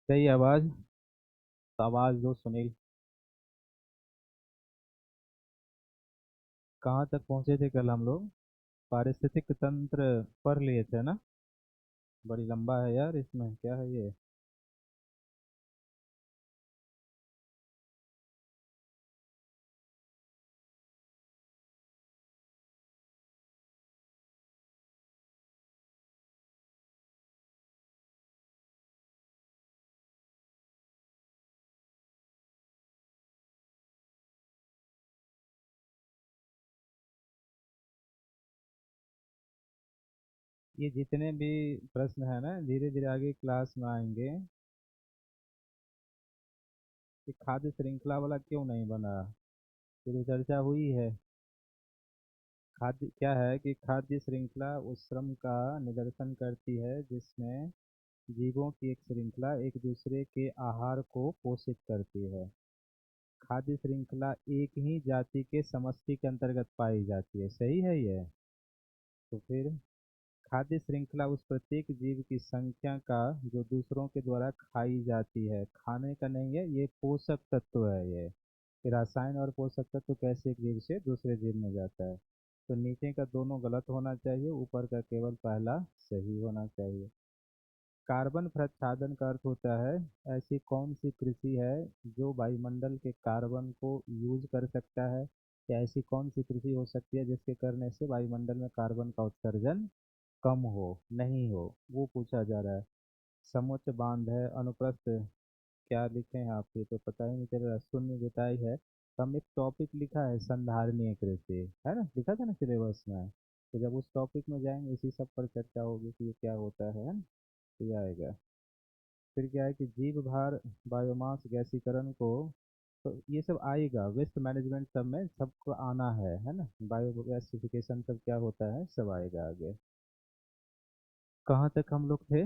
सही आवाज। तो आवाज दो सुनील। कहाँ तक पहुंचे थे कल हम लोग? पारिस्थितिक तंत्र पढ़ लिए थे ना? बड़ी लंबा है यार, इसमें क्या है ये? ये जितने भी प्रश्न है ना, धीरे धीरे आगे क्लास में आएंगे। कि खाद्य श्रृंखला वाला क्यों नहीं बना? ये तो चर्चा हुई है। खाद्य क्या है कि खाद्य श्रृंखला उस श्रम का निदर्शन करती है जिसमें जीवों की एक श्रृंखला एक दूसरे के आहार को पोषित करती है। खाद्य श्रृंखला एक ही जाति के समष्टि के अंतर्गत पाई जाती है, सही है ये? तो फिर खाद्य श्रृंखला उस प्रत्येक जीव की संख्या का जो दूसरों के द्वारा खाई जाती है, खाने का नहीं है, ये पोषक तत्व है ये। कि रसायन और पोषक तत्व कैसे एक जीव से दूसरे जीव में जाता है। तो नीचे का दोनों गलत होना चाहिए, ऊपर का केवल पहला सही होना चाहिए। कार्बन प्रच्छादन का अर्थ होता है ऐसी कौन सी कृषि है जो वायुमंडल के कार्बन को यूज कर सकता है, या ऐसी कौन सी कृषि हो सकती है जिसके करने से वायुमंडल में कार्बन का उत्सर्जन कम हो, नहीं हो, वो पूछा जा रहा है। समुच्च बांध है, अनुप्रस्थ। क्या लिखे हैं आप? ये तो पता ही नहीं चल रहा, शून्य जुताई है। तो हम एक टॉपिक लिखा है संधारणीय कृषि, है ना, लिखा था ना सिलेबस में। तो जब उस टॉपिक में जाएंगे इसी सब पर चर्चा होगी कि ये क्या होता है ना? तो ये आएगा। फिर क्या है कि जीव भार, बायोमास गैसीकरण को, तो ये सब आएगा वेस्ट मैनेजमेंट सब में, सबको आना है ना? बायो गैसिफिकेशन सब क्या होता है, सब आएगा आगे। कहाँ तक हम लोग थे?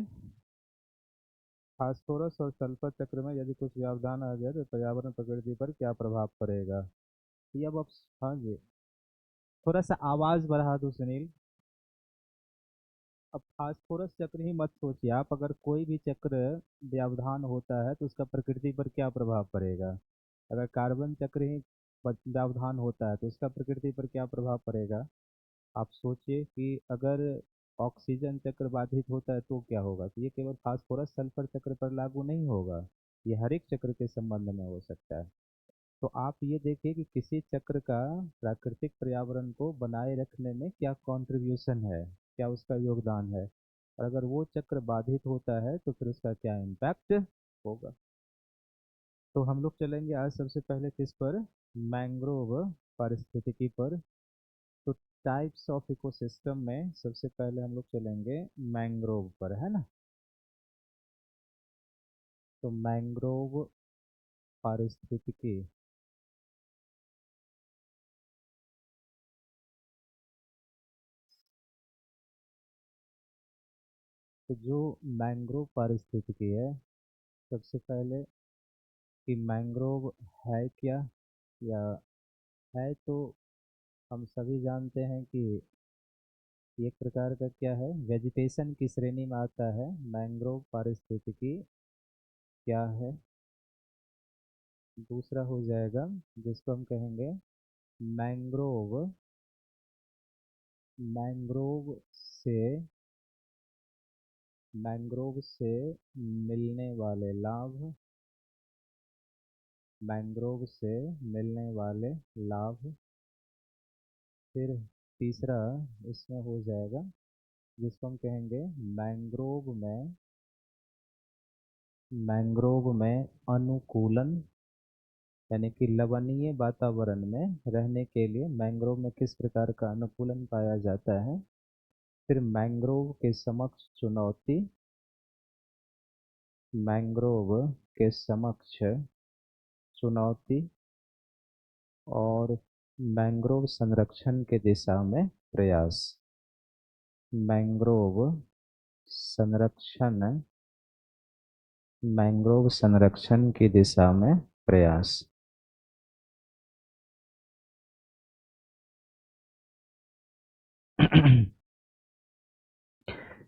फास्फोरस और सल्फर चक्र में यदि कुछ व्यवधान आ जाए तो पर्यावरण प्रकृति पर क्या प्रभाव पड़ेगा? ये अब हाँ जी। थोड़ा सा आवाज बढ़ा दो सुनील। अब फास्फोरस चक्र ही मत सोचिए आप, अगर कोई भी चक्र व्यवधान होता है तो उसका प्रकृति पर क्या प्रभाव पड़ेगा। अगर कार्बन चक्र ही व्यवधान होता है तो उसका प्रकृति पर क्या प्रभाव पड़ेगा। आप सोचिए कि अगर ऑक्सीजन चक्र बाधित होता है तो क्या होगा। तो ये केवल फास्फोरस सल्फर चक्र पर लागू नहीं होगा, ये हर एक चक्र के संबंध में हो सकता है। तो आप ये देखिए कि किसी चक्र का प्राकृतिक पर्यावरण को बनाए रखने में क्या कंट्रीब्यूशन है, क्या उसका योगदान है, और अगर वो चक्र बाधित होता है तो फिर उसका क्या इम्पैक्ट होगा। तो हम लोग चलेंगे आज सबसे पहले किस पर? मैंग्रोव पारिस्थितिकी पर। तो टाइप्स ऑफ इकोसिस्टम में सबसे पहले हम लोग चलेंगे मैंग्रोव पर, है ना? तो मैंग्रोव पारिस्थितिकी। तो जो मैंग्रोव पारिस्थितिकी है, सबसे पहले कि मैंग्रोव है क्या, या है तो हम सभी जानते हैं कि एक प्रकार का क्या है, वेजिटेशन की श्रेणी में आता है। मैंग्रोव पारिस्थितिकी क्या है? दूसरा हो जाएगा जिसको हम कहेंगे मैंग्रोव। मैंग्रोव से मैंग्रोव से मिलने वाले लाभ। मैंग्रोव से मिलने वाले लाभ। फिर तीसरा इसमें हो जाएगा जिसको हम कहेंगे मैंग्रोव में अनुकूलन, यानी कि लवणीय वातावरण में रहने के लिए मैंग्रोव में किस प्रकार का अनुकूलन पाया जाता है। फिर मैंग्रोव के समक्ष चुनौती। मैंग्रोव के समक्ष चुनौती। और मैंग्रोव संरक्षण के दिशा में प्रयास। मैंग्रोव संरक्षण मैंग्रोव संरक्षण की दिशा में प्रयास।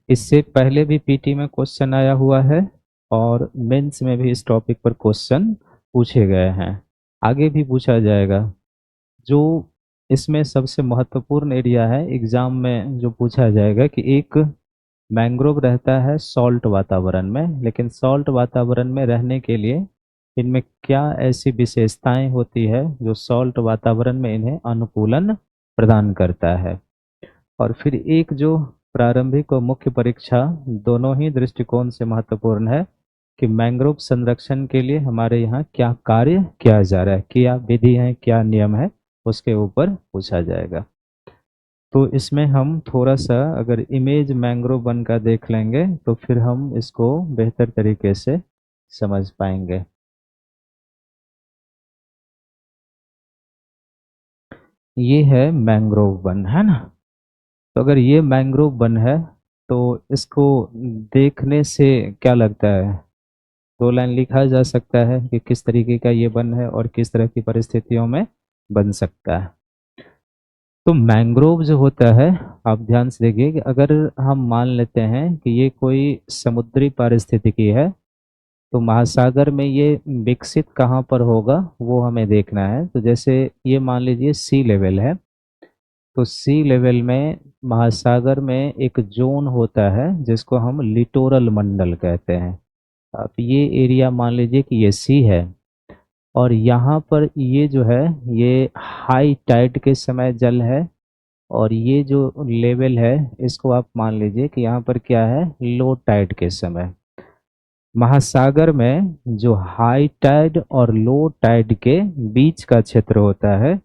इससे पहले भी पीटी में क्वेश्चन आया हुआ है। और मेंस में भी इस टॉपिक पर क्वेश्चन पूछे गए हैं, आगे भी पूछा जाएगा। जो इसमें सबसे महत्वपूर्ण एरिया है एग्जाम में जो पूछा जाएगा कि एक मैंग्रोव रहता है सॉल्ट वातावरण में, लेकिन सॉल्ट वातावरण में रहने के लिए इनमें क्या ऐसी विशेषताएं होती है जो सॉल्ट वातावरण में इन्हें अनुकूलन प्रदान करता है। और फिर एक जो प्रारंभिक और मुख्य परीक्षा दोनों ही दृष्टिकोण से महत्वपूर्ण है कि मैंग्रोव संरक्षण के लिए हमारे यहाँ क्या कार्य किया जा रहा है, क्या विधि है, क्या नियम है, उसके ऊपर पूछा जाएगा। तो इसमें हम थोड़ा सा अगर इमेज मैंग्रोव वन का देख लेंगे तो फिर हम इसको बेहतर तरीके से समझ पाएंगे। ये है मैंग्रोव वन, है ना। तो अगर ये मैंग्रोव वन है तो इसको देखने से क्या लगता है, दो लाइन लिखा जा सकता है कि किस तरीके का ये वन है और किस तरह की परिस्थितियों में बन सकता है। तो मैंग्रोव जो होता है, आप ध्यान से देखिए कि अगर हम मान लेते हैं कि ये कोई समुद्री पारिस्थितिकी है, तो महासागर में ये विकसित कहाँ पर होगा वो हमें देखना है। तो जैसे ये मान लीजिए सी लेवल है, तो सी लेवल में महासागर में एक जोन होता है जिसको हम लिटोरल मंडल कहते हैं। अब ये एरिया मान लीजिए कि ये सी है, और यहाँ पर ये जो है ये हाई टाइड के समय जल है, और ये जो लेवल है इसको आप मान लीजिए कि यहाँ पर क्या है, लो टाइड के समय। महासागर में जो हाई टाइड और लो टाइड के बीच का क्षेत्र होता है,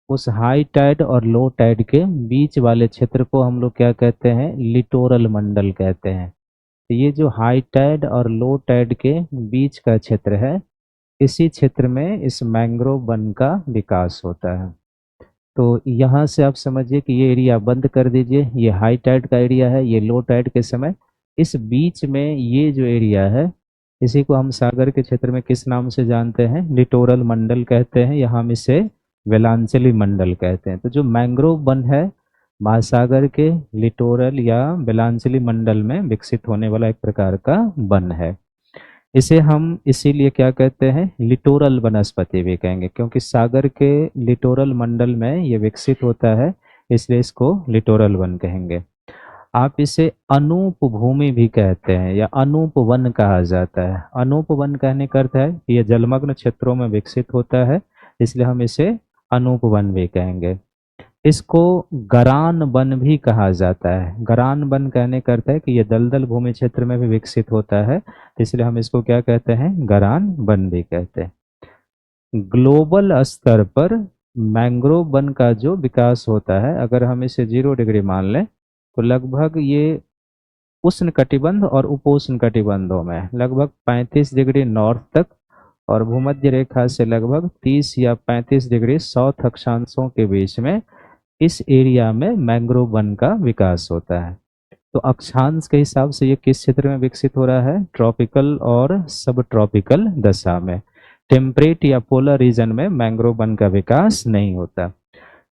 उस हाई टाइड और लो टाइड के बीच वाले क्षेत्र को हम लोग क्या कहते हैं, लिटोरल मंडल कहते हैं। तो ये जो हाई टाइड और लो टाइड के बीच का क्षेत्र है, इसी क्षेत्र में इस मैंग्रोव वन का विकास होता है। तो यहाँ से आप समझिए कि ये एरिया बंद कर दीजिए, ये हाई टाइड का एरिया है, ये लो टाइड के समय। इस बीच में ये जो एरिया है, इसी को हम सागर के क्षेत्र में किस नाम से जानते हैं, लिटोरल मंडल कहते हैं, या हम इसे वेलांचली मंडल कहते हैं। तो जो मैंग्रोव वन है महासागर के लिटोरल या वेलांचली मंडल में विकसित होने वाला एक प्रकार का वन है। इसे हम इसीलिए क्या कहते हैं, लिटोरल वनस्पति भी कहेंगे, क्योंकि सागर के लिटोरल मंडल में ये विकसित होता है, इसलिए इसको लिटोरल वन कहेंगे। आप इसे अनूप भूमि भी कहते हैं या अनूप वन कहा जाता है। अनूप वन कहने का अर्थ है कि ये जलमग्न क्षेत्रों में विकसित होता है, इसलिए हम इसे अनूप वन भी कहेंगे। इसको गरान वन भी कहा जाता है। गरान वन कहने का अर्थ है कि ये दलदल भूमि क्षेत्र में भी विकसित होता है, इसलिए हम इसको क्या कहते हैं, गरान वन भी कहते हैं। ग्लोबल स्तर पर मैंग्रोव वन का जो विकास होता है, अगर हम इसे 0 डिग्री मान लें तो लगभग ये उष्ण कटिबंध और उपोष्ण कटिबंधों में लगभग 35 डिग्री नॉर्थ तक और भूमध्य रेखा से लगभग 30 या 35 डिग्री साउथ अक्षांशों के बीच में इस एरिया में मैंग्रोव वन का विकास होता है। तो अक्षांश के हिसाब से ये किस क्षेत्र में विकसित हो रहा है, ट्रॉपिकल और सब ट्रॉपिकल दशा में। टेम्परेट या पोलर रीजन में मैंग्रोव वन का विकास नहीं होता।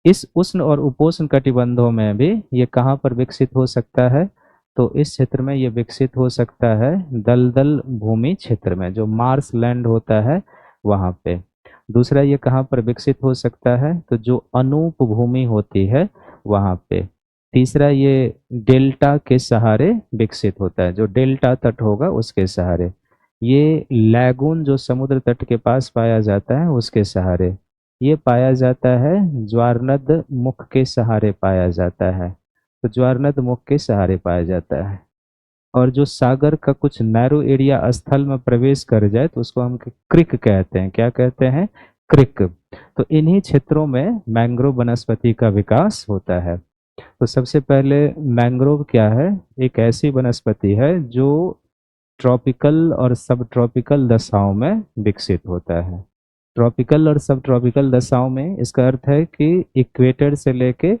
इस उष्ण और उपोष्ण कटिबंधों में भी ये कहाँ पर विकसित हो सकता है, तो इस क्षेत्र में ये विकसित हो सकता है दलदल भूमि क्षेत्र में, जो मार्स लैंड होता है वहाँ पे। दूसरा ये कहाँ पर विकसित हो सकता है, तो जो अनूप भूमि होती है वहाँ पे। तीसरा ये डेल्टा के सहारे विकसित होता है, जो डेल्टा तट होगा उसके सहारे। ये लैगून जो समुद्र तट के पास पाया जाता है उसके सहारे। ये पाया जाता है ज्वारनद मुख के सहारे पाया जाता है, तो ज्वारनद मुख के सहारे पाया जाता है। और जो सागर का कुछ नैरो एरिया स्थल में प्रवेश कर जाए तो उसको हम क्रिक कहते हैं। क्या कहते हैं, क्रिक। तो इन्हीं क्षेत्रों में मैंग्रोव वनस्पति का विकास होता है। तो सबसे पहले मैंग्रोव क्या है, एक ऐसी वनस्पति है जो ट्रॉपिकल और सब ट्रॉपिकल दशाओं में विकसित होता है। ट्रॉपिकल और सब ट्रॉपिकल दशाओं में इसका अर्थ है कि इक्वेटर से लेके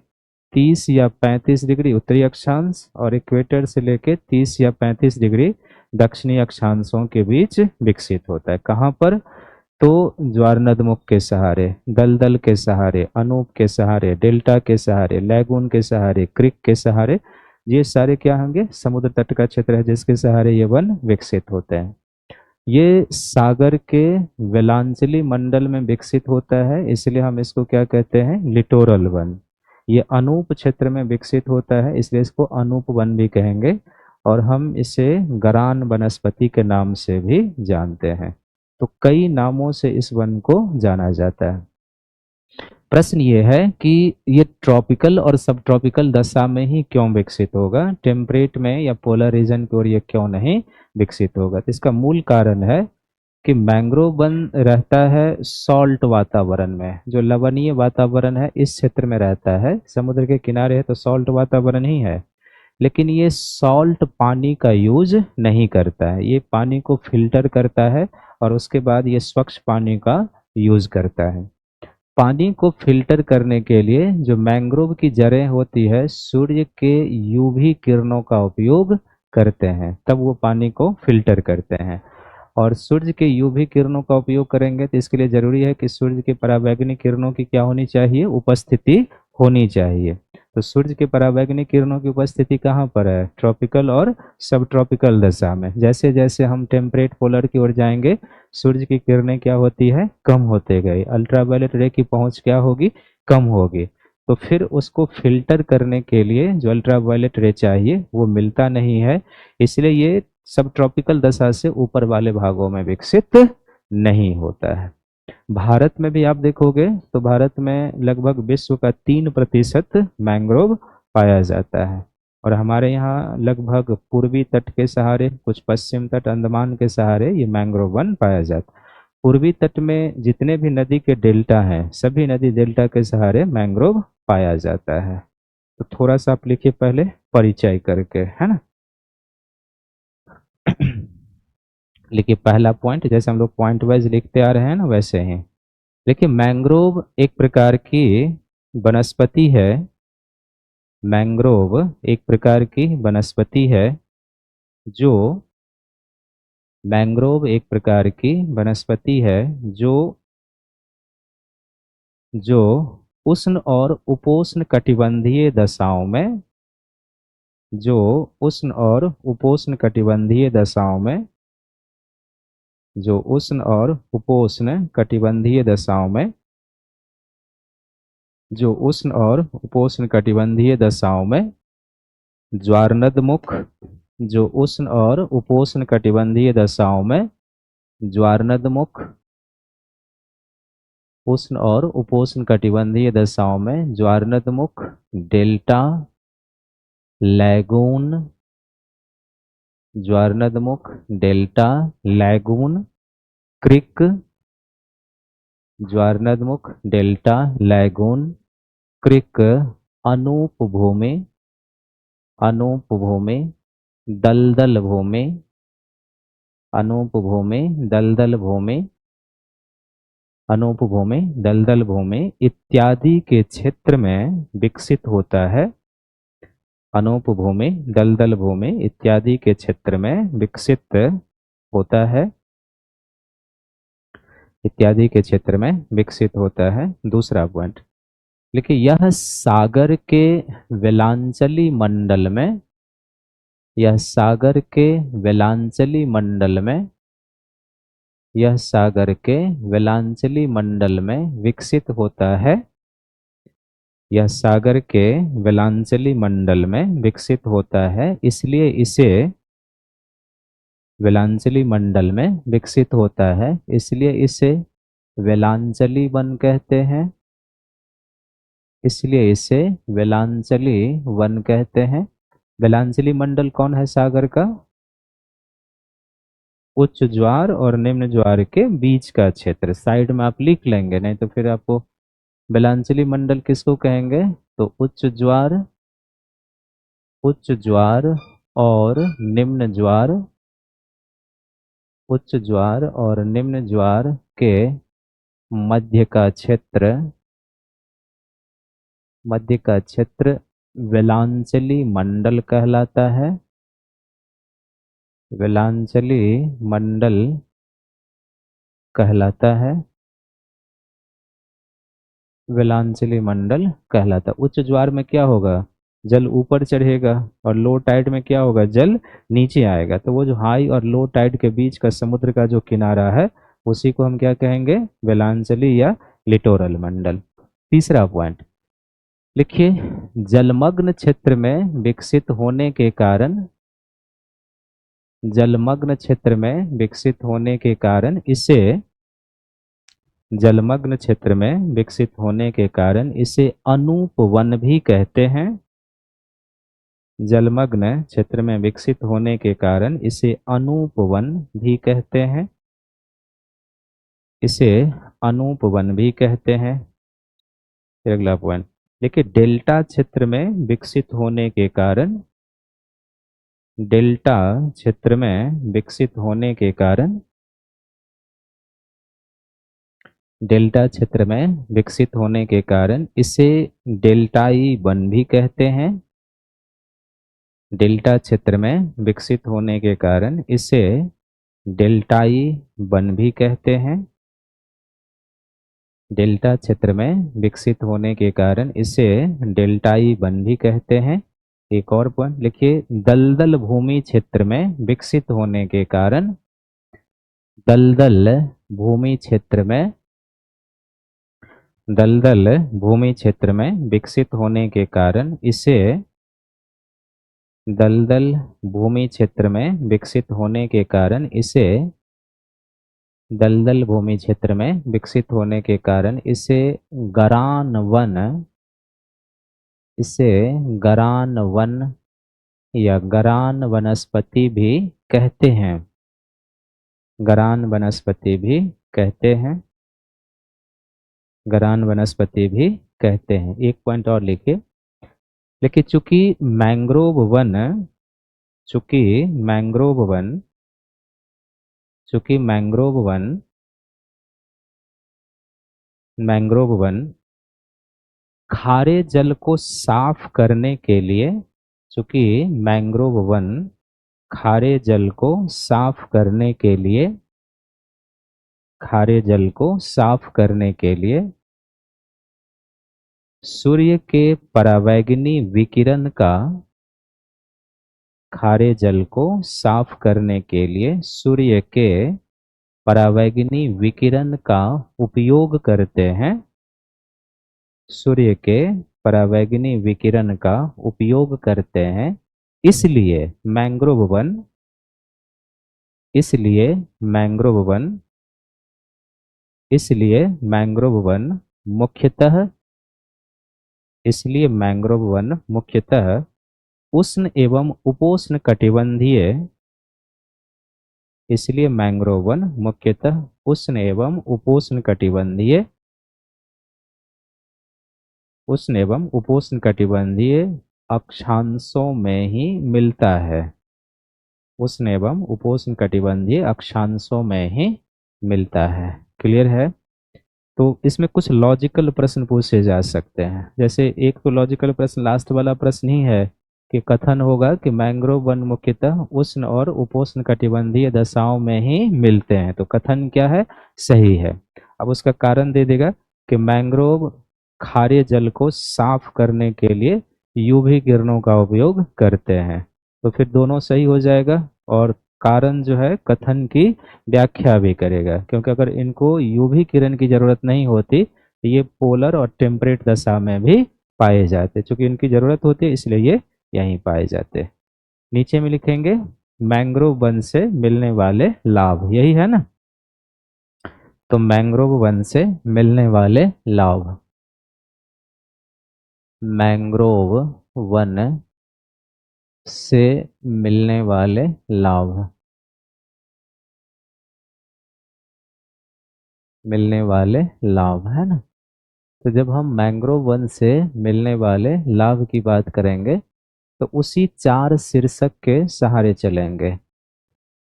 30 या 35 डिग्री उत्तरी अक्षांश और इक्वेटर से लेके 30 या 35 डिग्री दक्षिणी अक्षांशों के बीच विकसित होता है। कहाँ पर, तो ज्वारनदमुख के सहारे, दलदल के सहारे, अनूप के सहारे, डेल्टा के सहारे, लैगून के सहारे, क्रिक के सहारे। ये सारे क्या होंगे, समुद्र तट का क्षेत्र है जिसके सहारे ये वन विकसित होते हैं। ये सागर के वेलांचली मंडल में विकसित होता है, इसलिए हम इसको क्या कहते हैं, लिटोरल वन। ये अनूप क्षेत्र में विकसित होता है, इसलिए इसको अनूप वन भी कहेंगे, और हम इसे गरान वनस्पति के नाम से भी जानते हैं। तो कई नामों से इस वन को जाना जाता है। प्रश्न ये है कि ये ट्रॉपिकल और सब ट्रॉपिकल दशा में ही क्यों विकसित होगा, टेम्परेट में या पोलर रीजन की ओर ये क्यों नहीं विकसित होगा। तो इसका मूल कारण है कि मैंग्रोव वन रहता है सॉल्ट वातावरण में, जो लवणीय वातावरण है इस क्षेत्र में रहता है। समुद्र के किनारे है तो सॉल्ट वातावरण ही है, लेकिन ये सॉल्ट पानी का यूज नहीं करता है, ये पानी को फिल्टर करता है और उसके बाद ये स्वच्छ पानी का यूज करता है। पानी को फिल्टर करने के लिए जो मैंग्रोव की जड़ें होती है सूर्य के यूवी किरणों का उपयोग करते हैं, तब वो पानी को फिल्टर करते हैं। और सूर्य के यूवी किरणों का उपयोग करेंगे तो इसके लिए जरूरी है कि सूर्य के पराबैंगनी किरणों की क्या होनी चाहिए, उपस्थिति होनी चाहिए। तो सूर्य के पराबैंगनी किरणों की उपस्थिति कहाँ पर है, ट्रॉपिकल और सब ट्रॉपिकल दशा में। जैसे जैसे हम टेम्परेट पोलर की ओर जाएंगे सूर्य की किरणें क्या होती है, कम होते गए, अल्ट्रावायलेट रे की पहुंच क्या होगी, कम होगी। तो फिर उसको फिल्टर करने के लिए जो अल्ट्रावायलेट रे चाहिए वो मिलता नहीं है, इसलिए ये सब ट्रॉपिकल दशा से ऊपर वाले भागों में विकसित नहीं होता है। भारत में भी आप देखोगे तो भारत में लगभग विश्व का 3% मैंग्रोव पाया जाता है, और हमारे यहाँ लगभग पूर्वी तट के सहारे, कुछ पश्चिम तट अंडमान के सहारे ये मैंग्रोव वन पाया जाता है। पूर्वी तट में जितने भी नदी के डेल्टा हैं सभी नदी डेल्टा के सहारे मैंग्रोव पाया जाता है। तो थोड़ा सा आप लिखिए पहले परिचय करके, है ना। लिखिए पहला पॉइंट, जैसे हम लोग पॉइंट वाइज लिखते आ रहे हैं ना वैसे ही। देखिए मैंग्रोव एक प्रकार की वनस्पति है, मैंग्रोव एक प्रकार की वनस्पति है जो, मैंग्रोव एक प्रकार की वनस्पति है जो जो उष्ण और उपोष्ण कटिबंधीय दशाओं में, जो उष्ण और उपोष्ण कटिबंधीय दशाओं में, जो उष्ण और उपोष्ण कटिबंधीय दशाओं में, जो उष्ण और उपोष्ण कटिबंधीय दशाओं में ज्वारनदमुख, जो उष्ण और उपोष्ण कटिबंधीय दशाओं में ज्वारनदमुख, उष्ण और उपोष्ण कटिबंधीय दशाओं में ज्वारनदमुख, डेल्टा, लैगून, ज्वारनदमुख, डेल्टा, लैगून, क्रिक, ज्वारनदमुख, डेल्टा, लैगून, क्रिक, अनूपभूमि, अनूपभूमि, दलदल भूमि, अनूपभूमि, दलदल भूमि, अनूपभूमि, दलदल भूमि इत्यादि के क्षेत्र में विकसित होता है। अनूपभूमि, दलदल भूमि इत्यादि के क्षेत्र में विकसित होता है, इत्यादि के क्षेत्र में विकसित होता है। दूसरा पॉइंट देखिए, यह सागर के वेलांचली मंडल में, यह सागर के वेलांचली मंडल में, यह सागर के वेलांचली मंडल में विकसित होता है, यह सागर के वेलांचली मंडल में विकसित होता है, इसलिए इसे वेलांचली मंडल में विकसित होता है, इसलिए इसे वेलांचली वन कहते हैं, इसलिए इसे वेलांचली वन कहते हैं। वेलांचली मंडल कौन है सागर का, उच्च ज्वार और निम्न ज्वार के बीच का क्षेत्र। साइड में आप लिख लेंगे, नहीं तो फिर आपको वेलांचली मंडल किसको कहेंगे, तो उच्च ज्वार, उच्च ज्वार और निम्न ज्वार, उच्च ज्वार और निम्न ज्वार के मध्य का क्षेत्र, मध्य का क्षेत्र वेलांचली मंडल कहलाता है, वेलांचली मंडल कहलाता है, वेलांचली मंडल कहलाता है। उच्च ज्वार में क्या होगा, जल ऊपर चढ़ेगा, और लो टाइड में क्या होगा, जल नीचे आएगा। तो वो जो हाई और लो टाइड के बीच का समुद्र का जो किनारा है, उसी को हम क्या कहेंगे, वेलांचली या लिटोरल मंडल। तीसरा पॉइंट लिखिए, जलमग्न क्षेत्र में विकसित होने के कारण, जलमग्न क्षेत्र में विकसित होने के कारण इसे, जलमग्न क्षेत्र में विकसित होने के कारण इसे अनूप वन भी कहते हैं। जलमग्न क्षेत्र में विकसित होने के कारण इसे अनूप वन भी कहते हैं, इसे अनूप वन भी कहते हैं। फिर अगला पॉइंट देखिए, डेल्टा क्षेत्र में विकसित होने के कारण, डेल्टा क्षेत्र में विकसित होने के कारण, डेल्टा क्षेत्र में विकसित होने के कारण इसे डेल्टाई वन भी कहते हैं। डेल्टा क्षेत्र में विकसित होने के कारण इसे डेल्टाई वन भी कहते हैं। डेल्टा क्षेत्र में विकसित होने के कारण इसे डेल्टाई वन भी कहते हैं। एक और पॉइंट लिखिए, दलदल भूमि क्षेत्र में विकसित होने के कारण, दलदल भूमि क्षेत्र में, दलदल भूमि क्षेत्र में विकसित होने के कारण इसे, दलदल भूमि क्षेत्र में विकसित होने के कारण इसे, दलदल भूमि क्षेत्र में विकसित होने के कारण इसे गरान वन, इसे गरान वन या गरान वनस्पति भी कहते हैं, गरान वनस्पति भी कहते हैं, गरान वनस्पति भी कहते हैं। एक पॉइंट और लिखिए, लेकिन चूंकि मैंग्रोव वन, चूंकि मैंग्रोव वन, चूंकि मैंग्रोव वन, मैंग्रोव वन खारे जल को साफ करने के लिए, चूंकि मैंग्रोव वन खारे जल को साफ करने के लिए, खारे जल को साफ करने के लिए सूर्य के परावैंगनी विकिरण का, खारे जल को साफ करने के लिए सूर्य के परावैंगनी विकिरण का उपयोग करते हैं, सूर्य के परावैंगनी विकिरण का उपयोग करते हैं। इसलिए मैंग्रोव वन, इसलिए मैंग्रोव वन, इसलिए मैंग्रोव वन मुख्यतः, इसलिए मैंग्रोव वन मुख्यतः उष्ण एवं उपोष्ण कटिबंधीय, इसलिए मैंग्रोव वन मुख्यतः उष्ण एवं उपोष्ण कटिबंधीय, उष्ण एवं उपोष्ण कटिबंधीय अक्षांशों में ही मिलता है, उष्ण एवं उपोष्ण कटिबंधीय अक्षांशों में ही मिलता है। क्लियर है? तो इसमें कुछ लॉजिकल प्रश्न पूछे जा सकते हैं। जैसे एक तो लॉजिकल प्रश्न लास्ट वाला प्रश्न ही है कि कथन होगा कि मैंग्रोव वन मुख्यतः उष्ण और उपोष्ण कटिबंधीय दशाओं में ही मिलते हैं। तो कथन क्या है? सही है। अब उसका कारण दे देगा कि मैंग्रोव खारे जल को साफ करने के लिए यूवी किरणों का उपयोग करते हैं। तो फिर दोनों सही हो जाएगा, और कारण जो है कथन की व्याख्या भी करेगा, क्योंकि अगर इनको यूवी किरण की जरूरत नहीं होती तो ये पोलर और टेम्परेट दशा में भी पाए जाते। चूंकि इनकी जरूरत होती है इसलिए ये यहीं पाए जाते। नीचे में लिखेंगे मैंग्रोव वन से मिलने वाले लाभ, यही है ना। तो मैंग्रोव वन से मिलने वाले लाभ, मैंग्रोव वन से मिलने वाले लाभ, मिलने वाले लाभ है ना। तो जब हम मैंग्रोव वन से मिलने वाले लाभ की बात करेंगे तो उसी चार शीर्षक के सहारे चलेंगे।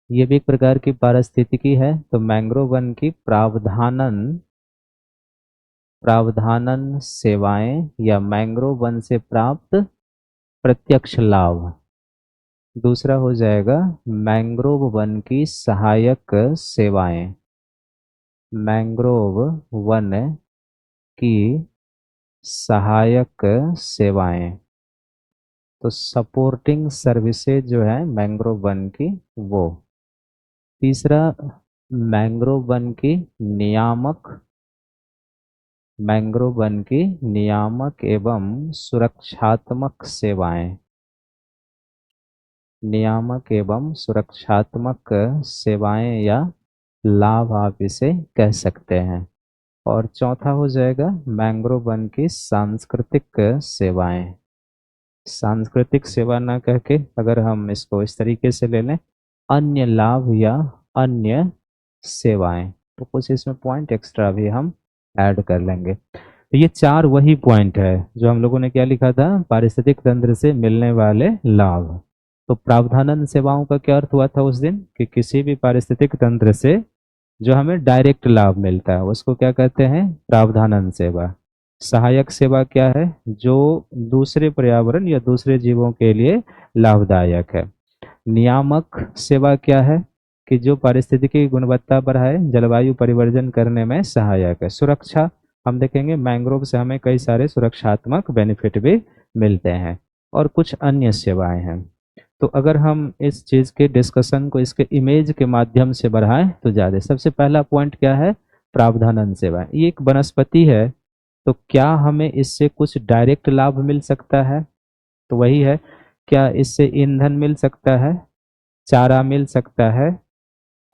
ये भी एक प्रकार की पारिस्थितिकी है। तो मैंग्रोव वन की प्रावधानन, प्रावधानन सेवाएं या मैंग्रोव वन से प्राप्त प्रत्यक्ष लाभ। दूसरा हो जाएगा मैंग्रोव वन की सहायक सेवाएं, मैंग्रोव वन की सहायक सेवाएं। तो सपोर्टिंग सर्विसेज जो है मैंग्रोव वन की वो। तीसरा, मैंग्रोव वन की नियामक मैंग्रोव वन की नियामक एवं सुरक्षात्मक सेवाएं। नियामक एवं सुरक्षात्मक सेवाएं या लाभ आप इसे कह सकते हैं। और चौथा हो जाएगा मैंग्रोव वन की सांस्कृतिक सेवाएं। सांस्कृतिक सेवा ना कह के अगर हम इसको इस तरीके से ले लें, अन्य लाभ या अन्य सेवाएं, तो कुछ इसमें पॉइंट एक्स्ट्रा भी हम ऐड कर लेंगे। तो ये चार वही पॉइंट है जो हम लोगों ने क्या लिखा था, पारिस्थितिक तंत्र से मिलने वाले लाभ। तो प्रावधानन सेवाओं का क्या अर्थ हुआ था उस दिन, कि किसी भी पारिस्थितिक तंत्र से जो हमें डायरेक्ट लाभ मिलता है उसको क्या कहते हैं, प्रावधानन सेवा। सहायक सेवा क्या है, जो दूसरे पर्यावरण या दूसरे जीवों के लिए लाभदायक है। नियामक सेवा क्या है, कि जो पारिस्थितिकी गुणवत्ता बढ़ाए, जलवायु परिवर्तन करने में सहायक है। सुरक्षा, हम देखेंगे मैंग्रोव से हमें कई सारे सुरक्षात्मक बेनिफिट भी मिलते हैं। और कुछ अन्य सेवाएं हैं। तो अगर हम इस चीज़ के डिस्कशन को इसके इमेज के माध्यम से बढ़ाएं तो ज़्यादा। सबसे पहला पॉइंट क्या है, प्रावधानन सेवा। ये एक वनस्पति है, तो क्या हमें इससे कुछ डायरेक्ट लाभ मिल सकता है, तो वही है, क्या इससे ईंधन मिल सकता है, चारा मिल सकता है,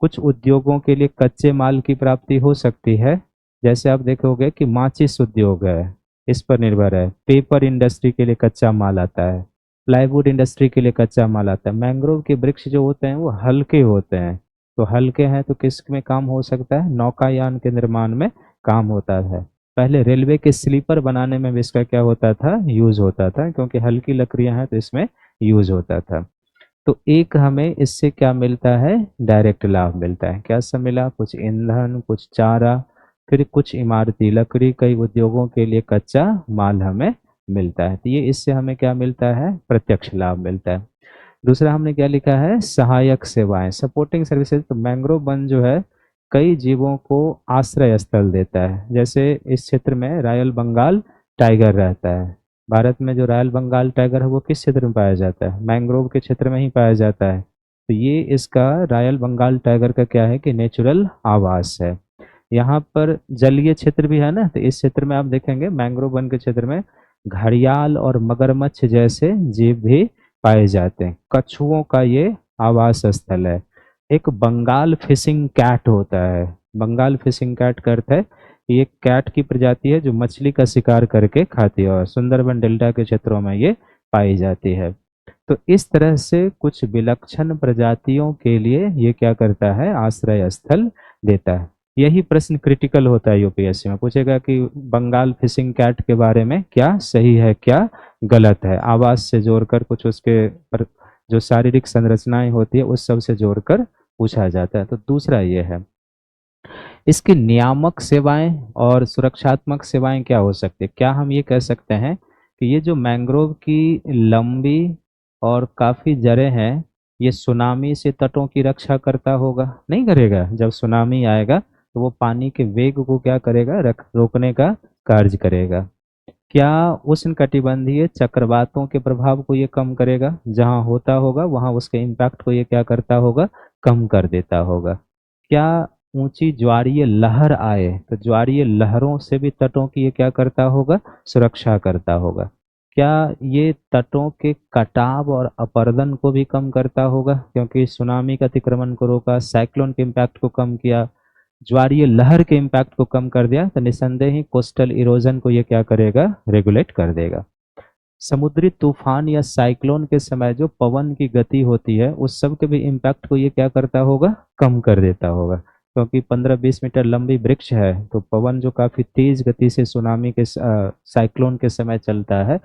कुछ उद्योगों के लिए कच्चे माल की प्राप्ति हो सकती है। जैसे आप देखोगे कि माचिस उद्योग है, इस पर निर्भर है। पेपर इंडस्ट्री के लिए कच्चा माल आता है, प्लाईवुड इंडस्ट्री के लिए कच्चा माल आता है। मैंग्रोव के वृक्ष जो होते हैं वो हल्के होते हैं, तो हल्के हैं तो किस में काम हो सकता है, नौकायान के निर्माण में काम होता है। पहले रेलवे के स्लीपर बनाने में भी इसका क्या होता था, यूज होता था, क्योंकि हल्की लकड़ियां हैं तो इसमें यूज होता था। तो एक हमें इससे क्या मिलता है, डायरेक्ट लाभ मिलता है। क्या सब मिला, कुछ ईंधन, कुछ चारा, फिर कुछ इमारती लकड़ी, कई उद्योगों के लिए कच्चा माल हमें मिलता है। तो ये इससे हमें क्या मिलता है, प्रत्यक्ष लाभ मिलता है। दूसरा हमने क्या लिखा है, सहायक सेवाएं, सपोर्टिंग सर्विसेज। तो मैंग्रोव वन जो है कई जीवों को आश्रय स्थल देता है। जैसे इस क्षेत्र में रॉयल बंगाल टाइगर रहता है। भारत में जो रॉयल बंगाल टाइगर है वो किस क्षेत्र में पाया जाता है, मैंग्रोव के क्षेत्र में ही पाया जाता है। तो ये इसका रॉयल बंगाल टाइगर का क्या है कि नेचुरल आवास है। यहाँ पर जलीय क्षेत्र भी है ना, तो इस क्षेत्र में आप देखेंगे मैंग्रोव वन के क्षेत्र में घड़ियाल और मगरमच्छ जैसे जीव भी पाए जाते हैं। कछुओं का ये आवास स्थल है। एक बंगाल फिशिंग कैट होता है। बंगाल फिशिंग कैट का अर्थ है कि ये कैट की प्रजाति है जो मछली का शिकार करके खाती है, और सुंदरबन डेल्टा के क्षेत्रों में ये पाई जाती है। तो इस तरह से कुछ विलक्षण प्रजातियों के लिए ये क्या करता है, आश्रय स्थल देता है। यही प्रश्न क्रिटिकल होता है, यूपीएससी में पूछेगा कि बंगाल फिशिंग कैट के बारे में क्या सही है क्या गलत है, आवाज से जोड़कर कुछ उसके पर जो शारीरिक संरचनाएं होती है उस सब से जोड़कर पूछा जाता है। तो दूसरा ये है, इसकी नियामक सेवाएं और सुरक्षात्मक सेवाएं क्या हो सकती है। क्या हम ये कह सकते हैं कि ये जो मैंग्रोव की लंबी और काफ़ी जड़ें हैं, ये सुनामी से तटों की रक्षा करता होगा, नहीं करेगा। जब सुनामी आएगा तो वो पानी के वेग को क्या करेगा, रोकने का कार्य करेगा। क्या उष्णकटिबंधीय चक्रवातों के प्रभाव को ये कम करेगा, जहाँ होता होगा वहाँ उसके इम्पैक्ट को ये क्या करता होगा, कम कर देता होगा। क्या ऊंची ज्वारीय लहर आए तो ज्वारीय लहरों से भी तटों की ये क्या करता होगा, सुरक्षा करता होगा। क्या ये तटों के कटाव और अपरदन को भी कम करता होगा, क्योंकि सुनामी का अतिक्रमण को रोका, साइक्लोन के इम्पैक्ट को कम किया, ज्वारीय लहर के इम्पैक्ट को कम कर दिया, तो निसंदेह ही कोस्टल इरोजन को ये क्या करेगा, रेगुलेट कर देगा। समुद्री तूफान या साइक्लोन के समय जो पवन की गति होती है उस सब के भी इम्पैक्ट को ये क्या करता होगा, कम कर देता होगा। क्योंकि 15-20 मीटर लंबी वृक्ष है तो पवन जो काफी तेज गति से सुनामी के साइक्लोन के समय चलता है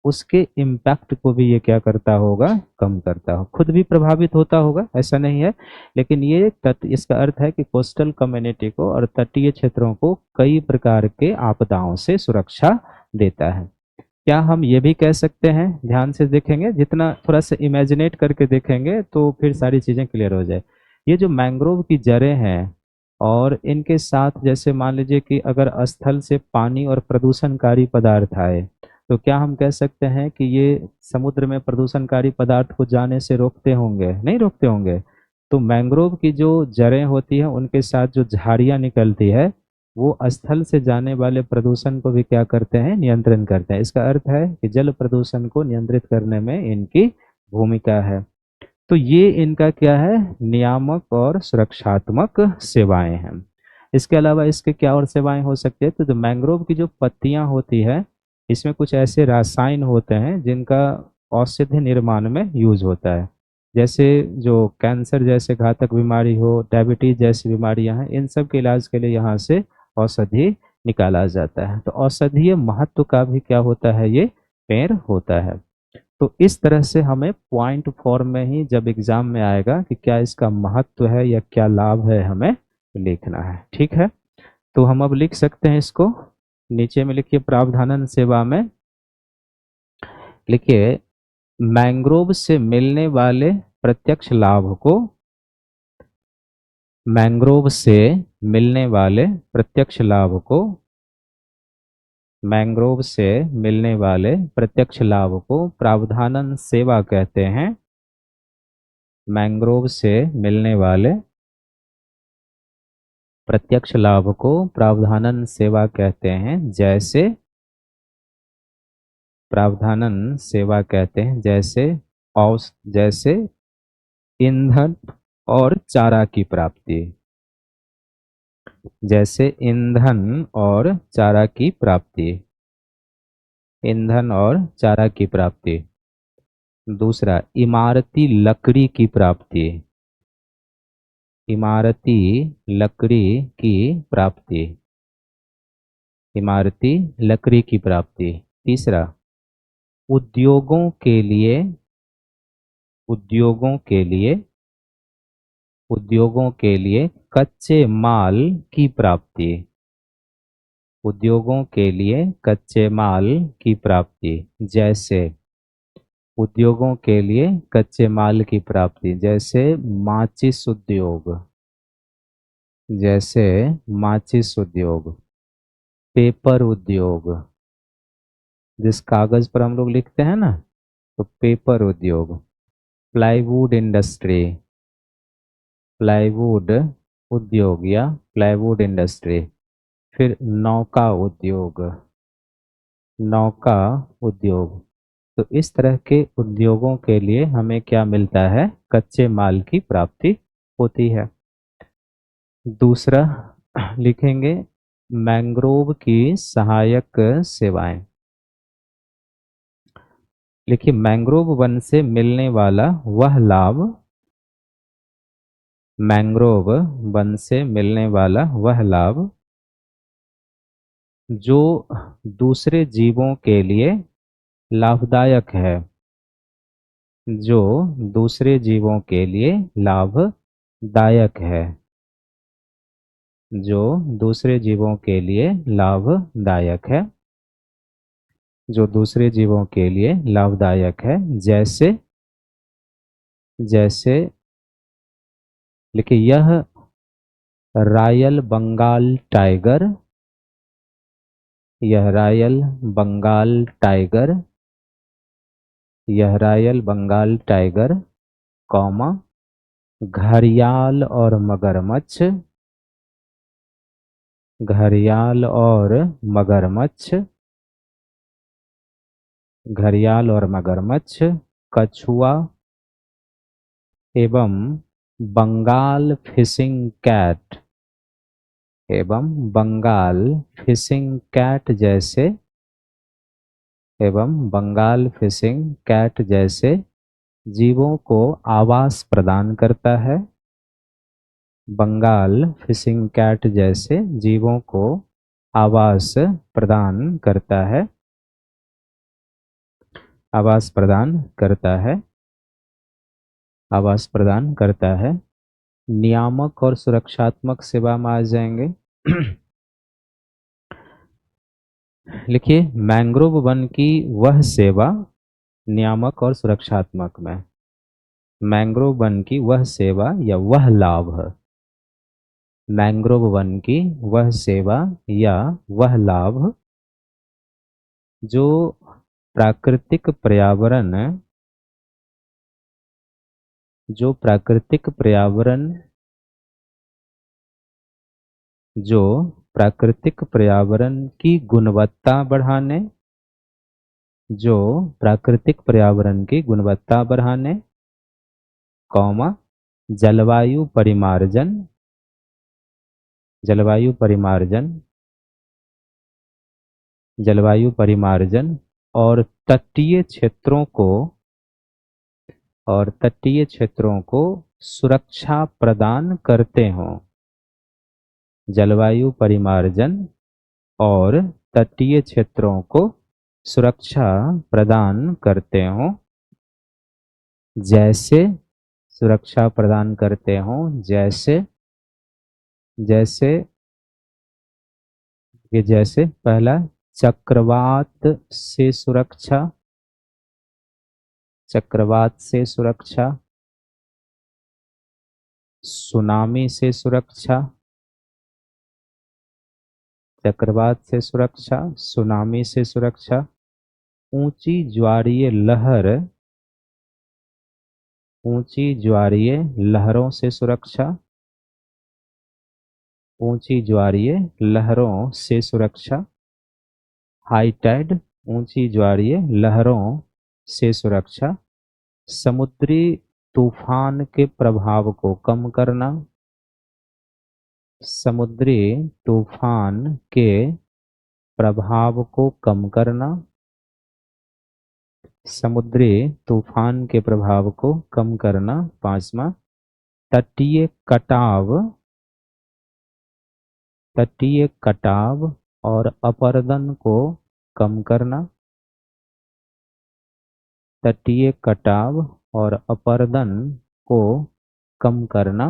उसके इम्पैक्ट को भी ये क्या करता होगा, कम करता हो। खुद भी प्रभावित होता होगा ऐसा नहीं है, लेकिन ये इसका अर्थ है कि कोस्टल कम्युनिटी को और तटीय क्षेत्रों को कई प्रकार के आपदाओं से सुरक्षा देता है। क्या हम ये भी कह सकते हैं, ध्यान से देखेंगे, जितना थोड़ा सा इमेजिनेट करके देखेंगे तो फिर सारी चीज़ें क्लियर हो जाए। ये जो मैंग्रोव की जड़ें हैं और इनके साथ जैसे मान लीजिए कि अगर स्थल से पानी और प्रदूषणकारी पदार्थ आए तो क्या हम कह सकते हैं कि ये समुद्र में प्रदूषणकारी पदार्थ को जाने से रोकते होंगे? नहीं रोकते होंगे। तो मैंग्रोव की जो जड़ें होती हैं उनके साथ जो झाड़ियाँ निकलती है वो स्थल से जाने वाले प्रदूषण को भी क्या करते हैं? नियंत्रण करते हैं। इसका अर्थ है कि जल प्रदूषण को नियंत्रित करने में इनकी भूमिका है। तो ये इनका क्या है? नियामक और सुरक्षात्मक सेवाएं हैं। इसके अलावा इसके क्या और सेवाएं हो सकती है? तो जो मैंग्रोव की जो पत्तियां होती है इसमें कुछ ऐसे रसायन होते हैं जिनका औषधि निर्माण में यूज होता है। जैसे जो कैंसर जैसे घातक बीमारी हो, डायबिटीज जैसी बीमारियां हैं, इन सब के इलाज के लिए यहाँ से औषधि निकाला जाता है। तो औषधीय महत्व का भी क्या होता है? ये पेड़ होता है। तो इस तरह से हमें पॉइंट फॉर्म में ही जब एग्जाम में आएगा कि क्या इसका महत्व है या क्या लाभ है, हमें लिखना है। ठीक है, तो हम अब लिख सकते हैं इसको। नीचे में लिखिए प्रावधानन सेवा में लिखिए मैंग्रोव से मिलने वाले प्रत्यक्ष लाभ को, मैंग्रोव से मिलने वाले प्रत्यक्ष लाभ को, मैंग्रोव से मिलने वाले प्रत्यक्ष लाभ को प्रावधानन सेवा कहते हैं। मैंग्रोव से मिलने वाले प्रत्यक्ष लाभ को प्रावधानन सेवा कहते हैं। जैसे प्रावधानन सेवा कहते हैं जैसे औष जैसे ईंधन और चारा की प्राप्ति, जैसे ईंधन और चारा की प्राप्ति, ईंधन और चारा की प्राप्ति। दूसरा, इमारती लकड़ी की प्राप्ति, इमारती लकड़ी की प्राप्ति, इमारती लकड़ी की प्राप्ति। तीसरा, उद्योगों के लिए, उद्योगों के लिए, उद्योगों के लिए कच्चे माल की प्राप्ति, उद्योगों के लिए कच्चे माल की प्राप्ति। जैसे उद्योगों के लिए कच्चे माल की प्राप्ति, जैसे माचिस उद्योग, जैसे माचिस उद्योग, पेपर उद्योग, जिस कागज पर हम लोग लिखते हैं ना, तो पेपर उद्योग। प्लाईवुड इंडस्ट्री, प्लाईवुड उद्योग या प्लाईवुड इंडस्ट्री। फिर नौका उद्योग, नौका उद्योग। तो इस तरह के उद्योगों के लिए हमें क्या मिलता है? कच्चे माल की प्राप्ति होती है। दूसरा लिखेंगे मैंग्रोव की सहायक सेवाएं। लिखिए मैंग्रोव वन से मिलने वाला वह लाभ, मैंग्रोव वन से मिलने वाला वह लाभ जो दूसरे जीवों के लिए लाभदायक है, जो दूसरे जीवों के लिए लाभदायक है, जो दूसरे जीवों के लिए लाभदायक है, जो दूसरे जीवों के लिए लाभदायक है। जैसे, जैसे लिखिए यह रॉयल बंगाल टाइगर, यह रॉयल बंगाल टाइगर, यह रॉयल बंगाल टाइगर, कौमा घड़ियाल और मगरमच्छ, घड़ियाल और मगरमच्छ, घड़ियाल और मगरमच्छ, कछुआ एवं बंगाल फिशिंग कैट, एवं बंगाल फिशिंग कैट जैसे, एवं बंगाल फिशिंग कैट जैसे जीवों को आवास प्रदान करता है। बंगाल फिशिंग कैट जैसे जीवों को आवास प्रदान करता है, आवास प्रदान करता है, आवास प्रदान करता है। नियामक और सुरक्षात्मक सेवा में आ जाएंगे। लिखिए मैंग्रोव वन की वह सेवा, नियामक और सुरक्षात्मक में मैंग्रोव वन की वह सेवा या वह लाभ, मैंग्रोव वन की वह सेवा या वह लाभ जो प्राकृतिक पर्यावरण, जो प्राकृतिक पर्यावरण, जो प्राकृतिक पर्यावरण की गुणवत्ता बढ़ाने, जो प्राकृतिक पर्यावरण की गुणवत्ता बढ़ाने, कौमा जलवायु परिमार्जन, जलवायु परिमार्जन, जलवायु परिमार्जन और तटीय क्षेत्रों को, और तटीय क्षेत्रों को सुरक्षा प्रदान करते हों, जलवायु परिमार्जन और तटीय क्षेत्रों को सुरक्षा प्रदान करते हों, जैसे सुरक्षा प्रदान करते हों, जैसे, जैसे ये जैसे पहला चक्रवात से सुरक्षा, चक्रवात से सुरक्षा, सुनामी से सुरक्षा, चक्रवात से सुरक्षा, सुनामी से सुरक्षा, ऊंची ज्वारीय लहर, ऊंची ज्वारीय लहरों से सुरक्षा, ऊंची ज्वारीय लहरों से सुरक्षा, हाई टाइड, ऊंची ज्वारीय लहरों से सुरक्षा, समुद्री तूफान के प्रभाव को कम करना, समुद्री तूफान के प्रभाव को कम करना, समुद्री तूफान के प्रभाव को कम करना। पांचवा, तटीय कटाव, तटीय कटाव और अपरदन को कम करना, तटीय कटाव और अपरदन को कम करना,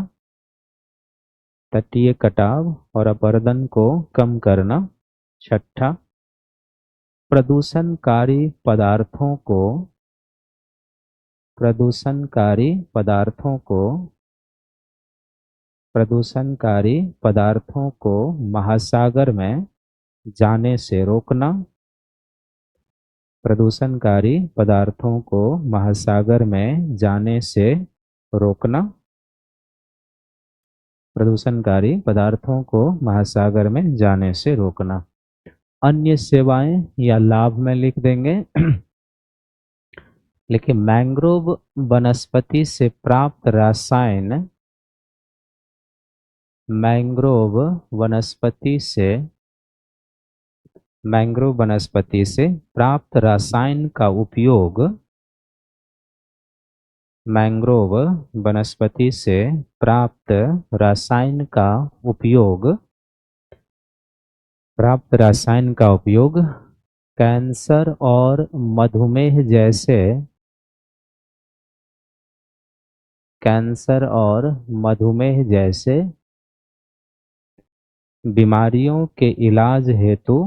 तटीय कटाव और अपरदन को कम करना। छठा, प्रदूषणकारी पदार्थों को, प्रदूषणकारी पदार्थों को, प्रदूषणकारी पदार्थों को महासागर में जाने से रोकना, प्रदूषणकारी पदार्थों को महासागर में जाने से रोकना, प्रदूषणकारी पदार्थों को महासागर में जाने से रोकना। अन्य सेवाएं या लाभ में लिख देंगे। लेकिन मैंग्रोव वनस्पति से प्राप्त रसायन, मैंग्रोव वनस्पति से, मैंग्रोव वनस्पति से प्राप्त रसायन का उपयोग, मैंग्रोव वनस्पति से प्राप्त रसायन का उपयोग, प्राप्त रसायन का उपयोग कैंसर और मधुमेह जैसे, कैंसर और मधुमेह जैसे बीमारियों के इलाज हेतु,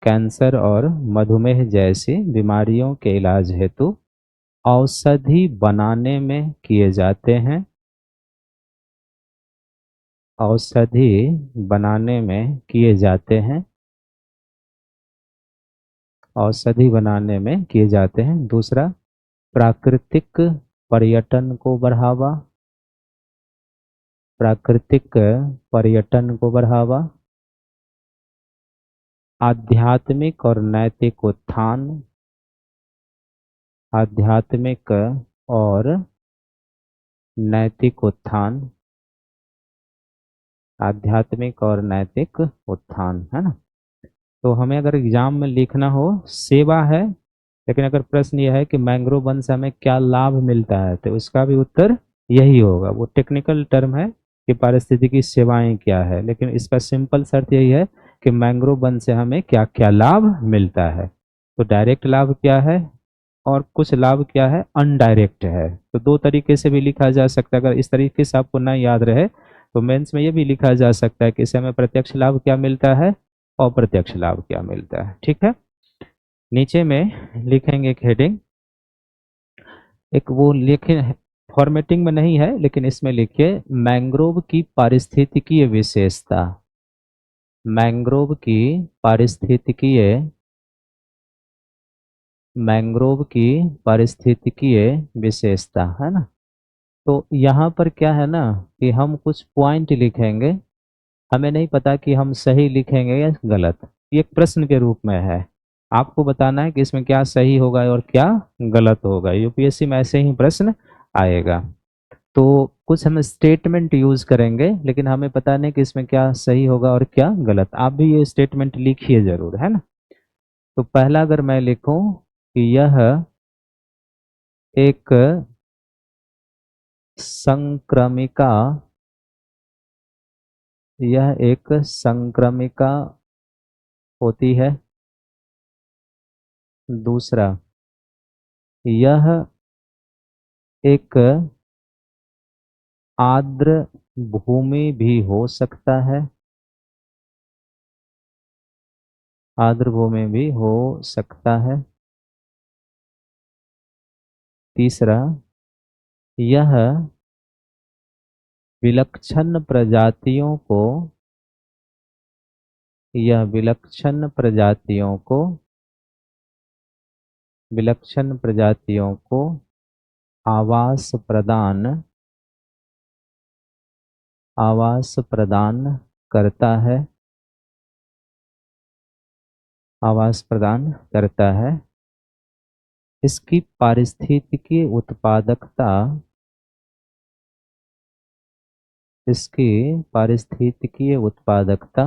कैंसर और मधुमेह जैसी बीमारियों के इलाज हेतु औषधि बनाने में किए जाते हैं, औषधि बनाने में किए जाते हैं, औषधि बनाने में किए जाते हैं। दूसरा, प्राकृतिक पर्यटन को बढ़ावा, प्राकृतिक पर्यटन को बढ़ावा, आध्यात्मिक और नैतिक उत्थान, आध्यात्मिक और नैतिक उत्थान, आध्यात्मिक और नैतिक उत्थान, है ना। तो हमें अगर एग्जाम में लिखना हो, सेवा है, लेकिन अगर प्रश्न यह है कि मैंग्रोव वन से हमें क्या लाभ मिलता है, तो उसका भी उत्तर यही होगा। वो टेक्निकल टर्म है कि पारिस्थितिकी सेवाएं क्या है, लेकिन इसका सिंपल शर्त यही है कि मैंग्रोव वन से हमें क्या क्या लाभ मिलता है। तो डायरेक्ट लाभ क्या है और कुछ लाभ क्या है, अनडायरेक्ट है। तो दो तरीके से भी लिखा जा सकता है। अगर इस तरीके से आपको ना याद रहे तो मेंस में ये भी लिखा जा सकता है कि इससे हमें प्रत्यक्ष लाभ क्या मिलता है, अप्रत्यक्ष लाभ क्या मिलता है। ठीक है, नीचे में लिखेंगे एक हेडिंग, एक वो लिखे, फॉर्मेटिंग में नहीं है लेकिन इसमें लिखिए मैंग्रोव की पारिस्थितिकीय विशेषता, मैंग्रोव की पारिस्थितिकीय मैंग्रोव की पारिस्थितिकीय विशेषता, है ना। तो यहाँ पर क्या है ना कि हम कुछ पॉइंट लिखेंगे, हमें नहीं पता कि हम सही लिखेंगे या गलत। ये एक प्रश्न के रूप में है, आपको बताना है कि इसमें क्या सही होगा और क्या गलत होगा। यूपीएससी में ऐसे ही प्रश्न आएगा। तो कुछ हम स्टेटमेंट यूज करेंगे, लेकिन हमें पता नहीं कि इसमें क्या सही होगा और क्या गलत। आप भी ये स्टेटमेंट लिखिए जरूर, है ना। तो पहला अगर मैं लिखूं कि एक संक्रमिका यह एक संक्रमिका होती है। दूसरा, यह एक आर्द्र भूमि भी हो सकता है। आर्द्र भूमि भी हो सकता है। तीसरा, यह विलक्षण प्रजातियों को यह विलक्षण प्रजातियों को आवास प्रदान करता है। आवास प्रदान करता है। इसकी पारिस्थितिकी उत्पादकता इसकी पारिस्थितिकीय उत्पादकता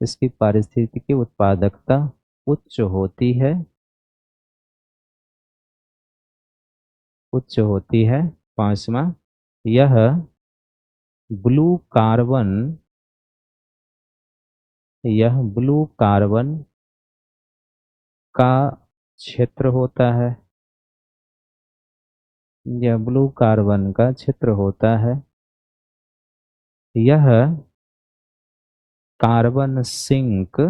इसकी पारिस्थितिकी उत्पादकता उच्च होती है। उच्च होती है। पांचवा, यह ब्लू कार्बन यह ब्लू कार्बन का क्षेत्र होता है। यह ब्लू कार्बन का क्षेत्र होता है। यह कार्बन सिंक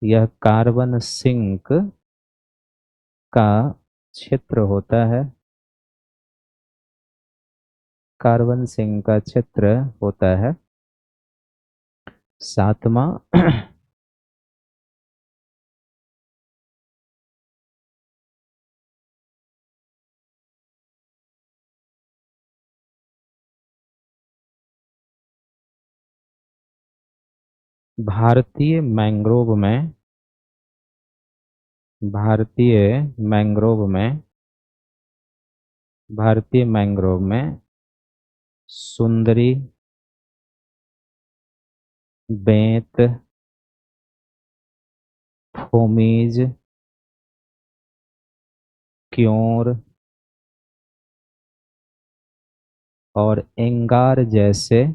यह कार्बन सिंक का क्षेत्र होता है। कार्बन सिंक का क्षेत्र होता है। सातवां, भारतीय मैंग्रोव में भारतीय मैंग्रोव में भारतीय मैंग्रोव में सुंदरी, बेंत, फोमीज, क्योर और एंगार जैसे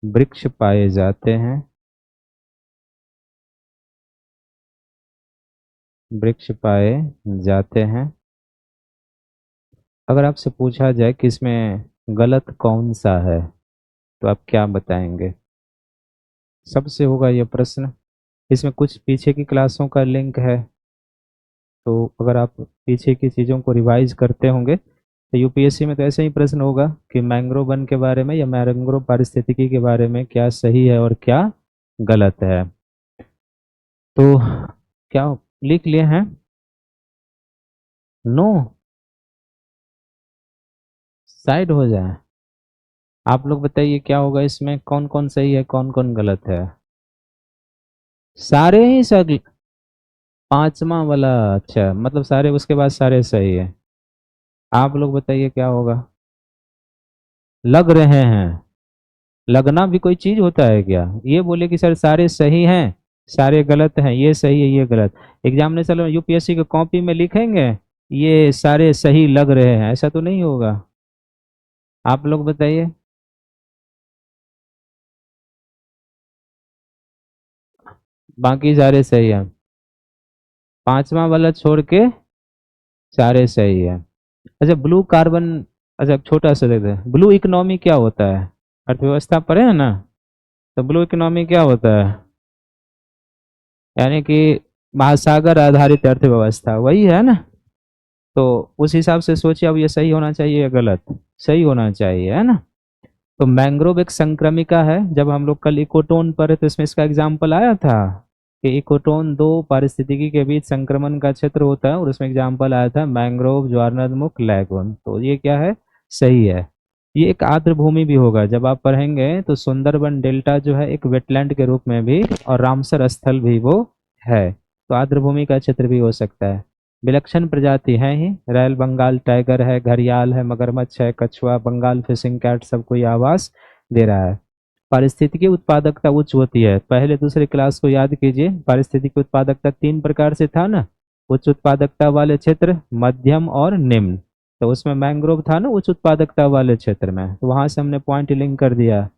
वृक्ष पाए जाते हैं। वृक्ष पाए जाते हैं। अगर आपसे पूछा जाए कि इसमें गलत कौन सा है, तो आप क्या बताएंगे? सबसे होगा ये प्रश्न। इसमें कुछ पीछे की क्लासों का लिंक है, तो अगर आप पीछे की चीज़ों को रिवाइज करते होंगे तो यूपीएससी में तो ऐसे ही प्रश्न होगा कि मैंग्रोव वन के बारे में या मैंग्रोव पारिस्थितिकी के बारे में क्या सही है और क्या गलत है। तो क्या लिख लिए हैं? नो, साइड हो जाए। आप लोग बताइए क्या होगा इसमें, कौन कौन सही है कौन कौन गलत है। सारे ही सब। पांचवा वाला, अच्छा मतलब सारे, उसके बाद सारे सही है। आप लोग बताइए क्या होगा। लग रहे हैं। लगना भी कोई चीज होता है क्या? ये बोले कि सर सारे सही हैं सारे गलत हैं, ये सही है ये गलत। एग्जामिनेशन यूपीएससी के कॉपी में लिखेंगे ये सारे सही लग रहे हैं, ऐसा तो नहीं होगा। आप लोग बताइए। बाकी सारे सही है। पांचवा वाला छोड़ के सारे सही है। अच्छा ब्लू कार्बन, अच्छा छोटा सा देते हैं, ब्लू इकोनॉमी क्या होता है? अर्थव्यवस्था पढ़े है ना। तो ब्लू इकोनॉमी क्या होता है? यानी कि महासागर आधारित अर्थव्यवस्था, वही है ना। तो उस हिसाब से सोचिए अब ये सही होना चाहिए या गलत? सही होना चाहिए, है ना? तो मैंग्रोव एक संक्रमिका है। जब हम लोग कल इकोटोन पढ़े तो इसमें इसका एग्जाम्पल आया था कि इकोटोन दो पारिस्थितिकी के बीच संक्रमण का क्षेत्र होता है, और उसमें एग्जाम्पल आया था मैंग्रोव, ज्वारनदमुख, लैगून। तो ये क्या है? सही है। ये एक आर्द्र भूमि भी होगा। जब आप पढ़ेंगे तो सुंदरबन डेल्टा जो है एक वेटलैंड के रूप में भी, और रामसर स्थल भी वो है। तो आर्द्र भूमि का क्षेत्र भी हो सकता है। विलक्षण प्रजाति है ही, रॉयल बंगाल टाइगर है, घड़ियाल है, मगरमच्छ है, कछुआ, बंगाल फिशिंग कैट, सबको ये आवास दे रहा है। पारिस्थितिकी उत्पादकता उच्च होती है। पहले दूसरे क्लास को याद कीजिए, पारिस्थितिकी उत्पादकता तीन प्रकार से था ना। उच्च उत्पादकता वाले क्षेत्र, मध्यम और निम्न। तो उसमें मैंग्रोव था ना उच्च उत्पादकता वाले क्षेत्र में, तो वहां से हमने पॉइंट लिंक कर दिया।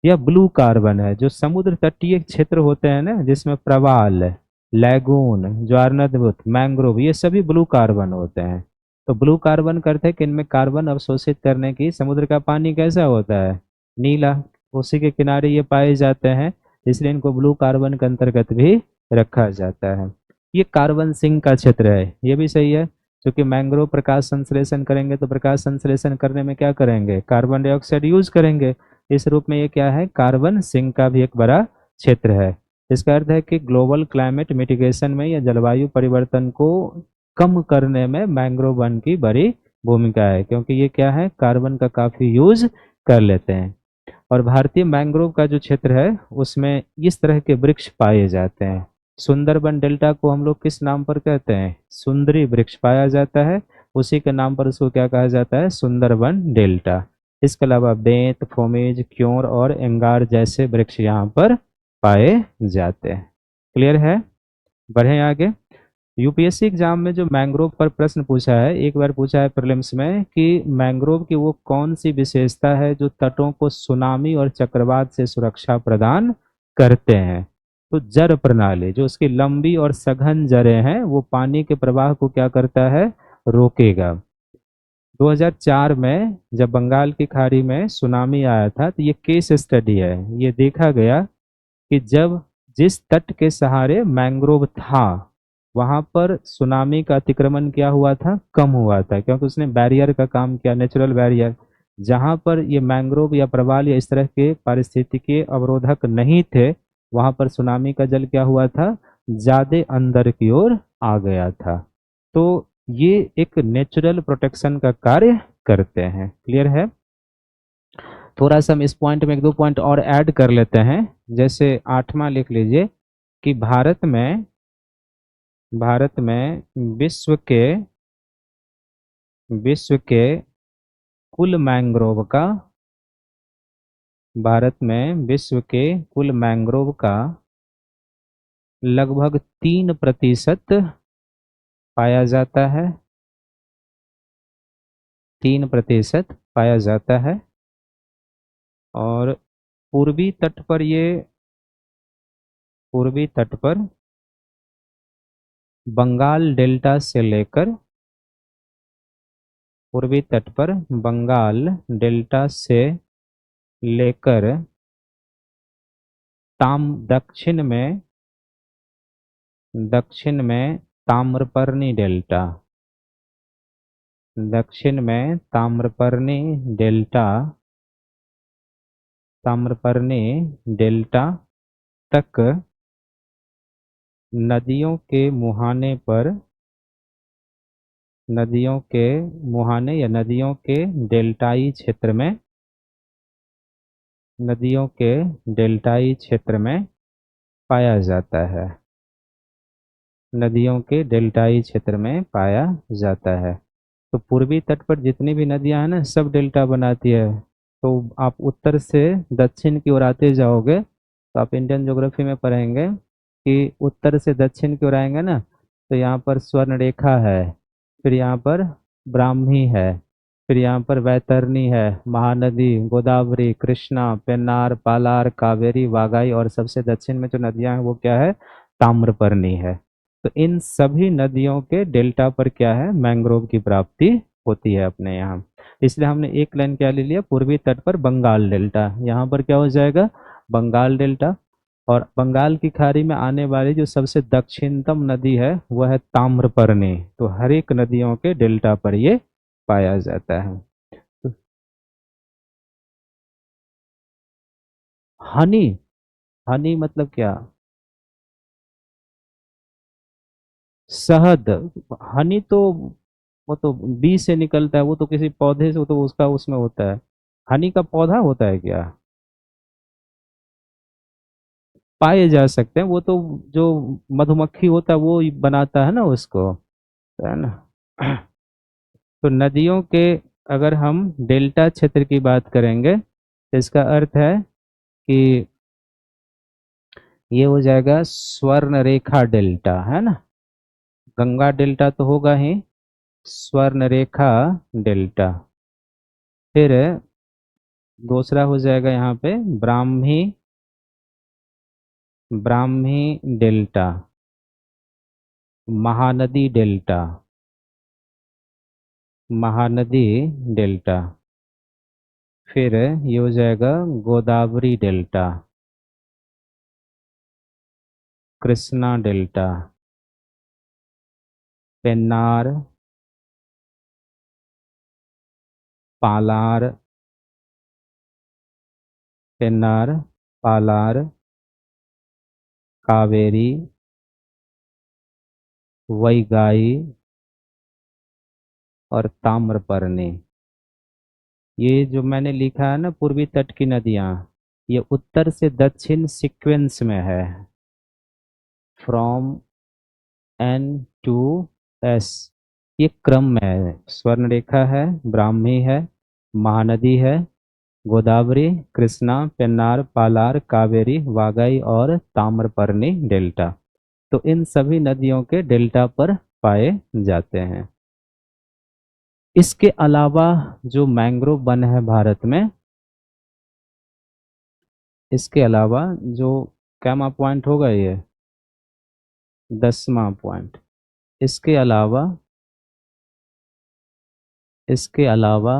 यह ब्लू कार्बन है, जो समुद्र तटीय क्षेत्र होते हैं ना, जिसमें प्रवाल, लैगून, ज्वारनदमुख, मैंग्रोव, ये सभी ब्लू कार्बन होते हैं। तो ब्लू कार्बन करते हैं कि इनमें कार्बन अवशोषित करने की, समुद्र का पानी कैसा होता है? नीला। उसी के किनारे ये पाए जाते हैं, इसलिए इनको ब्लू कार्बन के अंतर्गत भी रखा जाता है। ये कार्बन सिंक का क्षेत्र है, ये भी सही है। क्योंकि मैंग्रोव प्रकाश संश्लेषण करेंगे, तो प्रकाश संश्लेषण करने में क्या करेंगे? कार्बन डाइऑक्साइड यूज करेंगे। इस रूप में ये क्या है? कार्बन सिंक का भी एक बड़ा क्षेत्र है। इसका अर्थ है कि ग्लोबल क्लाइमेट मिटिगेशन में या जलवायु परिवर्तन को कम करने में मैंग्रोव वन की बड़ी भूमिका है, क्योंकि ये क्या है? कार्बन का काफी यूज कर लेते हैं। और भारतीय मैंग्रोव का जो क्षेत्र है उसमें इस तरह के वृक्ष पाए जाते हैं। सुंदरबन डेल्टा को हम लोग किस नाम पर कहते हैं? सुंदरी वृक्ष पाया जाता है, उसी के नाम पर उसको क्या कहा जाता है? सुंदरबन डेल्टा। इसके अलावा बेंत, फोमेज, क्योर और एंगार जैसे वृक्ष यहाँ पर पाए जाते हैं। क्लियर है? बढ़े आगे। यूपीएससी एग्जाम में जो मैंग्रोव पर प्रश्न पूछा है, एक बार पूछा है प्रीलिम्स में कि मैंग्रोव की वो कौन सी विशेषता है जो तटों को सुनामी और चक्रवात से सुरक्षा प्रदान करते हैं? तो जड़ प्रणाली, जो उसकी लंबी और सघन जड़ें हैं, वो पानी के प्रवाह को क्या करता है? रोकेगा। 2004 में जब बंगाल की खाड़ी में सुनामी आया था, तो ये केस स्टडी है। ये देखा गया कि जब जिस तट के सहारे मैंग्रोव था, वहां पर सुनामी का अतिक्रमण क्या हुआ था? कम हुआ था, क्योंकि उसने बैरियर का काम किया, नेचुरल बैरियर। जहां पर ये मैंग्रोव या प्रवाल या इस तरह के पारिस्थितिकीय अवरोधक नहीं थे, वहां पर सुनामी का जल क्या हुआ था? ज्यादा अंदर की ओर आ गया था। तो ये एक नेचुरल प्रोटेक्शन का कार्य करते हैं। क्लियर है? थोड़ा सा हम इस पॉइंट में एक दो पॉइंट और ऐड कर लेते हैं। जैसे आठवां लिख लीजिए कि भारत में विश्व के कुल मैंग्रोव का, भारत में विश्व के कुल मैंग्रोव का लगभग 3% पाया जाता है। 3% पाया जाता है। और पूर्वी तट पर ये, पूर्वी तट पर बंगाल डेल्टा से लेकर, पूर्वी तट पर बंगाल डेल्टा से लेकर दक्षिण में ताम्रपर्णी डेल्टा, दक्षिण में ताम्रपर्णी डेल्टा तक नदियों के मुहाने पर, नदियों के मुहाने या नदियों के डेल्टाई क्षेत्र में, नदियों के डेल्टाई क्षेत्र में पाया जाता है। नदियों के डेल्टाई क्षेत्र में पाया जाता है। तो पूर्वी तट पर जितनी भी नदियां हैं ना, सब डेल्टा बनाती है। तो आप उत्तर से दक्षिण की ओर आते जाओगे, तो आप इंडियन ज्योग्राफी में पढ़ेंगे कि उत्तर से दक्षिण की ओर आएंगे ना, तो यहाँ पर स्वर्ण रेखा है, फिर यहाँ पर ब्राह्मी है, फिर यहाँ पर वैतरणी है, महानदी, गोदावरी, कृष्णा, पेन्नार, पालार, कावेरी, वागाई, और सबसे दक्षिण में जो नदियां हैं वो क्या है? ताम्रपर्णी है। तो इन सभी नदियों के डेल्टा पर क्या है? मैंग्रोव की प्राप्ति होती है अपने यहाँ। इसलिए हमने एक लाइन क्या ले लिया? पूर्वी तट पर बंगाल डेल्टा, यहाँ पर क्या हो जाएगा? बंगाल डेल्टा। और बंगाल की खाड़ी में आने वाली जो सबसे दक्षिणतम नदी है वह है ताम्रपर्णी। तो हर एक नदियों के डेल्टा पर ये पाया जाता है। तो हनी, हनी मतलब क्या? शहद। हनी तो वो तो बी से निकलता है, वो तो किसी पौधे से, तो उसका उसमें होता है। हनी का पौधा होता है क्या? पाए जा सकते हैं, वो तो जो मधुमक्खी होता है वो ही बनाता है ना उसको, है ना। तो नदियों के, अगर हम डेल्टा क्षेत्र की बात करेंगे तो इसका अर्थ है कि ये हो जाएगा स्वर्ण रेखा डेल्टा, है ना। गंगा डेल्टा तो होगा ही, स्वर्ण रेखा डेल्टा। फिर दूसरा हो जाएगा यहाँ पे Brahmi, Brahmi delta, Mahanadi delta, Mahanadi delta. फिर ये हो जाएगा गोदावरी डेल्टा, कृष्णा डेल्टा, पेन्नार, पालार, पेन्नार, पालार, कावेरी, वैगाई और ताम्रपर्णी। ये जो मैंने लिखा है ना पूर्वी तट की नदियां, ये उत्तर से दक्षिण सीक्वेंस में है, फ्रॉम एन टू एस, ये क्रम में है। स्वर्ण रेखा है, ब्राह्मी है, महानदी है, गोदावरी, कृष्णा, पेन्नार, पालार, कावेरी, वागई और ताम्रपर्णी डेल्टा। तो इन सभी नदियों के डेल्टा पर पाए जाते हैं। इसके अलावा जो मैंग्रोव वन है भारत में, इसके अलावा जो, कैमा पॉइंट होगा ये, 10वां पॉइंट। इसके अलावा, इसके अलावा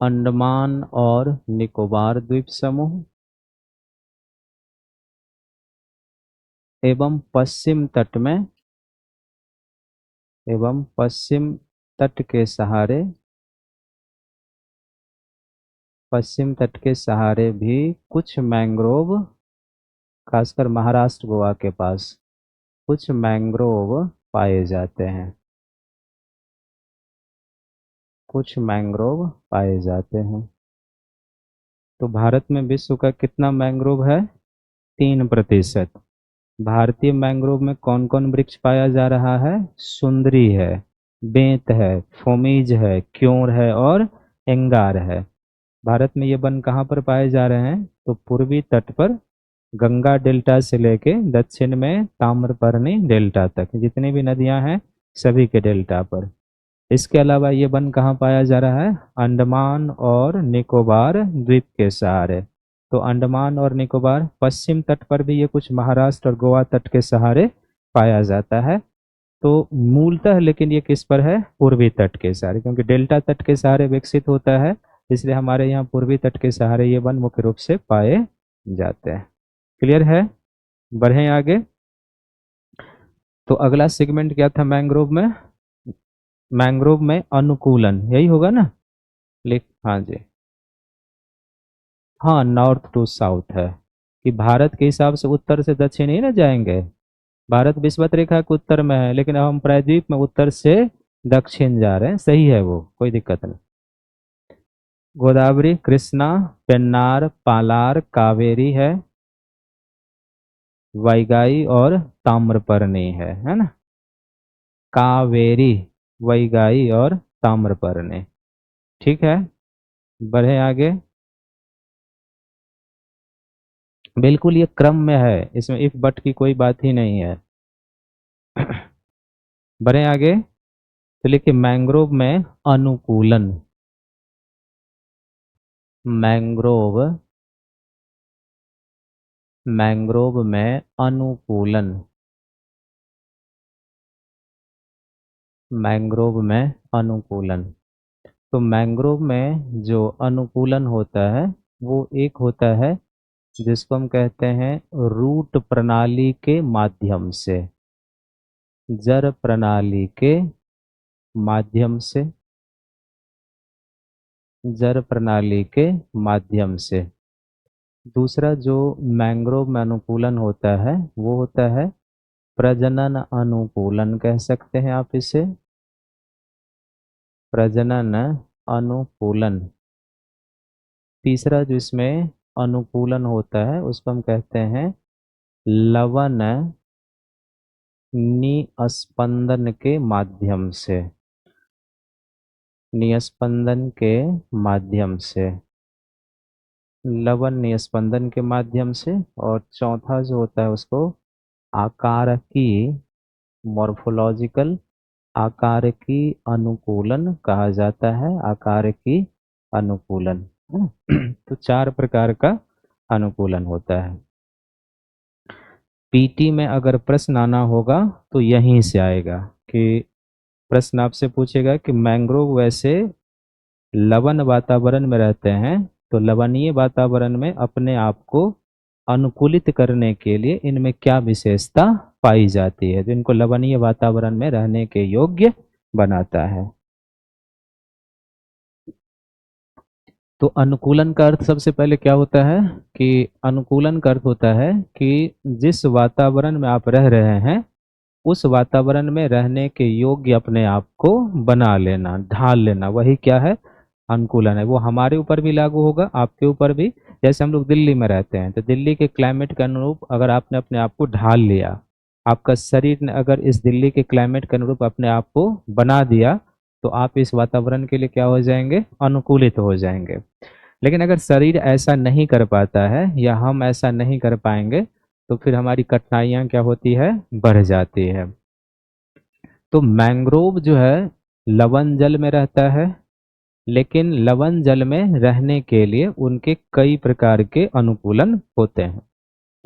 अंडमान और निकोबार द्वीप समूह एवं पश्चिम तट में, एवं पश्चिम तट के सहारे, पश्चिम तट के सहारे भी कुछ मैंग्रोव, खासकर महाराष्ट्र गोवा के पास कुछ मैंग्रोव पाए जाते हैं, कुछ मैंग्रोव पाए जाते हैं। तो भारत में विश्व का कितना मैंग्रोव है? 3%। भारतीय मैंग्रोव में कौन कौन वृक्ष पाया जा रहा है? सुंदरी है, बेंत है, फोमीज है, क्योर है और एंगार है। भारत में ये वन कहाँ पर पाए जा रहे हैं? तो पूर्वी तट पर, गंगा डेल्टा से लेके दक्षिण में ताम्रपर्णी डेल्टा तक जितनी भी नदियां हैं सभी के डेल्टा पर। इसके अलावा ये वन कहाँ पाया जा रहा है? अंडमान और निकोबार द्वीप के सहारे। तो अंडमान और निकोबार पश्चिम तट पर भी ये कुछ महाराष्ट्र और गोवा तट के सहारे पाया जाता है। तो मूलतः लेकिन ये किस पर है? पूर्वी तट के सहारे, क्योंकि डेल्टा तट के सहारे विकसित होता है, इसलिए हमारे यहाँ पूर्वी तट के सहारे ये वन मुख्य रूप से पाए जाते हैं। क्लियर है? बढ़ें आगे। तो अगला सेगमेंट क्या था मैंग्रोव में? मैंग्रोव में अनुकूलन, यही होगा ना? लिख, हाँ जी। हाँ, नॉर्थ टू साउथ है, कि भारत के हिसाब से उत्तर से दक्षिण ही ना जाएंगे। भारत विषुवत रेखा के उत्तर में है, लेकिन अब हम प्रायद्वीप में उत्तर से दक्षिण जा रहे हैं, सही है वो, कोई दिक्कत नहीं। गोदावरी, कृष्णा, पेन्नार, पालार, कावेरी है, वैगाई और ताम्रपर्णी है ना। कावेरी, वैगाई और ताम्रपर्णी। ठीक है, बढ़े आगे। बिल्कुल ये क्रम में है, इसमें इफ बट की कोई बात ही नहीं है। बढ़े आगे। तो लिखिए मैंग्रोव में अनुकूलन, मैंग्रोव, मैंग्रोव में अनुकूलन, मैंग्रोव में अनुकूलन। तो मैंग्रोव में जो अनुकूलन होता है वो एक होता है जिसको हम कहते हैं रूट प्रणाली के माध्यम से, जर प्रणाली के माध्यम से, जर प्रणाली के माध्यम से। दूसरा जो मैंग्रोव में अनुकूलन होता है वो होता है प्रजनन अनुकूलन, कह सकते हैं आप इसे, प्रजनन अनुकूलन। तीसरा जो इसमें अनुकूलन होता है उसको हम कहते हैं लवण निस्पंदन के माध्यम से, निस्पंदन के माध्यम से, लवण निस्पंदन के माध्यम से। और चौथा जो होता है उसको आकारकी, मॉर्फोलॉजिकल आकारकी अनुकूलन कहा जाता है, आकारकी अनुकूलन। तो चार प्रकार का अनुकूलन होता है। पीटी में अगर प्रश्न आना होगा तो यहीं से आएगा कि प्रश्न आपसे पूछेगा कि मैंग्रोव वैसे लवण वातावरण में रहते हैं, तो लवणीय वातावरण में अपने आप को अनुकूलित करने के लिए इनमें क्या विशेषता पाई जाती है जो इनको लवणीय वातावरण में रहने के योग्य बनाता है। तो अनुकूलन का अर्थ सबसे पहले क्या होता है कि अनुकूलन का अर्थ होता है कि जिस वातावरण में आप रह रहे हैं उस वातावरण में रहने के योग्य अपने आप को बना लेना, ढाल लेना, वही क्या है, अनुकूलन है। वो हमारे ऊपर भी लागू होगा, आपके ऊपर भी। जैसे हम लोग दिल्ली में रहते हैं तो दिल्ली के क्लाइमेट के अनुरूप अगर आपने अपने आप को ढाल लिया, आपका शरीर ने अगर इस दिल्ली के क्लाइमेट के अनुरूप अपने आप को बना दिया, तो आप इस वातावरण के लिए क्या हो जाएंगे, अनुकूलित हो जाएंगे। लेकिन अगर शरीर ऐसा नहीं कर पाता है या हम ऐसा नहीं कर पाएंगे तो फिर हमारी कठिनाइयाँ क्या होती है, बढ़ जाती है। तो मैंग्रोव जो है लवण जल में रहता है, लेकिन लवण जल में रहने के लिए उनके कई प्रकार के अनुकूलन होते हैं।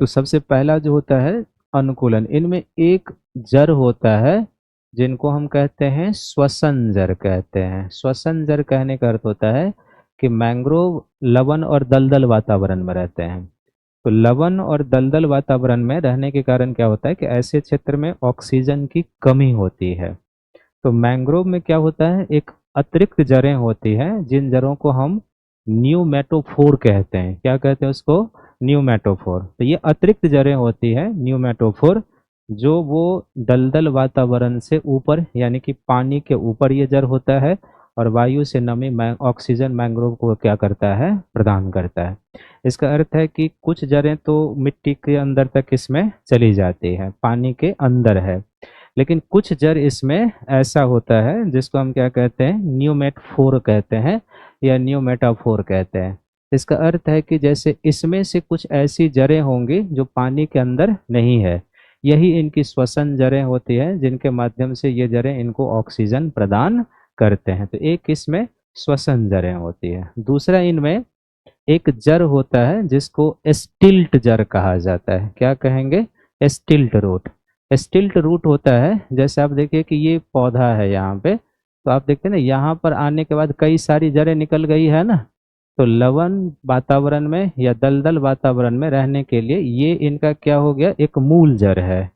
तो सबसे पहला जो होता है अनुकूलन, इनमें एक जर होता है जिनको हम कहते हैं श्वसन जर कहते हैं। श्वसन जर कहने का अर्थ होता है कि मैंग्रोव लवण और दलदल वातावरण में रहते हैं। तो लवण और दलदल वातावरण में रहने के कारण क्या होता है कि ऐसे क्षेत्र में ऑक्सीजन की कमी होती है। तो मैंग्रोव में क्या होता है, एक अतिरिक्त जड़ें होती हैं जिन जड़ों को हम न्यूमेटोफोर कहते हैं। क्या कहते हैं उसको, न्यूमेटोफोर। तो ये अतिरिक्त जड़ें होती हैं न्यूमेटोफोर, जो वो दलदल वातावरण से ऊपर यानी कि पानी के ऊपर ये जड़ होता है और वायु से नमी ऑक्सीजन मैंग्रोव को क्या करता है, प्रदान करता है। इसका अर्थ है कि कुछ जड़ें तो मिट्टी के अंदर तक इसमें चली जाती है, पानी के अंदर है, लेकिन कुछ जड़ इसमें ऐसा होता है जिसको हम क्या कहते हैं, न्यूमेटफोर कहते हैं या न्यूमेटाफोर कहते हैं। इसका अर्थ है कि जैसे इसमें से कुछ ऐसी जड़ें होंगी जो पानी के अंदर नहीं है, यही इनकी श्वसन जड़ें होती हैं जिनके माध्यम से ये जड़ें इनको ऑक्सीजन प्रदान करते हैं। तो एक इसमें श्वसन जड़ें होती है। दूसरा इनमें एक जड़ होता है जिसको स्टिल्ट जड़ कहा जाता है। क्या कहेंगे, स्टिल्ट रूट। स्टिल्ट रूट होता है, जैसे आप देखिए कि ये पौधा है यहाँ पे, तो आप देखते हैं ना यहाँ पर आने के बाद कई सारी जड़ें निकल गई है ना। तो लवण वातावरण में या दलदल वातावरण में रहने के लिए ये इनका क्या हो गया, एक मूल जड़ है।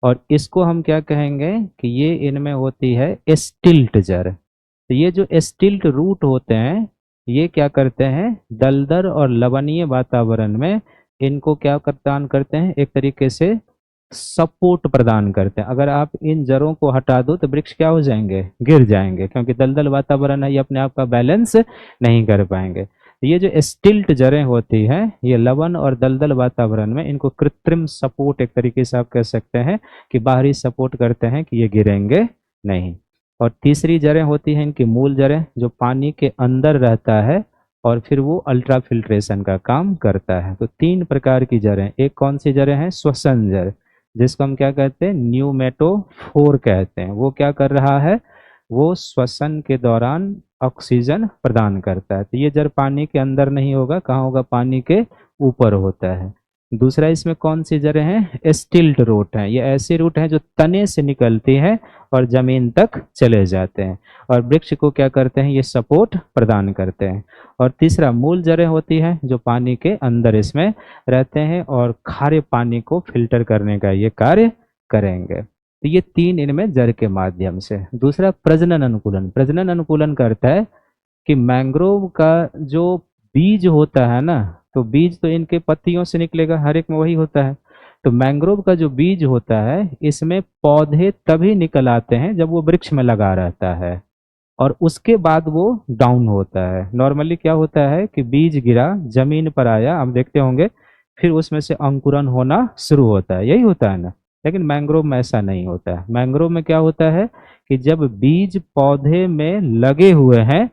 और इसको हम क्या कहेंगे कि ये इनमें होती है स्टिल्ट जड़। तो ये जो स्टिल्ट रूट होते हैं ये क्या करते हैं, दलदल और लवणीय वातावरण में इनको क्या प्रदान करते हैं, एक तरीके से सपोर्ट प्रदान करते हैं। अगर आप इन जड़ों को हटा दो तो वृक्ष क्या हो जाएंगे, गिर जाएंगे, क्योंकि दलदल वातावरण है, ये अपने आप का बैलेंस नहीं कर पाएंगे। ये जो स्टिल्ट जड़ें होती हैं ये लवण और दलदल वातावरण में इनको कृत्रिम सपोर्ट एक तरीके से आप कह सकते हैं कि बाहरी सपोर्ट करते हैं कि ये गिरेंगे नहीं। और तीसरी जड़ें होती हैं इनकी मूल जड़ें, जो पानी के अंदर रहता है और फिर वो अल्ट्रा फिल्ट्रेशन का काम करता है। तो तीन प्रकार की जड़ें, एक कौन सी जड़ें हैं, श्वसन जड़, जिसको हम क्या कहते हैं, न्यूमेटोफोर कहते हैं। वो क्या कर रहा है, वो श्वसन के दौरान ऑक्सीजन प्रदान करता है। तो ये जड़ पानी के अंदर नहीं होगा, कहाँ होगा, पानी के ऊपर होता है। दूसरा इसमें कौन सी जड़ें हैं, स्टिल्ट रूट हैं। ये ऐसी रूट हैं जो तने से निकलती हैं और जमीन तक चले जाते हैं और वृक्ष को क्या करते हैं, ये सपोर्ट प्रदान करते हैं। और तीसरा मूल जड़ें होती हैं जो पानी के अंदर इसमें रहते हैं और खारे पानी को फिल्टर करने का ये कार्य करेंगे। तो ये तीन इनमें जड़ के माध्यम से। दूसरा प्रजनन अनुकूलन। प्रजनन अनुकूलन करता है कि मैंग्रोव का जो बीज होता है ना, तो बीज तो इनके पत्तियों से निकलेगा, हर एक में वही होता है। तो मैंग्रोव का जो बीज होता है इसमें पौधे तभी निकल आते हैं जब वो वृक्ष में लगा रहता है और उसके बाद वो डाउन होता है। नॉर्मली क्या होता है कि बीज गिरा, जमीन पर आया, आप देखते होंगे, फिर उसमें से अंकुरन होना शुरू होता है, यही होता है ना। लेकिन मैंग्रोव में ऐसा नहीं होता है। मैंग्रोव में क्या होता है कि जब बीज पौधे में लगे हुए हैं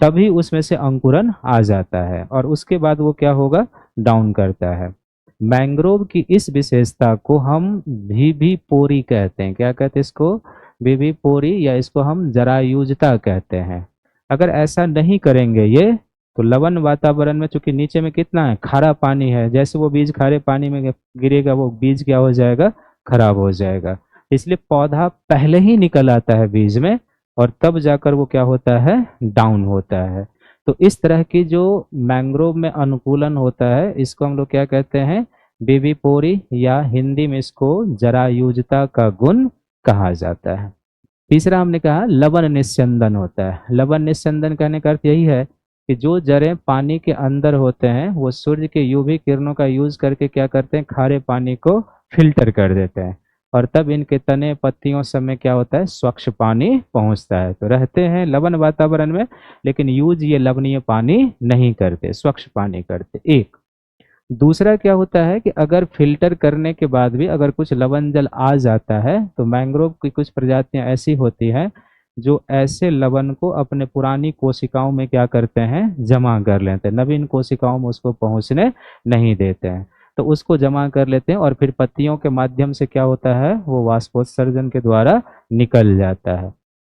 तभी उसमें से अंकुरन आ जाता है और उसके बाद वो क्या होगा, डाउन करता है। मैंग्रोव की इस विशेषता को हम भीभी पोरी कहते हैं। क्या कहते हैं इसको, भीभी पोरी, या इसको हम जरायुजता कहते हैं। अगर ऐसा नहीं करेंगे ये, तो लवण वातावरण में, चूंकि नीचे में कितना है, खारा पानी है, जैसे वो बीज खारे पानी में गिरेगा वो बीज क्या हो जाएगा, खराब हो जाएगा। इसलिए पौधा पहले ही निकल आता है बीज में और तब जाकर वो क्या होता है, डाउन होता है। तो इस तरह की जो मैंग्रोव में अनुकूलन होता है इसको हम लोग क्या कहते हैं, बीबीपोरी, या हिंदी में इसको जरायुजता का गुण कहा जाता है। तीसरा हमने कहा लवण निस्यंदन होता है। लवण निस्यंदन कहने का अर्थ यही है कि जो जड़ें पानी के अंदर होते हैं वो सूर्य के यूवी किरणों का यूज करके क्या करते हैं, खारे पानी को फिल्टर कर देते हैं और तब इनके तने पत्तियों सब में क्या होता है, स्वच्छ पानी पहुंचता है। तो रहते हैं लवण वातावरण में लेकिन यूज ये लवणीय पानी नहीं करते, स्वच्छ पानी करते। एक दूसरा क्या होता है कि अगर फिल्टर करने के बाद भी अगर कुछ लवण जल आ जाता है तो मैंग्रोव की कुछ प्रजातियां ऐसी होती हैं जो ऐसे लवण को अपने पुरानी कोशिकाओं में क्या करते हैं, जमा कर लेते हैं, नवीन कोशिकाओं में उसको पहुंचने नहीं देते हैं। तो उसको जमा कर लेते हैं और फिर पत्तियों के माध्यम से क्या होता है, वो वाष्पोत्सर्जन के द्वारा निकल जाता है।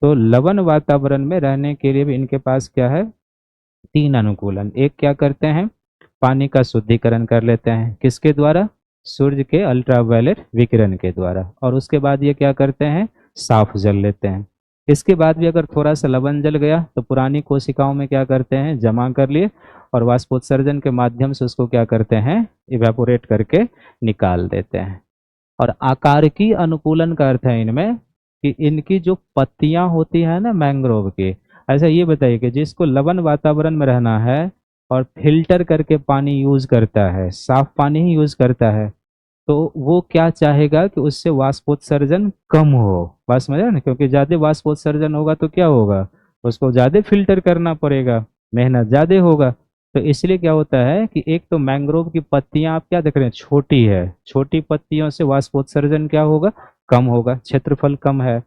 तो लवण वातावरण में रहने के लिए भी इनके पास क्या है, तीन अनुकूलन। एक क्या करते हैं, पानी का शुद्धिकरण कर लेते हैं, किसके द्वारा, सूर्य के अल्ट्रावायलेट विकिरण के द्वारा। और उसके बाद ये क्या करते हैं, साफ जल लेते हैं। इसके बाद भी अगर थोड़ा सा लवण जल गया तो पुरानी कोशिकाओं में क्या करते हैं, जमा कर लिए और वाष्पोत्सर्जन के माध्यम से उसको क्या करते हैं, इवेपोरेट करके निकाल देते हैं। और आकारिकी अनुकूलन का अर्थ है इनमें कि इनकी जो पत्तियां होती है ना मैंग्रोव की, ऐसा ये बताइए कि जिसको लवण वातावरण में रहना है और फिल्टर करके पानी यूज करता है, साफ पानी ही यूज करता है, तो वो क्या चाहेगा कि उससे वाष्पोत्सर्जन कम हो। बात समझ रहे हैं ना, क्योंकि ज्यादा वाष्पोत्सर्जन होगा तो क्या होगा, उसको ज्यादा फिल्टर करना पड़ेगा, मेहनत ज्यादा होगा। तो इसलिए क्या होता है कि एक तो मैंग्रोव की पत्तियां आप क्या देख रहे हैं, छोटी है, छोटी पत्तियों से वाष्पोत्सर्जन क्या होगा, कम होगा, क्षेत्रफल कम है।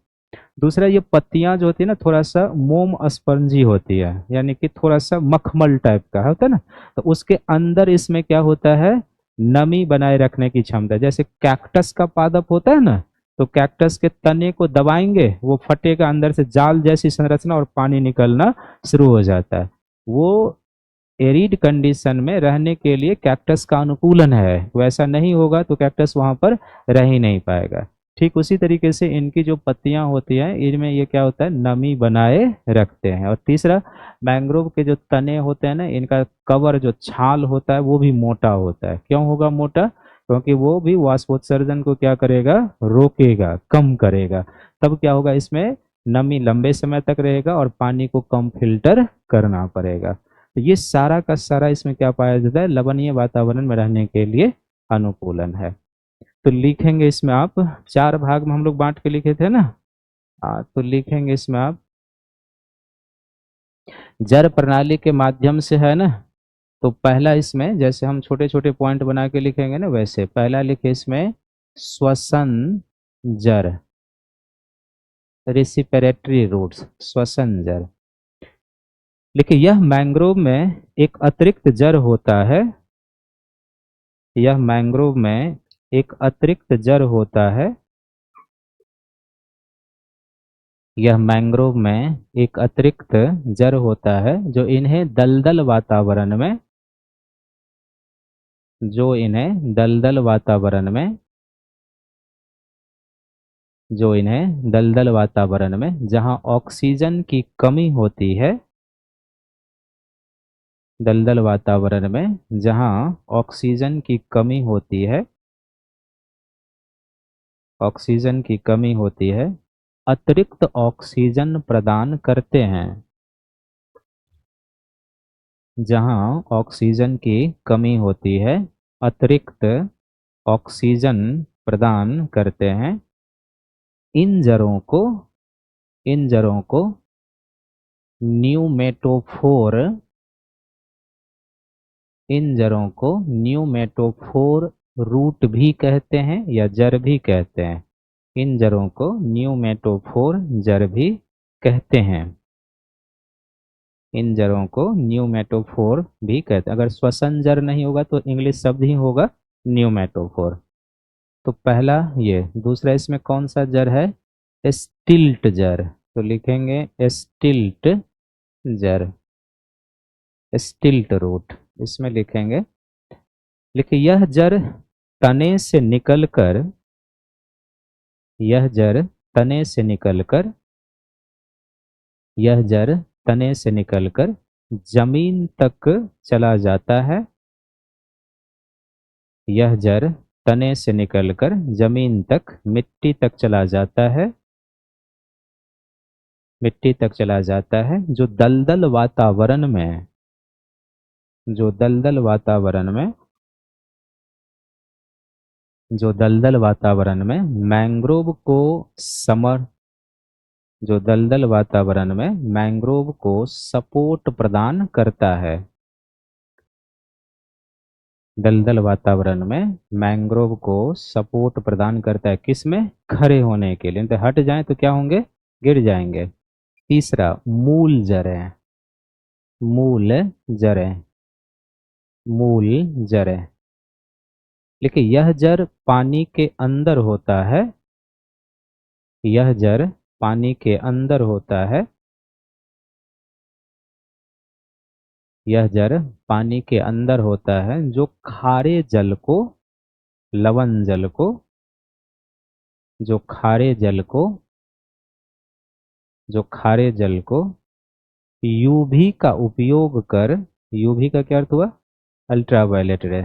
दूसरा ये पत्तियां जो होती है ना थोड़ा सा मोम स्पंजी होती है, यानी कि थोड़ा सा मखमल टाइप का होता है ना, तो उसके अंदर इसमें क्या होता है, नमी बनाए रखने की क्षमता। जैसे कैक्टस का पादप होता है ना, तो कैक्टस के तने को दबाएंगे वो फटेगा, अंदर से जाल जैसी संरचना और पानी निकलना शुरू हो जाता है। वो एरिड कंडीशन में रहने के लिए कैक्टस का अनुकूलन है, वैसा नहीं होगा तो कैक्टस वहां पर रह ही नहीं पाएगा। ठीक उसी तरीके से इनकी जो पत्तियां होती हैं इनमें ये क्या होता है, नमी बनाए रखते हैं। और तीसरा, मैंग्रोव के जो तने होते हैं ना, इनका कवर जो छाल होता है वो भी मोटा होता है। क्यों होगा मोटा, क्योंकि वो भी वाष्पोत्सर्जन को क्या करेगा, रोकेगा, कम करेगा। तब क्या होगा, इसमें नमी लंबे समय तक रहेगा और पानी को कम फिल्टर करना पड़ेगा। तो ये सारा का सारा इसमें क्या पाया जाता है, लवणीय वातावरण में रहने के लिए अनुकूलन है। तो लिखेंगे इसमें आप, चार भाग में हम लोग बांट के लिखे थे ना, तो लिखेंगे इसमें आप जर प्रणाली के माध्यम से है ना। तो पहला इसमें जैसे हम छोटे छोटे पॉइंट बना के लिखेंगे ना, वैसे पहला लिखे इसमें श्वसन जर, रेसिपिरेटरी रूट्स, श्वसन जर। लेकिन यह मैंग्रोव में एक अतिरिक्त जड़ होता है, यह मैंग्रोव में एक अतिरिक्त जड़ होता है, यह मैंग्रोव में एक अतिरिक्त जड़ होता है जो इन्हें दलदल वातावरण में जो इन्हें दलदल वातावरण में जहाँ ऑक्सीजन की कमी होती है, दलदल वातावरण में जहाँ ऑक्सीजन की कमी होती है, ऑक्सीजन की कमी होती है, अतिरिक्त ऑक्सीजन प्रदान करते हैं। जहाँ ऑक्सीजन की कमी होती है, अतिरिक्त ऑक्सीजन प्रदान करते हैं। इन जड़ों को इन जड़ों को न्यूमेटोफोर इन जड़ों को न्यूमेटोफोर रूट भी कहते हैं या जड़ भी कहते हैं। इन जड़ों को न्यूमेटोफोर जड़ भी कहते हैं। इन जड़ों को न्यूमेटोफोर भी कहते हैं। अगर श्वसन जड़ नहीं होगा तो इंग्लिश शब्द ही होगा न्यूमेटोफोर। तो पहला ये। दूसरा इसमें कौन सा जड़ है? स्टिल्ट जड़। तो लिखेंगे स्टिल्ट जड़, स्टिल्ट रूट इसमें लिखेंगे। देखिए यह जड़ तने से निकलकर यह जड़ तने से निकलकर यह जड़ तने से निकलकर जमीन तक चला जाता है। यह जड़ तने से निकलकर जमीन तक, मिट्टी तक चला जाता है। मिट्टी तक चला जाता है। जो दलदल वातावरण में जो दलदल वातावरण में जो दलदल वातावरण में मैंग्रोव को समर जो दलदल वातावरण में मैंग्रोव को सपोर्ट प्रदान करता है। दलदल वातावरण में मैंग्रोव को सपोर्ट प्रदान करता है। किसमें? खड़े होने के लिए। तो हट जाएं तो क्या होंगे? गिर जाएंगे। तीसरा मूल जड़ें। मूल जड़ें मूल जड़ें देखिए यह जड़ पानी के अंदर होता है। यह जड़ पानी के अंदर होता है। यह जड़ पानी के अंदर होता है। जो खारे जल को, लवण जल को जो खारे जल को जो खारे जल को यूवी का उपयोग कर, यूवी का क्या अर्थ हुआ? अल्ट्रावायलेट रे।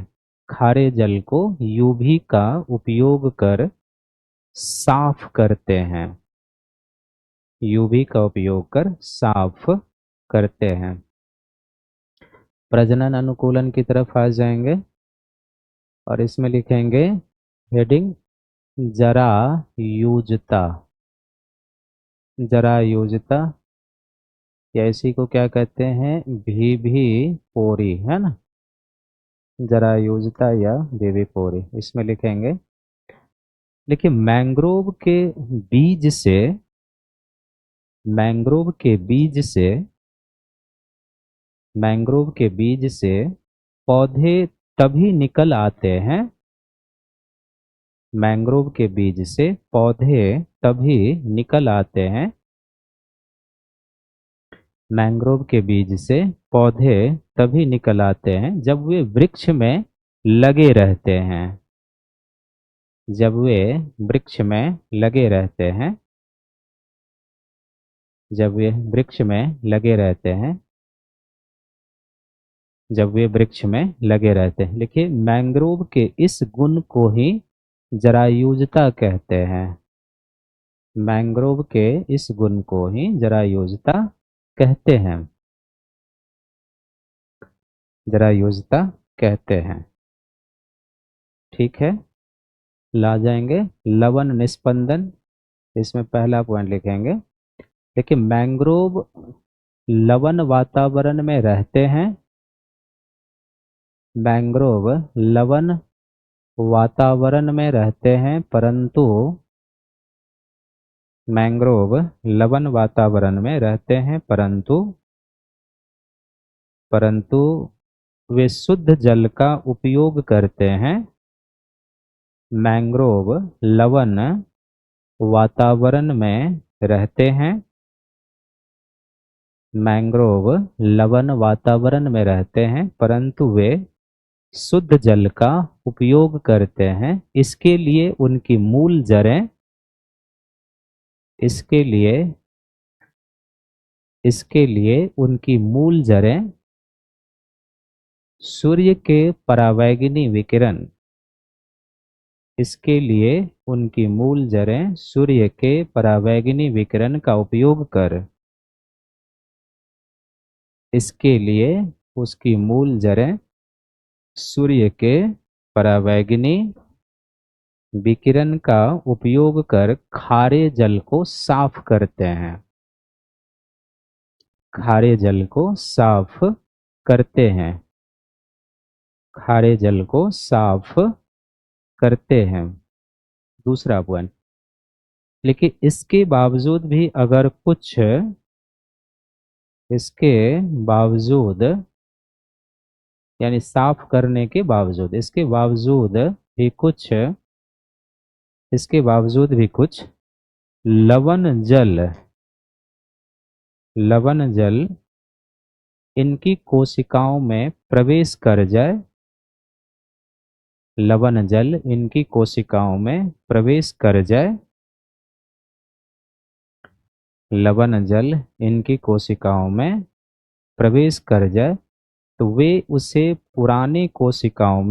खारे जल को यूवी का उपयोग कर साफ करते हैं। यूवी का उपयोग कर साफ करते हैं। प्रजनन अनुकूलन की तरफ आ जाएंगे और इसमें लिखेंगे हेडिंग जरा यूजता। जरा यूजता या इसी को क्या कहते हैं? भीभी पोरी, है ना? जरा यूजता या भीभी पोरी इसमें लिखेंगे। देखिए मैंग्रोव के बीज से मैंग्रोव के बीज से पौधे तभी निकल आते हैं। मैंग्रोव के बीज से पौधे तभी निकल आते हैं। मैंग्रोव के बीज से पौधे तभी निकल आते हैं जब वे वृक्ष में लगे रहते हैं। जब वे वृक्ष में लगे रहते हैं। जब वे वृक्ष में लगे रहते हैं। जब वे वृक्ष में लगे रहते हैं। देखिए मैंग्रोव के इस गुण को ही जरायुजता कहते हैं। मैंग्रोव के इस गुण को ही जरायुजता कहते हैं। जरायुजता कहते हैं। ठीक है। ला जाएंगे लवण निस्पंदन। इसमें पहला पॉइंट लिखेंगे। देखिए मैंग्रोव लवण वातावरण में रहते हैं। मैंग्रोव लवण वातावरण में रहते हैं मैंग्रोव लवण वातावरण में रहते हैं परंतु वे शुद्ध जल का उपयोग करते हैं। मैंग्रोव लवण वातावरण में रहते हैं। मैंग्रोव लवण वातावरण में रहते हैं परंतु वे शुद्ध जल का उपयोग करते हैं। इसके लिए इसके लिए उनकी मूल जड़ें सूर्य के परावैंगनी विकिरण इसके लिए उनकी मूल जड़ें सूर्य के परावैंगनी विकिरण का उपयोग कर इसके लिए उसकी मूल जड़ें सूर्य के परावैंगनी विकिरण का उपयोग कर खारे जल को साफ करते हैं। खारे जल को साफ करते हैं। खारे जल को साफ करते हैं। दूसरा पॉइंट, लेकिन इसके बावजूद भी अगर कुछ इसके बावजूद यानी साफ करने के बावजूद इसके बावजूद भी कुछ लवण जल इनकी कोशिकाओं में प्रवेश कर जाए लवण जल इनकी कोशिकाओं में प्रवेश कर जाए लवण जल इनकी कोशिकाओं में प्रवेश कर जाए तो वे उसे पुरानी कोशिकाओं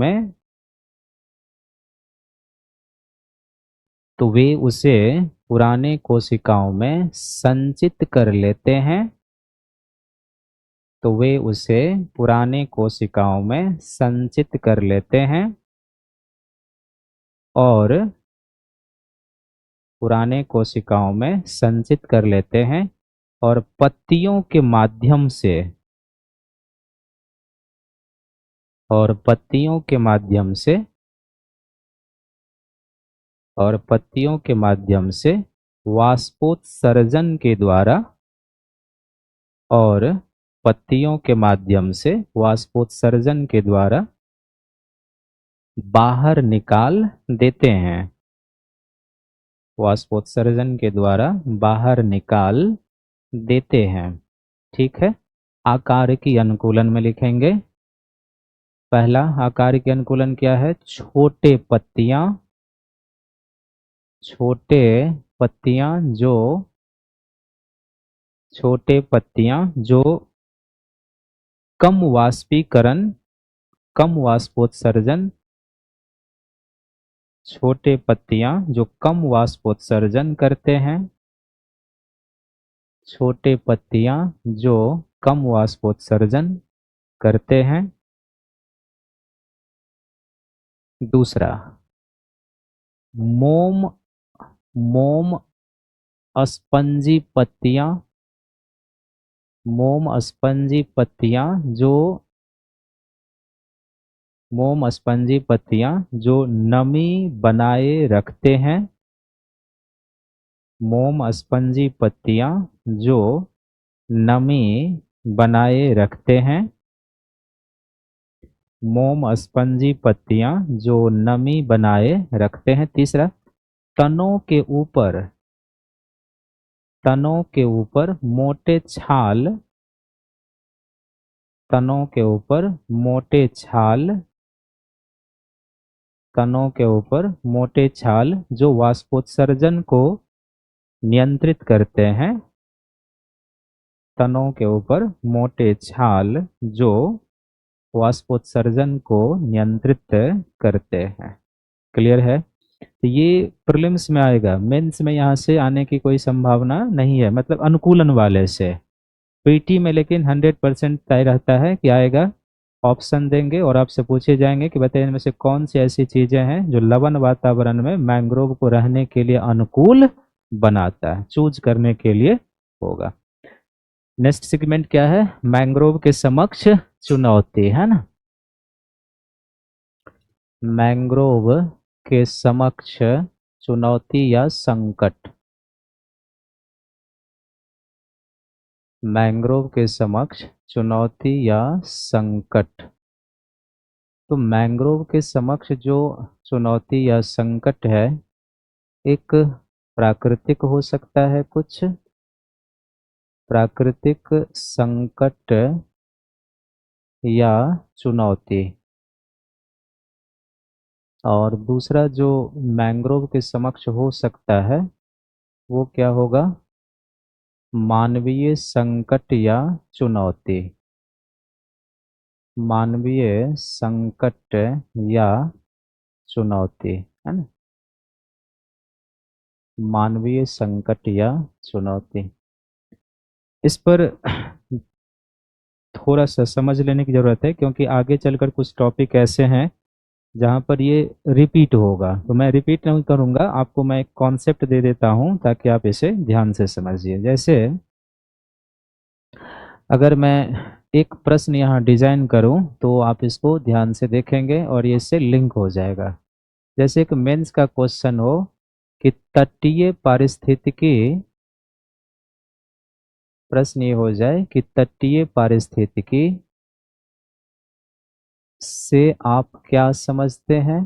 में संचित कर लेते हैं। तो वे उसे पुराने कोशिकाओं में संचित कर लेते हैं और पुराने कोशिकाओं में संचित कर लेते हैं और पत्तियों के माध्यम से और पत्तियों के माध्यम से और पत्तियों के माध्यम से वाष्पोत्सर्जन के द्वारा और पत्तियों के माध्यम से वाष्पोत्सर्जन के द्वारा बाहर निकाल देते हैं। वाष्पोत्सर्जन के द्वारा बाहर निकाल देते हैं। ठीक है, आकार की अनुकूलन में लिखेंगे। पहला आकार की अनुकूलन क्या है? छोटे पत्तियां जो कम वाष्पीकरण कम वाष्पोत्सर्जन छोटे पत्तियां जो कम वाष्पोत्सर्जन करते हैं छोटे पत्तियां जो कम वाष्पोत्सर्जन करते हैं। दूसरा, मोम मोम स्पंजी पत्तियां जो नमी बनाए रखते हैं। मोम स्पंजी पत्तियां जो नमी बनाए रखते हैं। मोम स्पंजी पत्तियां जो नमी बनाए रखते हैं। तीसरा, तनों के ऊपर मोटे छाल तनों के ऊपर मोटे छाल जो वाष्पोत्सर्जन को नियंत्रित करते हैं। तनों के ऊपर मोटे छाल जो वाष्पोत्सर्जन को नियंत्रित करते हैं। क्लियर है? तो ये प्रीलिम्स में आएगा, मेंस में यहाँ से आने की कोई संभावना नहीं है, मतलब अनुकूलन वाले से। पीटी में लेकिन 100% तय रहता है कि आएगा। ऑप्शन देंगे और आपसे पूछे जाएंगे कि बताइए इनमें से कौन सी ऐसी चीजें हैं जो लवण वातावरण में मैंग्रोव को रहने के लिए अनुकूल बनाता है। चूज करने के लिए होगा। नेक्स्ट सेगमेंट क्या है? मैंग्रोव के समक्ष चुनौती, है ना। मैंग्रोव के समक्ष चुनौती या संकट। मैंग्रोव के समक्ष चुनौती या संकट। तो मैंग्रोव के समक्ष जो चुनौती या संकट है, एक प्राकृतिक हो सकता है, कुछ प्राकृतिक संकट या चुनौती। और दूसरा जो मैंग्रोव के समक्ष हो सकता है वो क्या होगा? मानवीय संकट या चुनौती। मानवीय संकट या चुनौती, है ना? मानवीय संकट या चुनौती, इस पर थोड़ा सा समझ लेने की जरूरत है, क्योंकि आगे चलकर कुछ टॉपिक ऐसे हैं जहाँ पर ये रिपीट होगा। तो मैं रिपीट नहीं करूँगा, आपको मैं एक कॉन्सेप्ट दे देता हूँ ताकि आप इसे ध्यान से समझिए। जैसे अगर मैं एक प्रश्न यहाँ डिजाइन करूँ तो आप इसको ध्यान से देखेंगे और ये इससे लिंक हो जाएगा। जैसे एक मेंस का क्वेश्चन हो कि तटीय पारिस्थितिकी, प्रश्न ये हो जाए कि तटीय पारिस्थितिकी से आप क्या समझते हैं?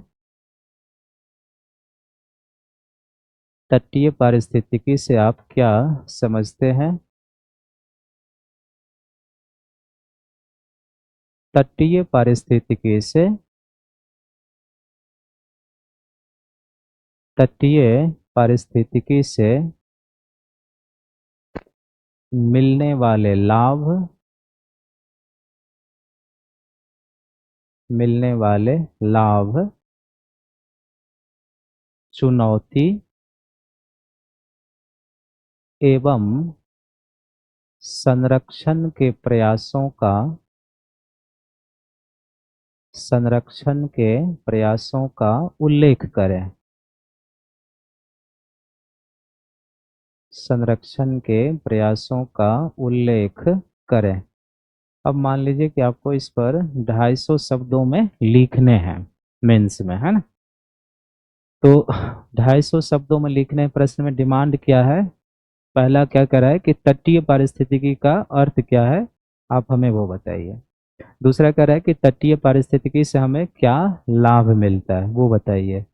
तटीय पारिस्थितिकी से आप क्या समझते हैं? तटीय पारिस्थितिकी से, तटीय पारिस्थितिकी से मिलने वाले लाभ, मिलने वाले लाभ, चुनौती एवं संरक्षण के प्रयासों का, संरक्षण के प्रयासों का उल्लेख करें। संरक्षण के प्रयासों का उल्लेख करें। अब मान लीजिए कि आपको इस पर 250 शब्दों में लिखने हैं, मेंस में, है ना? तो 250 शब्दों में लिखने, प्रश्न में डिमांड क्या है? पहला क्या कह रहा है कि तटीय पारिस्थितिकी का अर्थ क्या है, आप हमें वो बताइए। दूसरा कह रहा है कि तटीय पारिस्थितिकी से हमें क्या लाभ मिलता है, वो बताइए।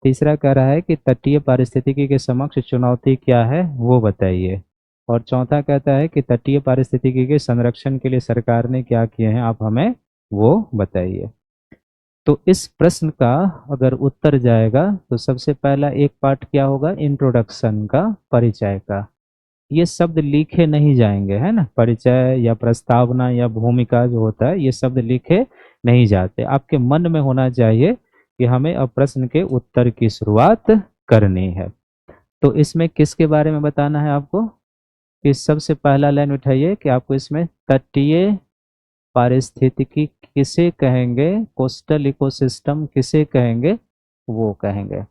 तीसरा कह रहा है कि तटीय पारिस्थितिकी के समक्ष चुनौती क्या है, वो बताइए। और चौथा कहता है कि तटीय पारिस्थितिकी के संरक्षण के लिए सरकार ने क्या किए हैं, आप हमें वो बताइए। तो इस प्रश्न का अगर उत्तर जाएगा तो सबसे पहला एक पार्ट क्या होगा? इंट्रोडक्शन का, परिचय का। ये शब्द लिखे नहीं जाएंगे, है ना? परिचय या प्रस्तावना या भूमिका जो होता है, ये शब्द लिखे नहीं जाते। आपके मन में होना चाहिए कि हमें अब प्रश्न के उत्तर की शुरुआत करनी है। तो इसमें किसके बारे में बताना है आपको? कि सबसे पहला लाइन उठाइए कि आपको इसमें तटीय पारिस्थितिकी किसे कहेंगे, कोस्टल इकोसिस्टम किसे कहेंगे, वो कहेंगे।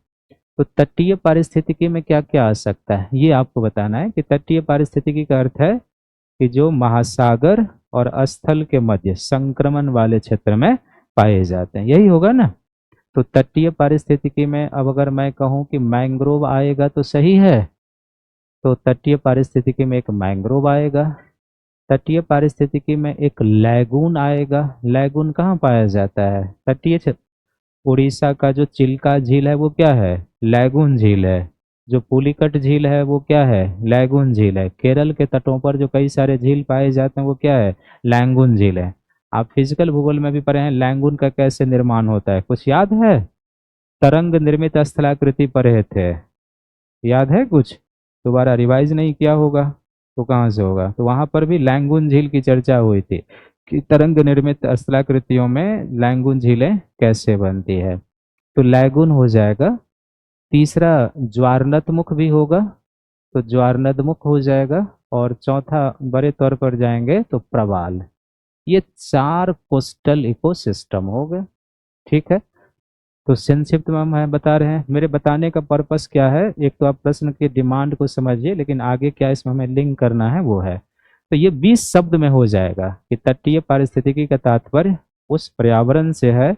तो तटीय पारिस्थितिकी में क्या क्या आ सकता है, ये आपको बताना है। कि तटीय पारिस्थितिकी का अर्थ है कि जो महासागर और स्थल के मध्य संक्रमण वाले क्षेत्र में पाए जाते हैं, यही होगा ना? तो तटीय पारिस्थितिकी में अब अगर मैं कहूँ कि मैंग्रोव आएगा तो सही है, तो तटीय पारिस्थितिकी में एक मैंग्रोव आएगा। तटीय पारिस्थितिकी में एक लैगून आएगा। लैगून कहाँ पाया जाता है? तटीय क्षेत्र। उड़ीसा का जो चिल्का झील है वो क्या है? लैगून झील है। जो पुलिकट झील है वो क्या है? लैगून झील है। केरल के तटों पर जो कई सारे झील पाए जाते हैं वो क्या है? लैगून झील है। आप फिजिकल भूगोल में भी पढ़े हैं लैगून का कैसे निर्माण होता है, कुछ याद है? तरंग निर्मित स्थलाकृति पढ़े थे, याद है कुछ? दोबारा रिवाइज नहीं किया होगा तो कहाँ से होगा? तो वहां पर भी लैंगून झील की चर्चा हुई थी कि तरंग निर्मित स्थलाकृतियों में लैंगून झीलें कैसे बनती है। तो लैगून हो जाएगा। तीसरा ज्वारनदमुख भी होगा, तो ज्वारनदमुख हो जाएगा। और चौथा बड़े तौर पर जाएंगे तो प्रवाल। ये 4 कोस्टल इकोसिस्टम हो गए। ठीक है। तो संक्षिप्त में हम बता रहे हैं, मेरे बताने का पर्पस क्या है? एक तो आप प्रश्न की डिमांड को समझिए, लेकिन आगे क्या इसमें हमें लिंक करना है वो है। तो ये 20 शब्द में हो जाएगा कि तटीय पारिस्थितिकी का तात्पर्य उस पर्यावरण से है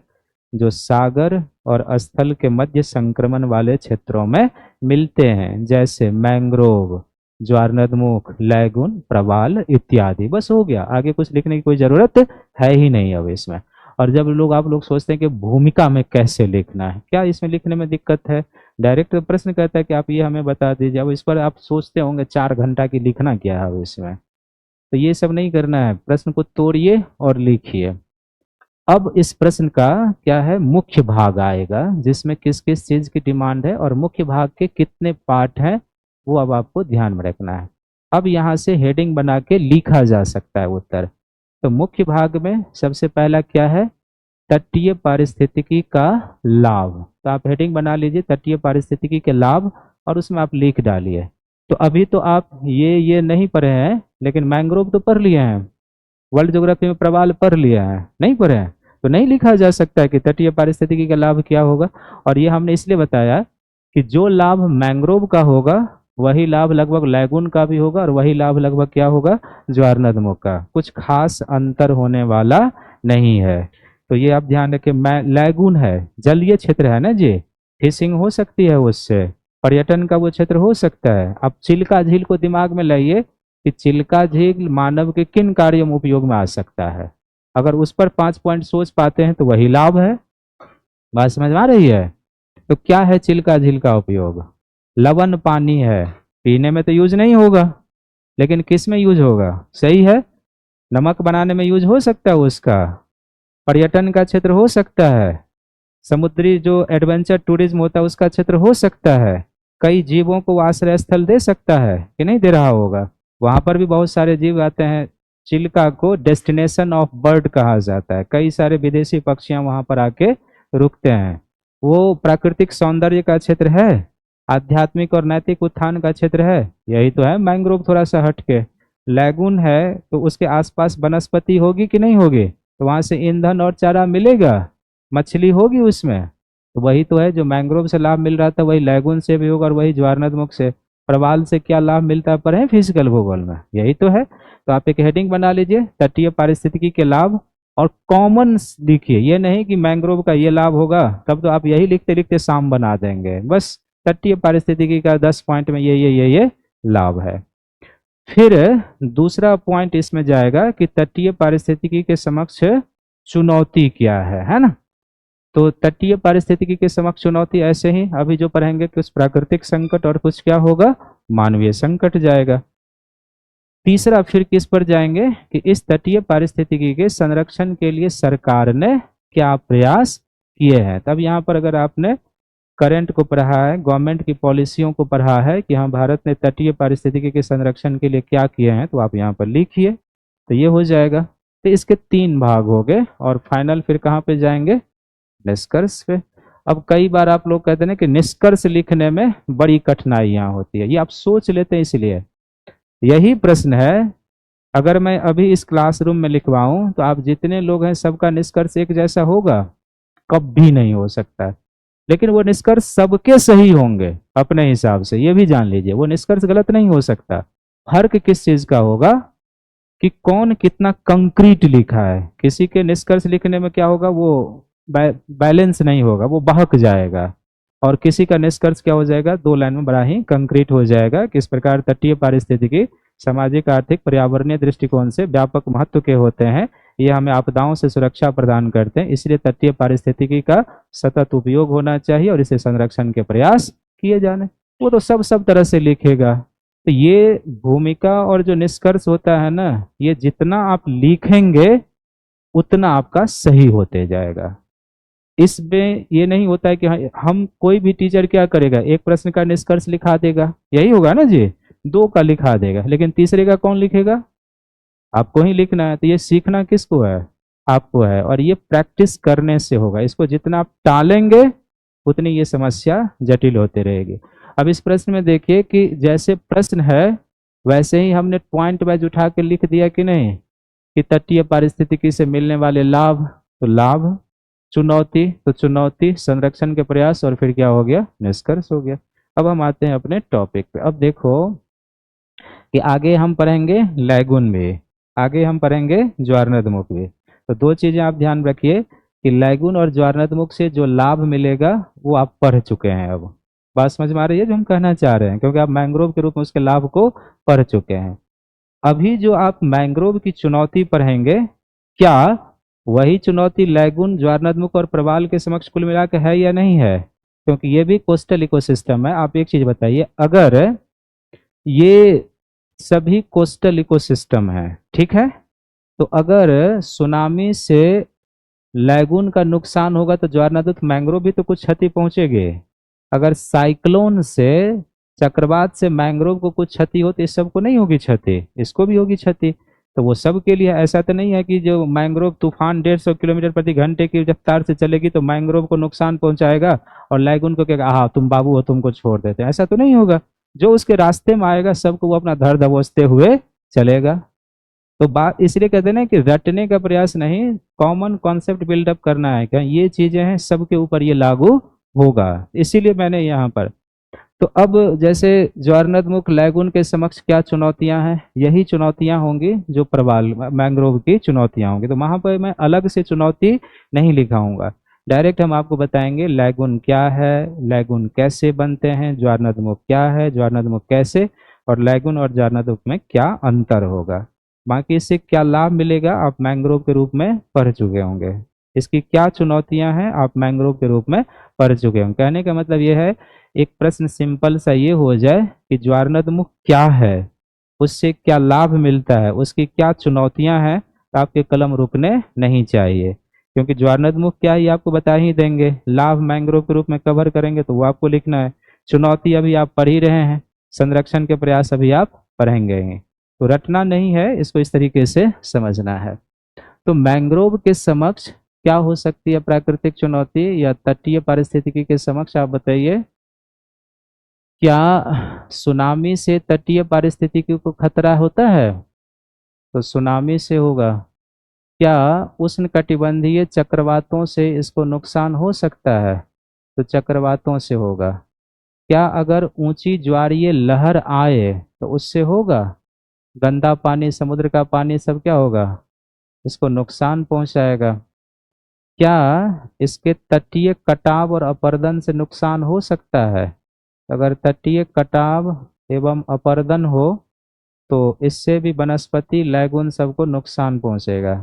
जो सागर और स्थल के मध्य संक्रमण वाले क्षेत्रों में मिलते हैं, जैसे मैंग्रोव, ज्वारनदमुख, लैगून, प्रवाल इत्यादि। बस हो गया, आगे कुछ लिखने की कोई जरूरत है ही नहीं अब इसमें। और जब लोग, आप लोग सोचते हैं कि भूमिका में कैसे लिखना है, क्या इसमें लिखने में दिक्कत है? डायरेक्ट प्रश्न कहता है कि आप ये हमें बता दीजिए। अब इस पर आप सोचते होंगे 4 घंटा की लिखना क्या है अब इसमें। तो ये सब नहीं करना है, प्रश्न को तोड़िए और लिखिए। अब इस प्रश्न का क्या है, मुख्य भाग आएगा जिसमें किस किस चीज की डिमांड है और मुख्य भाग के कितने पार्ट हैं, वो अब आपको ध्यान में रखना है। अब यहाँ से हेडिंग बना के लिखा जा सकता है उत्तर। तो मुख्य भाग में सबसे पहला क्या है, तटीय पारिस्थितिकी का लाभ। तो आप हेडिंग बना लीजिए तटीय पारिस्थितिकी के लाभ और उसमें आप लिख डालिए। तो अभी तो आप ये नहीं पढ़े हैं, लेकिन मैंग्रोव तो पढ़ लिए हैं, वर्ल्ड ज्योग्राफी में प्रवाल पढ़ लिया है, नहीं पढ़े हैं? तो नहीं लिखा जा सकता है कि तटीय पारिस्थितिकी का लाभ क्या होगा। और ये हमने इसलिए बताया कि जो लाभ मैंग्रोव का होगा वही लाभ लगभग लैगून का भी होगा और वही लाभ लगभग क्या होगा, ज्वारनदमुख का। कुछ खास अंतर होने वाला नहीं है। तो ये आप ध्यान रखें, लैगून है, जलीय क्षेत्र है ना जी, फिशिंग हो सकती है उससे, पर्यटन का वो क्षेत्र हो सकता है। आप चिल्का झील को दिमाग में लाइए कि चिल्का झील मानव के किन कार्यों में उपयोग में आ सकता है। अगर उस पर 5 पॉइंट सोच पाते हैं तो वही लाभ है। बात समझ में आ रही है? तो क्या है चिल्का झील का उपयोग? लवण पानी है, पीने में तो यूज नहीं होगा, लेकिन किस में यूज होगा? सही है, नमक बनाने में यूज हो सकता है उसका, पर्यटन का क्षेत्र हो सकता है, समुद्री जो एडवेंचर टूरिज्म होता है उसका क्षेत्र हो सकता है, कई जीवों को आश्रय स्थल दे सकता है कि नहीं दे रहा होगा। वहां पर भी बहुत सारे जीव आते हैं। चिल्का को डेस्टिनेशन ऑफ बर्ड कहा जाता है, कई सारे विदेशी पक्षियां वहां पर आके रुकते हैं। वो प्राकृतिक सौंदर्य का क्षेत्र है, आध्यात्मिक और नैतिक उत्थान का क्षेत्र है, यही तो है मैंग्रोव थोड़ा सा हटके। लैगून है तो उसके आसपास वनस्पति होगी कि नहीं होगी, तो वहां से ईंधन और चारा मिलेगा, मछली होगी उसमें। तो वही तो है, जो मैंग्रोव से लाभ मिल रहा था वही लैगून से भी होगा और वही ज्वारनदमुख से। प्रवाल से क्या लाभ मिलता है पर है फिजिकल भूगोल में, यही तो है। तो आप एक हेडिंग बना लीजिए तटीय पारिस्थितिकी के लाभ, और कॉमन लिखिए, ये नहीं कि मैंग्रोव का ये लाभ होगा, तब तो आप यही लिखते लिखते शाम बना देंगे। बस तटीय पारिस्थितिकी का 10 पॉइंट में ये लाभ है। फिर दूसरा पॉइंट इसमें जाएगा कि तटीय पारिस्थितिकी के समक्ष चुनौती क्या है ना। तो तटीय पारिस्थितिकी के समक्ष चुनौती ऐसे ही अभी जो पढ़ेंगे, कुछ प्राकृतिक संकट और कुछ क्या होगा, मानवीय संकट जाएगा। तीसरा फिर किस पर जाएंगे कि इस तटीय पारिस्थितिकी के संरक्षण के लिए सरकार ने क्या प्रयास किए हैं। तब यहाँ पर अगर आपने करंट को पढ़ा है, गवर्नमेंट की पॉलिसियों को पढ़ा है कि हाँ भारत ने तटीय पारिस्थितिकी के संरक्षण के लिए क्या किए हैं, तो आप यहाँ पर लिखिए, तो ये हो जाएगा। तो इसके 3 भाग हो गए और फाइनल फिर कहाँ पे जाएंगे, निष्कर्ष पे। अब कई बार आप लोग कहते हैं ना कि निष्कर्ष लिखने में बड़ी कठिनाइयां होती है, ये आप सोच लेते हैं, इसलिए यही प्रश्न है। अगर मैं अभी इस क्लासरूम में लिखवाऊं तो आप जितने लोग हैं सबका निष्कर्ष एक जैसा होगा, कभी नहीं हो सकता। लेकिन वो निष्कर्ष सबके सही होंगे अपने हिसाब से, ये भी जान लीजिए, वो निष्कर्ष गलत नहीं हो सकता। फर्क किस चीज का होगा कि कौन कितना कंक्रीट लिखा है। किसी के निष्कर्ष लिखने में क्या होगा, वो बैलेंस नहीं होगा, वो बहक जाएगा। और किसी का निष्कर्ष क्या हो जाएगा, 2 लाइन में बड़ा ही कंक्रीट हो जाएगा। किस प्रकार तटीय पारिस्थितिकी सामाजिक आर्थिक पर्यावरणीय दृष्टिकोण से व्यापक महत्व के होते हैं, ये हमें आपदाओं से सुरक्षा प्रदान करते हैं, इसलिए तटीय पारिस्थितिकी का सतत उपयोग होना चाहिए और इसे संरक्षण के प्रयास किए जाने। वो तो सब तरह से लिखेगा। तो ये भूमिका और जो निष्कर्ष होता है ना, ये जितना आप लिखेंगे उतना आपका सही होते जाएगा। इसमें ये नहीं होता है कि हम कोई भी टीचर क्या करेगा, एक प्रश्न का निष्कर्ष लिखा देगा, यही होगा ना जी, 2 का लिखा देगा, लेकिन तीसरे का कौन लिखेगा, आपको ही लिखना है। तो ये सीखना किसको है, आपको है, और ये प्रैक्टिस करने से होगा। इसको जितना आप टालेंगे उतनी ये समस्या जटिल होती रहेगी। अब इस प्रश्न में देखिए कि जैसे प्रश्न है वैसे ही हमने पॉइंट वाइज उठा के लिख दिया कि नहीं, कि तटीय पारिस्थितिकी से मिलने वाले लाभ, तो लाभ, चुनौती तो चुनौती, संरक्षण के प्रयास, और फिर क्या हो गया, निष्कर्ष हो गया। अब हम आते हैं अपने टॉपिक पे। अब देखो कि आगे हम पढ़ेंगे लैगून में, आगे हम पढ़ेंगे ज्वारनदमुख में। तो 2 चीजें आप ध्यान रखिए कि लैगून और ज्वारनदमुख से जो लाभ मिलेगा वो आप पढ़ चुके हैं। अब बात समझ में आ रही है जो हम कहना चाह रहे हैं, क्योंकि आप मैंग्रोव के रूप में उसके लाभ को पढ़ चुके हैं। अभी जो आप मैंग्रोव की चुनौती पढ़ेंगे, क्या वही चुनौती लैगून, ज्वारनदमुख और प्रवाल के समक्ष कुल मिला के है या नहीं है? क्योंकि ये भी कोस्टल इकोसिस्टम है। आप एक चीज बताइए, अगर ये सभी कोस्टल इकोसिस्टम है, ठीक है, तो अगर सुनामी से लैगून का नुकसान होगा तो ज्वारनद मैंग्रोव भी तो कुछ क्षति पहुंचेगी। अगर साइक्लोन से, चक्रवात से मैंग्रोव को कुछ क्षति हो तो इस सबको नहीं होगी क्षति, इसको भी होगी क्षति। तो वो सब के लिए ऐसा तो नहीं है कि जो मैंग्रोव तूफान 150 किलोमीटर प्रति घंटे की रफ्तार से चलेगी तो मैंग्रोव को नुकसान पहुंचाएगा और लैगून को क्या, हाँ तुम बाबू हो तुमको छोड़ देते हैं, ऐसा तो नहीं होगा। जो उसके रास्ते में आएगा सबको वो अपना धड़ दबोचते हुए चलेगा। तो बात इसलिए कहते हैं ना कि रटने का प्रयास नहीं, कॉमन कॉन्सेप्ट बिल्डअप करना है, क्या ये चीजें हैं सबके ऊपर ये लागू होगा, इसीलिए मैंने यहाँ पर। तो अब जैसे ज्वारनदमुख लैगून के समक्ष क्या चुनौतियां हैं, यही चुनौतियां होंगी जो प्रवाल मैंग्रोव की चुनौतियां होंगी। तो वहां पर मैं अलग से चुनौती नहीं लिखाऊंगा, डायरेक्ट हम आपको बताएंगे लैगून क्या है, लैगून कैसे बनते हैं, ज्वारनदमुख क्या है, ज्वारनदमुख कैसे, और लैगून और ज्वारनदमुख में क्या अंतर होगा। बाकी इससे क्या लाभ मिलेगा आप मैंग्रोव के रूप में पढ़ चुके होंगे, इसकी क्या चुनौतियां हैं आप मैंग्रोव के रूप में पढ़ चुके होंगे। कहने का मतलब ये है, एक प्रश्न सिंपल सा ये हो जाए कि ज्वारनदमुख क्या है, उससे क्या लाभ मिलता है, उसकी क्या चुनौतियां हैं, तो आपके कलम रुकने नहीं चाहिए, क्योंकि ज्वारनदमुख क्या ही आपको बता ही देंगे, लाभ मैंग्रोव के रूप में कवर करेंगे तो वो आपको लिखना है, चुनौती अभी आप पढ़ ही रहे हैं, संरक्षण के प्रयास अभी आप पढ़ेंगे ही। तो रटना नहीं है, इसको इस तरीके से समझना है। तो मैंग्रोव के समक्ष क्या हो सकती है प्राकृतिक चुनौती या तटीय पारिस्थितिकी के समक्ष, आप बताइए। क्या सुनामी से तटीय पारिस्थितिकी को खतरा होता है? तो सुनामी से होगा। क्या उष्णकटिबंधीय चक्रवातों से इसको नुकसान हो सकता है? तो चक्रवातों से होगा। क्या अगर ऊंची ज्वारीय लहर आए तो उससे होगा? गंदा पानी, समुद्र का पानी सब क्या होगा, इसको नुकसान पहुंचाएगा। क्या इसके तटीय कटाव और अपरदन से नुकसान हो सकता है? अगर तटीय कटाव एवं अपरदन हो तो इससे भी वनस्पति लैगून सबको नुकसान पहुंचेगा।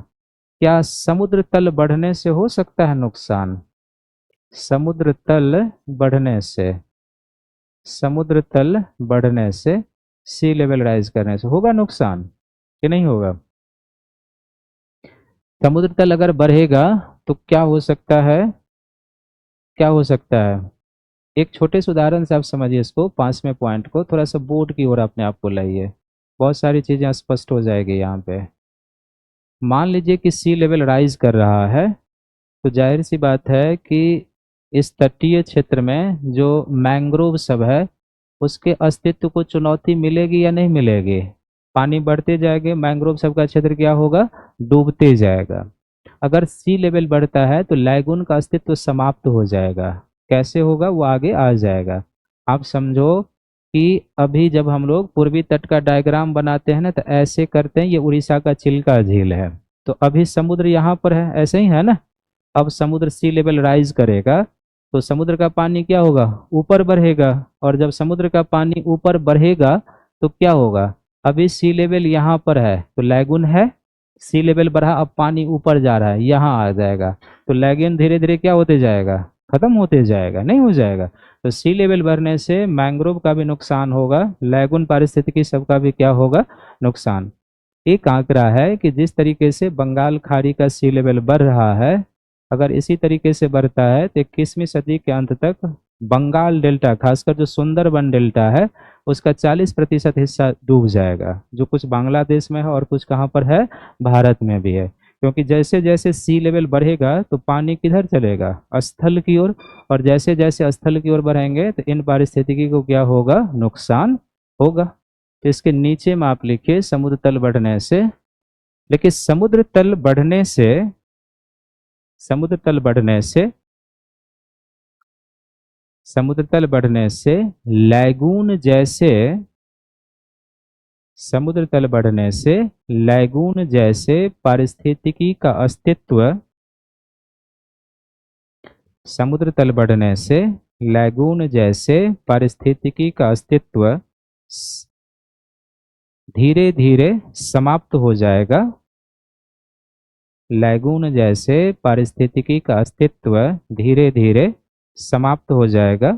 क्या समुद्र तल बढ़ने से हो सकता है नुकसान? समुद्र तल बढ़ने से, समुद्र तल बढ़ने से, सी लेवल राइज करने से होगा नुकसान कि नहीं होगा? समुद्र तल अगर बढ़ेगा तो क्या हो सकता है, क्या हो सकता है? एक छोटे से उदाहरण से आप समझिए इसको, 5वें पॉइंट को थोड़ा सा बोर्ड की ओर अपने आप को लाइए, बहुत सारी चीजें स्पष्ट हो जाएगी यहाँ पे। मान लीजिए कि सी लेवल राइज कर रहा है, तो जाहिर सी बात है कि इस तटीय क्षेत्र में जो मैंग्रोव सब है उसके अस्तित्व को चुनौती मिलेगी या नहीं मिलेगी? पानी बढ़ते जाएंगे, मैंग्रोव सब का क्षेत्र क्या होगा, डूबते जाएगा। अगर सी लेवल बढ़ता है तो लैगून का अस्तित्व समाप्त हो जाएगा। कैसे होगा वो आगे आ जाएगा। आप समझो कि अभी जब हम लोग पूर्वी तट का डायग्राम बनाते हैं ना तो ऐसे करते हैं, ये उड़ीसा का चिल्का झील है, तो अभी समुद्र यहाँ पर है, ऐसे ही है ना। अब समुद्र सी लेवल राइज करेगा तो समुद्र का पानी क्या होगा, ऊपर बढ़ेगा, और जब समुद्र का पानी ऊपर बढ़ेगा तो क्या होगा, अभी सी लेवल यहाँ पर है तो लैगून है, सी लेवल बढ़ा अब पानी ऊपर जा रहा है यहाँ आ जाएगा, तो लैगून धीरे धीरे क्या होते जाएगा, खत्म होते जाएगा, नहीं हो जाएगा। तो सी लेवल बढ़ने से मैंग्रोव का भी नुकसान होगा, लैगून पारिस्थितिकी सबका भी क्या होगा, नुकसान। एक आंकड़ा है कि जिस तरीके से बंगाल खाड़ी का सी लेवल बढ़ रहा है, अगर इसी तरीके से बढ़ता है तो 21वीं सदी के अंत तक बंगाल डेल्टा, खासकर जो सुंदरबन डेल्टा है उसका 40% हिस्सा डूब जाएगा, जो कुछ बांग्लादेश में है और कुछ कहाँ पर है, भारत में भी है। क्योंकि जैसे जैसे सी लेवल बढ़ेगा तो पानी किधर चलेगा, स्थल की ओर, और जैसे जैसे स्थल की ओर बढ़ेंगे तो इन पारिस्थितिकी को क्या होगा, नुकसान होगा। तो इसके नीचे में आप लिखिए समुद्र तल बढ़ने से, लेकिन समुद्र तल बढ़ने से, समुद्र तल बढ़ने से, समुद्र तल बढ़ने से लैगून जैसे, समुद्र तल बढ़ने से लैगून जैसे पारिस्थितिकी का अस्तित्व, समुद्र तल बढ़ने से लैगून जैसे पारिस्थितिकी का अस्तित्व धीरे धीरे समाप्त हो जाएगा। लैगून जैसे पारिस्थितिकी का अस्तित्व धीरे धीरे समाप्त हो जाएगा,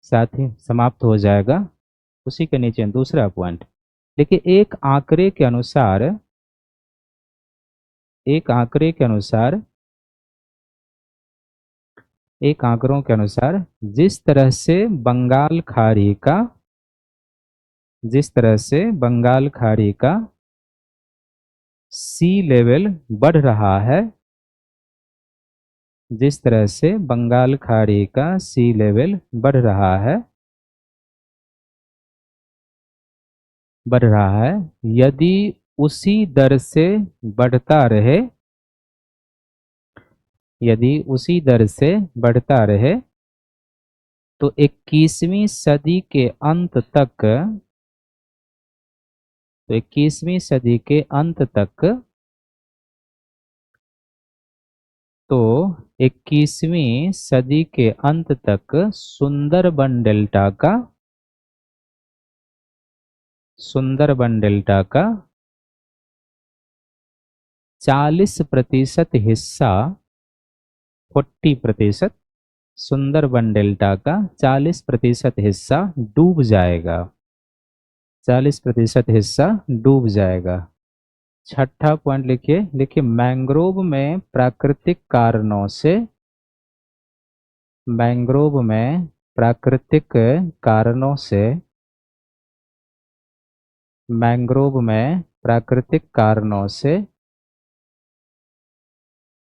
साथ ही समाप्त हो जाएगा। उसी के नीचे दूसरा पॉइंट देखिए, एक आंकड़े के अनुसार एक आंकड़े के अनुसार, एक आंकड़ों के अनुसार जिस तरह से बंगाल खाड़ी का, जिस तरह से बंगाल खाड़ी का सी लेवल बढ़ रहा है, जिस तरह से बंगाल खाड़ी का सी लेवल बढ़ रहा है, बढ़ रहा है, यदि उसी दर से बढ़ता रहे, यदि उसी दर से बढ़ता रहे, तो 21वीं सदी के अंत तक, तो 21वीं सदी के अंत तक, तो 21वीं सदी के अंत तक सुंदरबन डेल्टा का, सुंदरबन डेल्टा का 40% हिस्सा, 40%, सुंदरबन डेल्टा का 40% हिस्सा डूब जाएगा, 40% हिस्सा डूब जाएगा। छठा पॉइंट लिखिए, लिखिए मैंग्रोव में प्राकृतिक कारणों से, मैंग्रोव में प्राकृतिक कारणों से, मैंग्रोव में प्राकृतिक कारणों से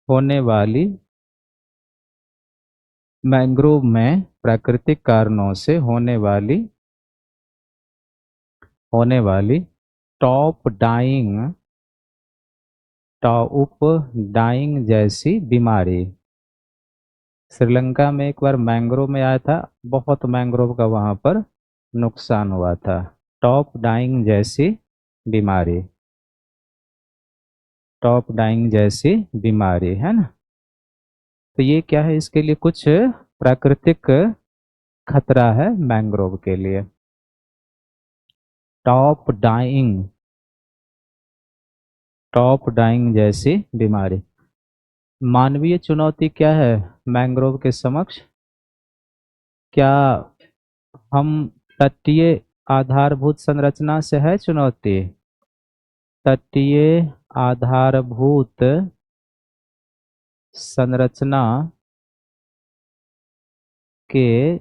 होने वाली, मैंग्रोव में प्राकृतिक कारणों से होने वाली टॉप डाइंग, टॉप डाइंग जैसी बीमारी। श्रीलंका में एक बार मैंग्रोव में आया था, बहुत मैंग्रोव का वहां पर नुकसान हुआ था। टॉप डाइंग जैसी बीमारी, टॉप डाइंग जैसी बीमारी है ना। तो ये क्या है, इसके लिए कुछ प्राकृतिक खतरा है मैंग्रोव के लिए। टॉप डाइंग, टॉप डाइंग जैसी बीमारी। मानवीय चुनौती क्या है मैंग्रोव के समक्ष? क्या हम तटीय आधारभूत संरचना से है चुनौती? तटीय आधारभूत संरचना के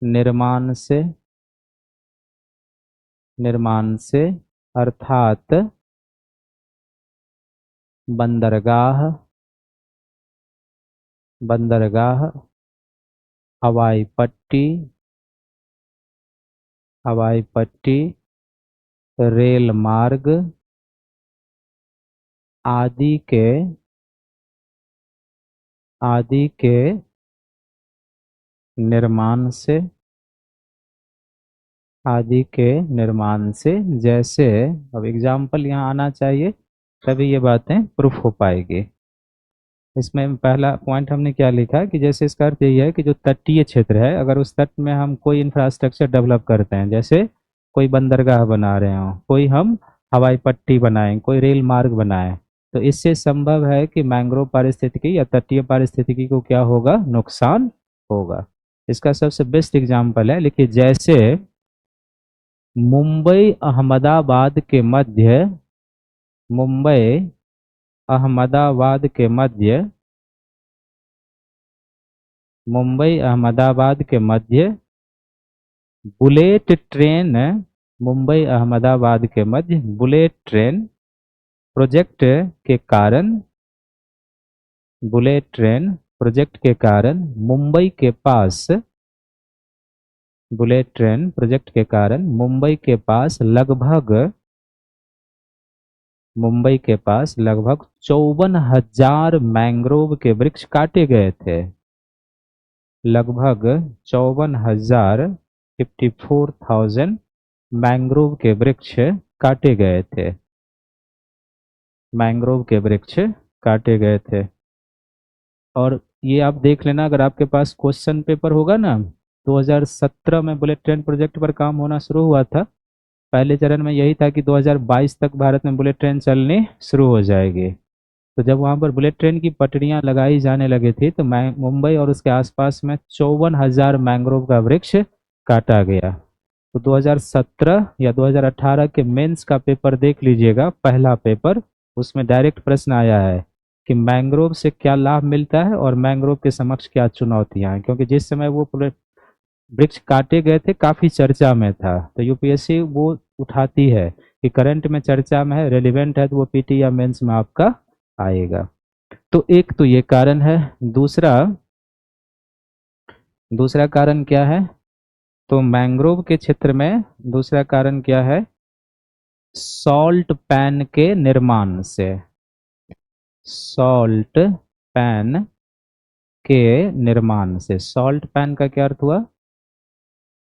निर्माण से, निर्माण से, अर्थात बंदरगाह, बंदरगाह, हवाई पट्टी, हवाई पट्टी, रेल मार्ग आदि के, आदि के निर्माण से, आदि के निर्माण से, जैसे, अब एग्जाम्पल यहाँ आना चाहिए तभी ये बातें प्रूफ हो पाएगी। इसमें पहला पॉइंट हमने क्या लिखा कि जैसे इसका अर्थ यही है कि जो तटीय क्षेत्र है, अगर उस तट में हम कोई इंफ्रास्ट्रक्चर डेवलप करते हैं, जैसे कोई बंदरगाह बना रहे हो, कोई हम हवाई पट्टी बनाएं, कोई रेल मार्ग बनाएं, तो इससे संभव है कि मैंग्रोव पारिस्थितिकी या तटीय पारिस्थितिकी को क्या होगा, नुकसान होगा। इसका सबसे बेस्ट एग्जाम्पल है, लिखिए जैसे मुंबई अहमदाबाद के मध्य, मुंबई अहमदाबाद के मध्य, मुंबई अहमदाबाद के मध्य बुलेट ट्रेन, मुंबई अहमदाबाद के मध्य बुलेट ट्रेन प्रोजेक्ट के कारण, बुलेट ट्रेन प्रोजेक्ट के कारण मुंबई के पास, बुलेट ट्रेन प्रोजेक्ट के कारण मुंबई के पास लगभग, मुंबई के पास लगभग 54,000 मैंग्रोव के वृक्ष काटे गए थे। लगभग 54,000, 54,000 मैंग्रोव के वृक्ष काटे गए थे, मैंग्रोव के वृक्ष काटे गए थे। और ये आप देख लेना, अगर आपके पास क्वेश्चन पेपर होगा ना, 2017 में बुलेट ट्रेन प्रोजेक्ट पर काम होना शुरू हुआ था। पहले चरण में यही था कि 2022 तक भारत में बुलेट ट्रेन चलनी शुरू हो जाएगी। तो जब वहाँ पर बुलेट ट्रेन की पटरियाँ लगाई जाने लगी थी, तो मुंबई और उसके आसपास में 54,000 मैंग्रोव का वृक्ष काटा गया। तो 2017 या 2018 के मेंस का पेपर देख लीजिएगा, पहला पेपर, उसमें डायरेक्ट प्रश्न आया है कि मैंग्रोव से क्या लाभ मिलता है और मैंग्रोव के समक्ष क्या चुनौतियां हैं, क्योंकि जिस समय वो पूरे वृक्ष काटे गए थे काफी चर्चा में था, तो यूपीएससी वो उठाती है कि करंट में चर्चा में है, रेलिवेंट है, तो वो पीटी या मेंस में आपका आएगा। तो एक तो ये कारण है। दूसरा दूसरा कारण क्या है? तो मैंग्रोव के क्षेत्र में दूसरा कारण क्या है? सॉल्ट पैन के निर्माण से। सॉल्ट पैन के निर्माण से। सॉल्ट पैन का क्या अर्थ हुआ?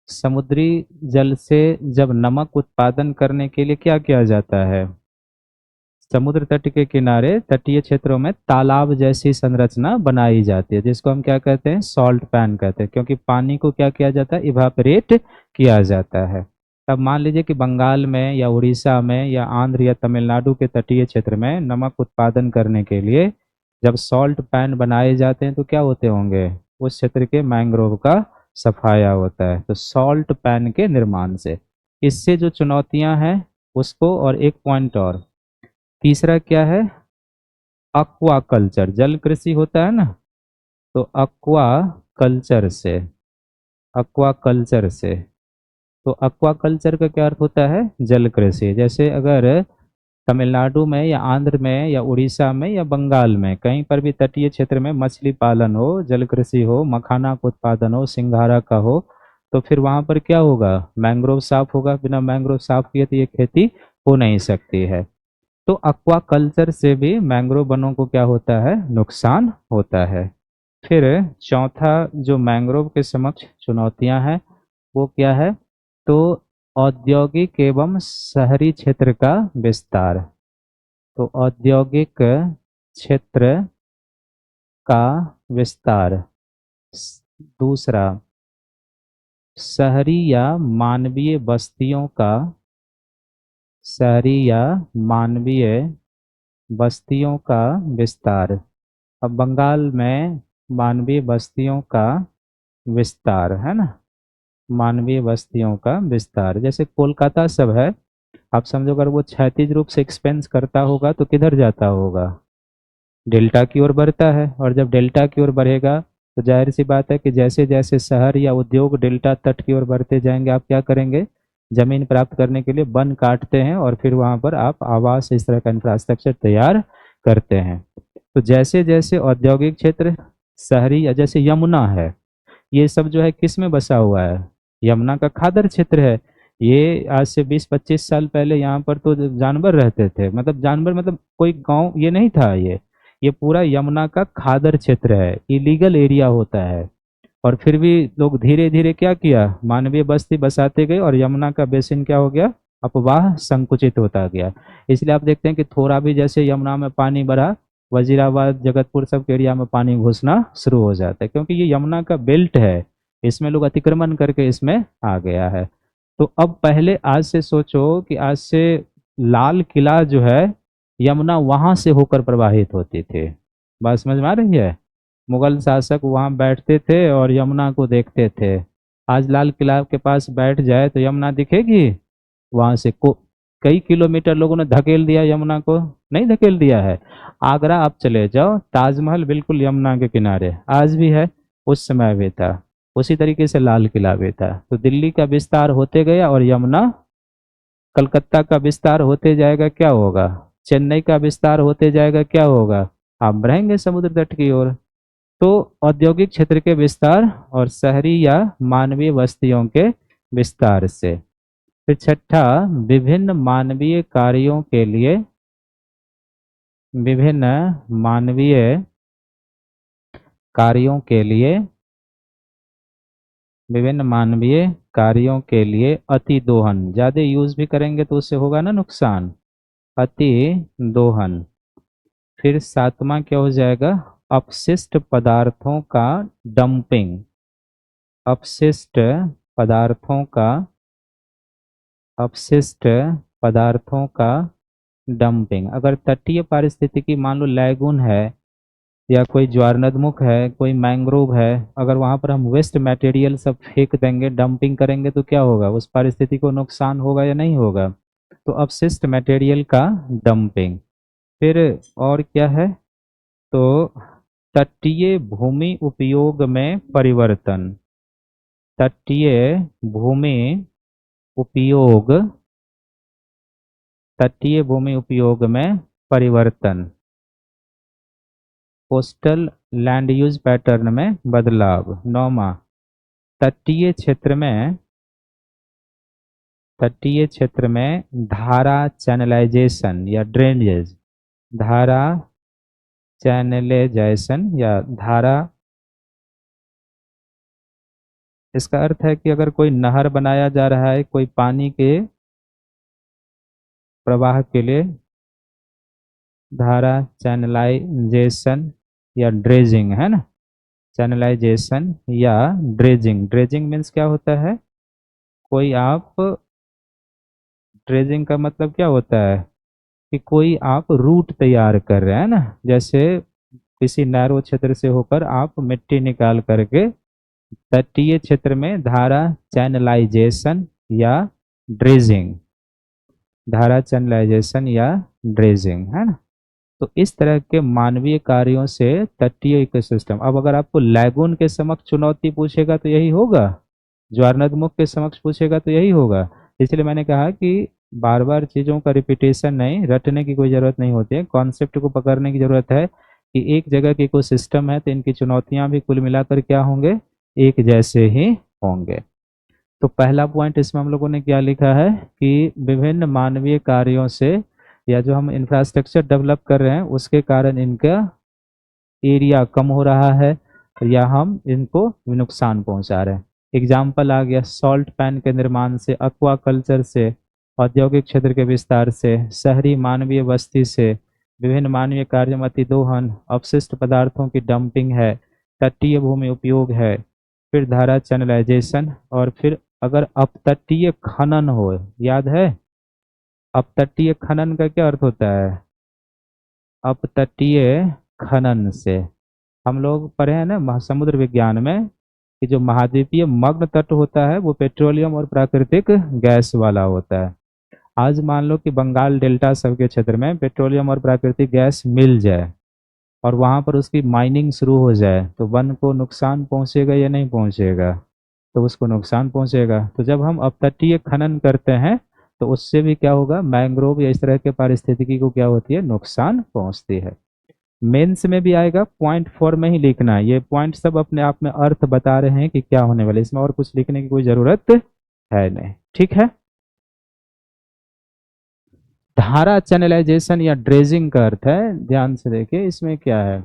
समुद्री जल से जब नमक उत्पादन करने के लिए क्या किया जाता है? समुद्र तट के किनारे तटीय क्षेत्रों में तालाब जैसी संरचना बनाई जाती है, जिसको हम क्या कहते हैं? सॉल्ट पैन कहते हैं, क्योंकि पानी को क्या किया जाता है? इवापोरेट किया जाता है। अब मान लीजिए कि बंगाल में या उड़ीसा में या आंध्र या तमिलनाडु के तटीय क्षेत्र में नमक उत्पादन करने के लिए जब सॉल्ट पैन बनाए जाते हैं तो क्या होते होंगे? उस क्षेत्र के मैंग्रोव का सफाया होता है। तो सॉल्ट पैन के निर्माण से इससे जो चुनौतियां हैं उसको, और एक पॉइंट और, तीसरा क्या है? अक्वा कल्चर, जल कृषि होता है ना, तो अक्वा कल्चर से। अक्वा कल्चर से। तो अक्वा कल्चर का क्या अर्थ होता है? जल कृषि। जैसे अगर तमिलनाडु में या आंध्र में या उड़ीसा में या बंगाल में कहीं पर भी तटीय क्षेत्र में मछली पालन हो, जल कृषि हो, मखाना का उत्पादन हो, सिंघाड़ा का हो, तो फिर वहां पर क्या होगा? मैंग्रोव साफ होगा। बिना मैंग्रोव साफ किए तो ये खेती हो नहीं सकती है। तो एक्वा कल्चर से भी मैंग्रोव वनों को क्या होता है? नुकसान होता है। फिर चौथा जो मैंग्रोव के समक्ष चुनौतियां हैं वो क्या है? तो औद्योगिक एवं शहरी क्षेत्र का विस्तार। तो औद्योगिक क्षेत्र का विस्तार। दूसरा, शहरी या मानवीय बस्तियों का, शहरी या मानवीय बस्तियों का विस्तार। अब बंगाल में मानवीय बस्तियों का विस्तार है ना, मानवीय बस्तियों का विस्तार। जैसे कोलकाता सब है, आप समझो अगर वो क्षैतिज रूप से एक्सपेंस करता होगा तो किधर जाता होगा? डेल्टा की ओर बढ़ता है, और जब डेल्टा की ओर बढ़ेगा तो जाहिर सी बात है कि जैसे जैसे शहर या उद्योग डेल्टा तट की ओर बढ़ते जाएंगे, आप क्या करेंगे? जमीन प्राप्त करने के लिए वन काटते हैं और फिर वहां पर आप आवास, इस तरह का इंफ्रास्ट्रक्चर तैयार करते हैं। तो जैसे जैसे औद्योगिक क्षेत्र, शहरी, या जैसे यमुना है, ये सब जो है किस में बसा हुआ है? यमुना का खादर क्षेत्र है। ये आज से 20-25 साल पहले यहाँ पर तो जानवर रहते थे, मतलब जानवर मतलब कोई गांव ये नहीं था। ये पूरा यमुना का खादर क्षेत्र है, इलीगल एरिया होता है। और फिर भी लोग धीरे धीरे क्या किया? मानवीय बस्ती बसाते गए और यमुना का बेसिन क्या हो गया? अपवाह संकुचित होता गया। इसलिए आप देखते हैं कि थोड़ा भी जैसे यमुना में पानी बढ़ा, वजीराबाद, जगतपुर सब के एरिया में पानी घुसना शुरू हो जाता है, क्योंकि ये यमुना का बेल्ट है, इसमें लोग अतिक्रमण करके इसमें आ गया है। तो अब पहले आज से सोचो कि आज से लाल किला जो है, यमुना वहां से होकर प्रवाहित होती थी। बात समझ में आ रही है? मुगल शासक वहां बैठते थे और यमुना को देखते थे। आज लाल किला के पास बैठ जाए तो यमुना दिखेगी? वहां से कई किलोमीटर लोगों ने धकेल दिया यमुना को, नहीं धकेल दिया है? आगरा आप चले जाओ, ताजमहल बिल्कुल यमुना के किनारे आज भी है, उस समय भी था। उसी तरीके से लाल किला भी था। तो दिल्ली का विस्तार होते गया और यमुना, कलकत्ता का विस्तार होते जाएगा, क्या होगा? चेन्नई का विस्तार होते जाएगा, क्या होगा? आप बढ़ेंगे समुद्र तट की ओर। तो औद्योगिक क्षेत्र के विस्तार और शहरी या मानवीय बस्तियों के विस्तार से। फिर छठा, विभिन्न मानवीय कार्यों के लिए, विभिन्न मानवीय कार्यों के लिए, विभिन्न मानवीय कार्यों के लिए अति दोहन। ज्यादा यूज भी करेंगे तो उससे होगा ना नुकसान, अति दोहन। फिर सातवां क्या हो जाएगा? अपशिष्ट पदार्थों का डंपिंग। अपशिष्ट पदार्थों का, अपशिष्ट पदार्थों का डंपिंग। अगर तटीय पारिस्थितिकी मान लो लैगून है या कोई ज्वारनदमुख है, कोई मैंग्रोव है, अगर वहां पर हम वेस्ट मटेरियल सब फेंक देंगे, डंपिंग करेंगे, तो क्या होगा? उस पारिस्थिति को नुकसान होगा या नहीं होगा? तो अपशिष्ट मटेरियल का डंपिंग। फिर और क्या है, तो तटीय भूमि उपयोग में परिवर्तन। तटीय भूमि उपयोग, तटीय भूमि उपयोग में परिवर्तन। कोस्टल लैंड यूज पैटर्न में बदलाव। नौमा, तटीय क्षेत्र में, तटीय क्षेत्र में धारा चैनलाइजेशन या ड्रेनेज, धारा चैनलाइजेशन या धारा, इसका अर्थ है कि अगर कोई नहर बनाया जा रहा है कोई पानी के प्रवाह के लिए, धारा चैनलाइजेशन या ड्रेजिंग है ना, चैनलाइजेशन या ड्रेजिंग। ड्रेजिंग मीन्स क्या होता है, कोई आप, ड्रेजिंग का मतलब क्या होता है कि कोई आप रूट तैयार कर रहे हैं ना, जैसे किसी नैरो क्षेत्र से होकर आप मिट्टी निकाल करके तटीय क्षेत्र में धारा चैनलाइजेशन या ड्रेजिंग, धारा चैनलाइजेशन या ड्रेजिंग है ना। तो इस तरह के मानवीय कार्यों से तटीय इकोसिस्टम, अब अगर आपको लैगून के समक्ष चुनौती पूछेगा तो यही होगा, ज्वारनदमुख के समक्ष पूछेगा तो यही होगा। इसलिए मैंने कहा कि बार बार चीज़ों का रिपीटेशन नहीं, रटने की कोई ज़रूरत नहीं होती है, कॉन्सेप्ट को पकड़ने की ज़रूरत है कि एक जगह की इकोसिस्टम है तो इनकी चुनौतियां भी कुल मिलाकर क्या होंगे, एक जैसे ही होंगे। तो पहला पॉइंट इसमें हम लोगों ने क्या लिखा है कि विभिन्न मानवीय कार्यों से या जो हम इंफ्रास्ट्रक्चर डेवलप कर रहे हैं उसके कारण इनका एरिया कम हो रहा है या हम इनको नुकसान पहुंचा रहे हैं। एग्जाम्पल आ गया सॉल्ट पैन के निर्माण से, एक्वा कल्चर से, औद्योगिक क्षेत्र के विस्तार से, शहरी मानवीय बस्ती से, विभिन्न मानवीय कार्यों में अतिदोहन, अपशिष्ट पदार्थों की डंपिंग है, तटीय भूमि उपयोग है, फिर धारा चैनलाइजेशन, और फिर अगर अपतटीय खनन हो, याद है अपतटीय खनन का क्या अर्थ होता है, अपतटीय खनन से हम लोग पढ़े हैं ना समुद्र विज्ञान में कि जो महाद्वीपीय मग्न तट होता है वो पेट्रोलियम और प्राकृतिक गैस वाला होता है। आज मान लो कि बंगाल डेल्टा सब के क्षेत्र में पेट्रोलियम और प्राकृतिक गैस मिल जाए और वहां पर उसकी माइनिंग शुरू हो जाए तो वन को नुकसान पहुंचेगा या नहीं पहुंचेगा, तो उसको नुकसान पहुंचेगा। तो जब हम अपतटीय खनन करते हैं तो उससे भी क्या होगा, मैंग्रोव या इस तरह के पारिस्थितिकी को क्या होती है, नुकसान पहुंचती है। मेंस में भी आएगा, पॉइंट 4 में ही लिखना है, ये पॉइंट सब अपने आप में अर्थ बता रहे हैं कि क्या होने वाले, इसमें और कुछ लिखने की कोई जरूरत है नहीं, ठीक है। धारा चैनलाइजेशन या ड्रेजिंग का अर्थ है, ध्यान से देखिए इसमें क्या है,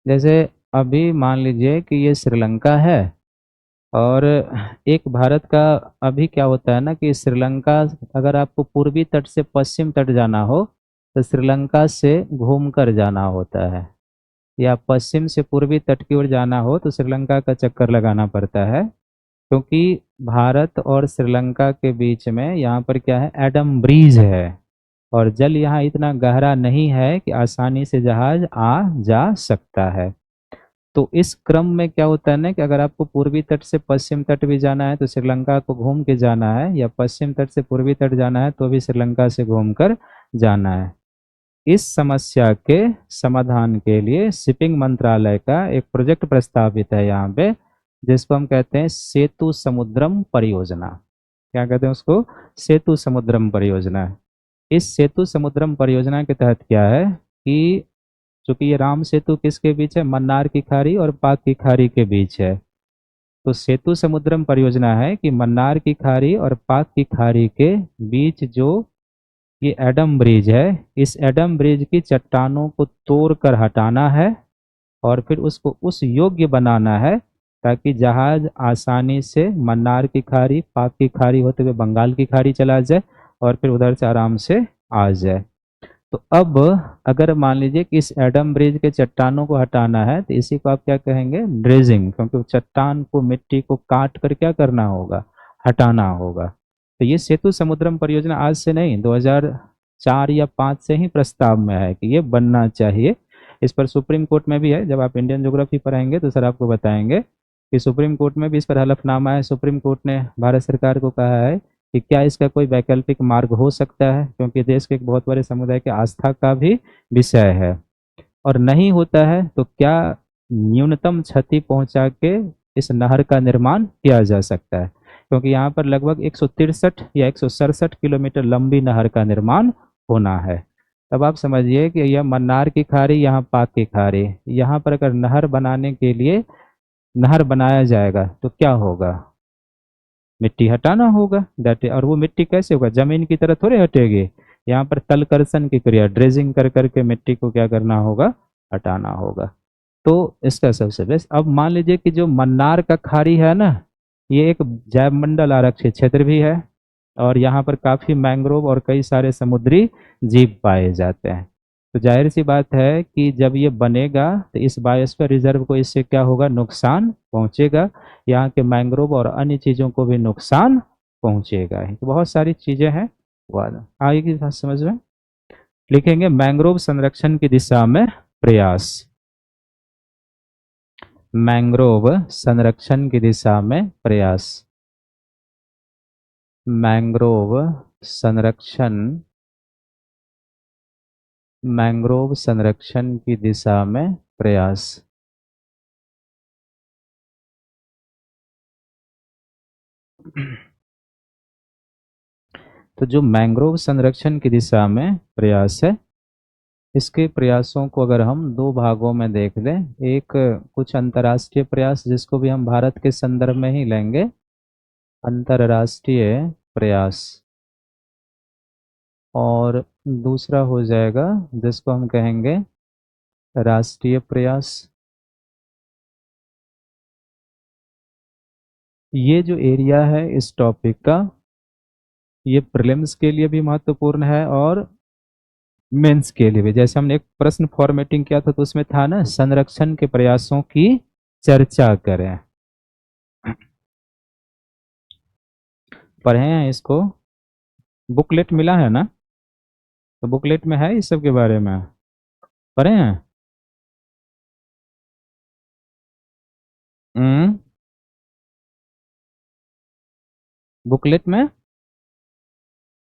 जैसे अभी मान लीजिए कि ये श्रीलंका है और एक भारत का, अभी क्या होता है ना कि श्रीलंका, अगर आपको पूर्वी तट से पश्चिम तट जाना हो तो श्रीलंका से घूमकर जाना होता है, या पश्चिम से पूर्वी तट की ओर जाना हो तो श्रीलंका का चक्कर लगाना पड़ता है, क्योंकि भारत और श्रीलंका के बीच में यहाँ पर क्या है, एडम ब्रिज है और जल यहाँ इतना गहरा नहीं है कि आसानी से जहाज आ जा सकता है। तो इस क्रम में क्या होता है ना कि अगर आपको पूर्वी तट से पश्चिम तट भी जाना है तो श्रीलंका को घूम के जाना है, या पश्चिम तट से पूर्वी तट जाना है तो भी श्रीलंका से घूमकर जाना है। इस समस्या के समाधान के लिए शिपिंग मंत्रालय का एक प्रोजेक्ट प्रस्तावित है यहाँ पे, जिसको हम कहते हैं सेतु समुद्रम परियोजना। क्या कहते हैं उसको, सेतु समुद्रम परियोजना। इस सेतु समुद्रम परियोजना के तहत क्या है कि चूंकि ये राम सेतु किसके बीच है, मन्नार की खाड़ी और पाक की खाड़ी के बीच है, तो सेतु समुद्रम परियोजना है कि मन्नार की खाड़ी और पाक की खाड़ी के बीच जो ये एडम ब्रिज है, इस एडम ब्रिज की चट्टानों को तोड़ कर हटाना है और फिर उसको उस योग्य बनाना है ताकि जहाज आसानी से मन्नार की खाड़ी, पाक की खाड़ी होते हुए बंगाल की खाड़ी चला जाए और फिर उधर से आराम से आ जाए। तो अब अगर मान लीजिए कि इस एडम ब्रिज के चट्टानों को हटाना है तो इसी को आप क्या कहेंगे, ड्रेजिंग, क्योंकि चट्टान को, मिट्टी को काट कर क्या करना होगा, हटाना होगा। तो ये सेतु समुद्रम परियोजना आज से नहीं, 2004 या 5 से ही प्रस्ताव में है कि ये बनना चाहिए। इस पर सुप्रीम कोर्ट में भी है, जब आप इंडियन ज्योग्राफी पढ़ाएंगे तो सर आपको बताएंगे कि सुप्रीम कोर्ट में भी इस पर हलफनामा है। सुप्रीम कोर्ट ने भारत सरकार को कहा है कि क्या इसका कोई वैकल्पिक मार्ग हो सकता है, क्योंकि देश के एक बहुत बड़े समुदाय के आस्था का भी विषय है। और नहीं होता है तो क्या न्यूनतम क्षति पहुंचा के इस नहर का निर्माण किया जा सकता है, क्योंकि यहाँ पर लगभग 163 या 167 किलोमीटर लंबी नहर का निर्माण होना है। तब आप समझिए कि यह मन्नार की खाड़ी, यहाँ पाक की खाड़ी, यहाँ पर अगर नहर बनाने के लिए नहर बनाया जाएगा तो क्या होगा, मिट्टी हटाना होगा। दैट, और वो मिट्टी कैसे होगा, जमीन की तरह थोड़े हटेगी। यहाँ पर तलकर्षण की क्रिया, ड्रेजिंग कर करके मिट्टी को क्या करना होगा, हटाना होगा। तो इसका सबसे बेस्ट, अब मान लीजिए कि जो मन्नार का खाड़ी है ना, ये एक जैव मंडल आरक्षित क्षेत्र भी है, और यहाँ पर काफी मैंग्रोव और कई सारे समुद्री जीव पाए जाते हैं। तो जाहिर सी बात है कि जब ये बनेगा तो इस बायोस्फीयर रिजर्व को इससे क्या होगा, नुकसान पहुंचेगा। यहाँ के मैंग्रोव और अन्य चीजों को भी नुकसान पहुंचेगा ही। तो बहुत सारी चीजें हैं। वादा आगे की बात समझ में लिखेंगे, मैंग्रोव संरक्षण की दिशा में प्रयास। मैंग्रोव संरक्षण की दिशा में प्रयास। मैंग्रोव संरक्षण, मैंग्रोव संरक्षण की दिशा में प्रयास। तो जो मैंग्रोव संरक्षण की दिशा में प्रयास है, इसके प्रयासों को अगर हम दो भागों में देख लें, एक कुछ अंतर्राष्ट्रीय प्रयास जिसको भी हम भारत के संदर्भ में ही लेंगे, अंतर्राष्ट्रीय प्रयास, और दूसरा हो जाएगा जिसको हम कहेंगे राष्ट्रीय प्रयास। ये जो एरिया है इस टॉपिक का, ये प्रीलिम्स के लिए भी महत्वपूर्ण है और मेंस के लिए भी। जैसे हमने एक प्रश्न फॉर्मेटिंग किया था तो उसमें था ना, संरक्षण के प्रयासों की चर्चा करें। पढ़े हैं इसको, बुकलेट मिला है ना, तो बुकलेट में है इस सब के बारे में, पढ़े हैं। हम्म, बुकलेट में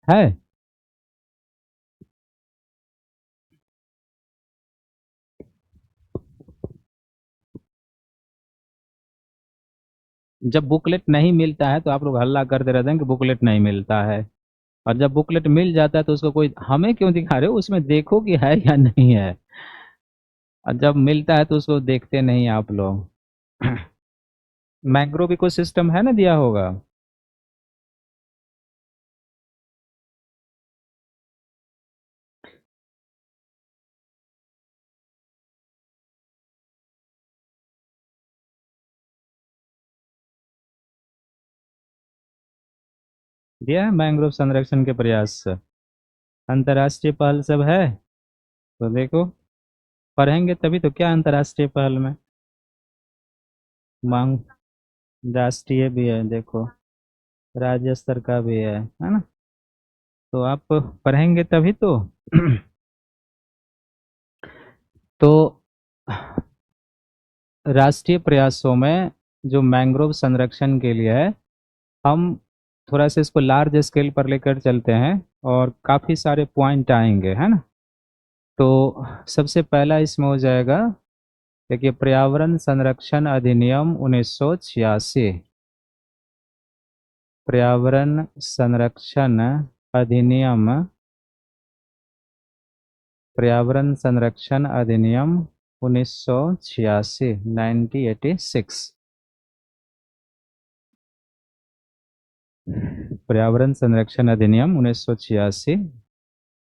है। जब बुकलेट नहीं मिलता है तो आप लोग हल्ला करते रहते हैं कि बुकलेट नहीं मिलता है, और जब बुकलेट मिल जाता है तो उसको कोई, हमें क्यों दिखा रहे हो, उसमें देखो कि है या नहीं है। और जब मिलता है तो उसको देखते नहीं आप लोग। मैक्रो इकोसिस्टम है ना, दिया होगा। दिया है मैंग्रोव संरक्षण के प्रयास, अंतर्राष्ट्रीय पहल सब है। तो देखो, पढ़ेंगे तभी तो, क्या अंतर्राष्ट्रीय पहल में मांग, राष्ट्रीय भी है देखो, राज्य स्तर का भी है ना। तो आप पढ़ेंगे तभी तो। तो राष्ट्रीय प्रयासों में जो मैंग्रोव संरक्षण के लिए है, हम थोड़ा सा इसको लार्ज स्केल पर लेकर चलते हैं और काफ़ी सारे पॉइंट आएंगे, है ना। तो सबसे पहला इसमें हो जाएगा, देखिए, पर्यावरण संरक्षण अधिनियम 1986। पर्यावरण संरक्षण अधिनियम, पर्यावरण संरक्षण अधिनियम 1986, 1986। पर्यावरण संरक्षण अधिनियम 1986,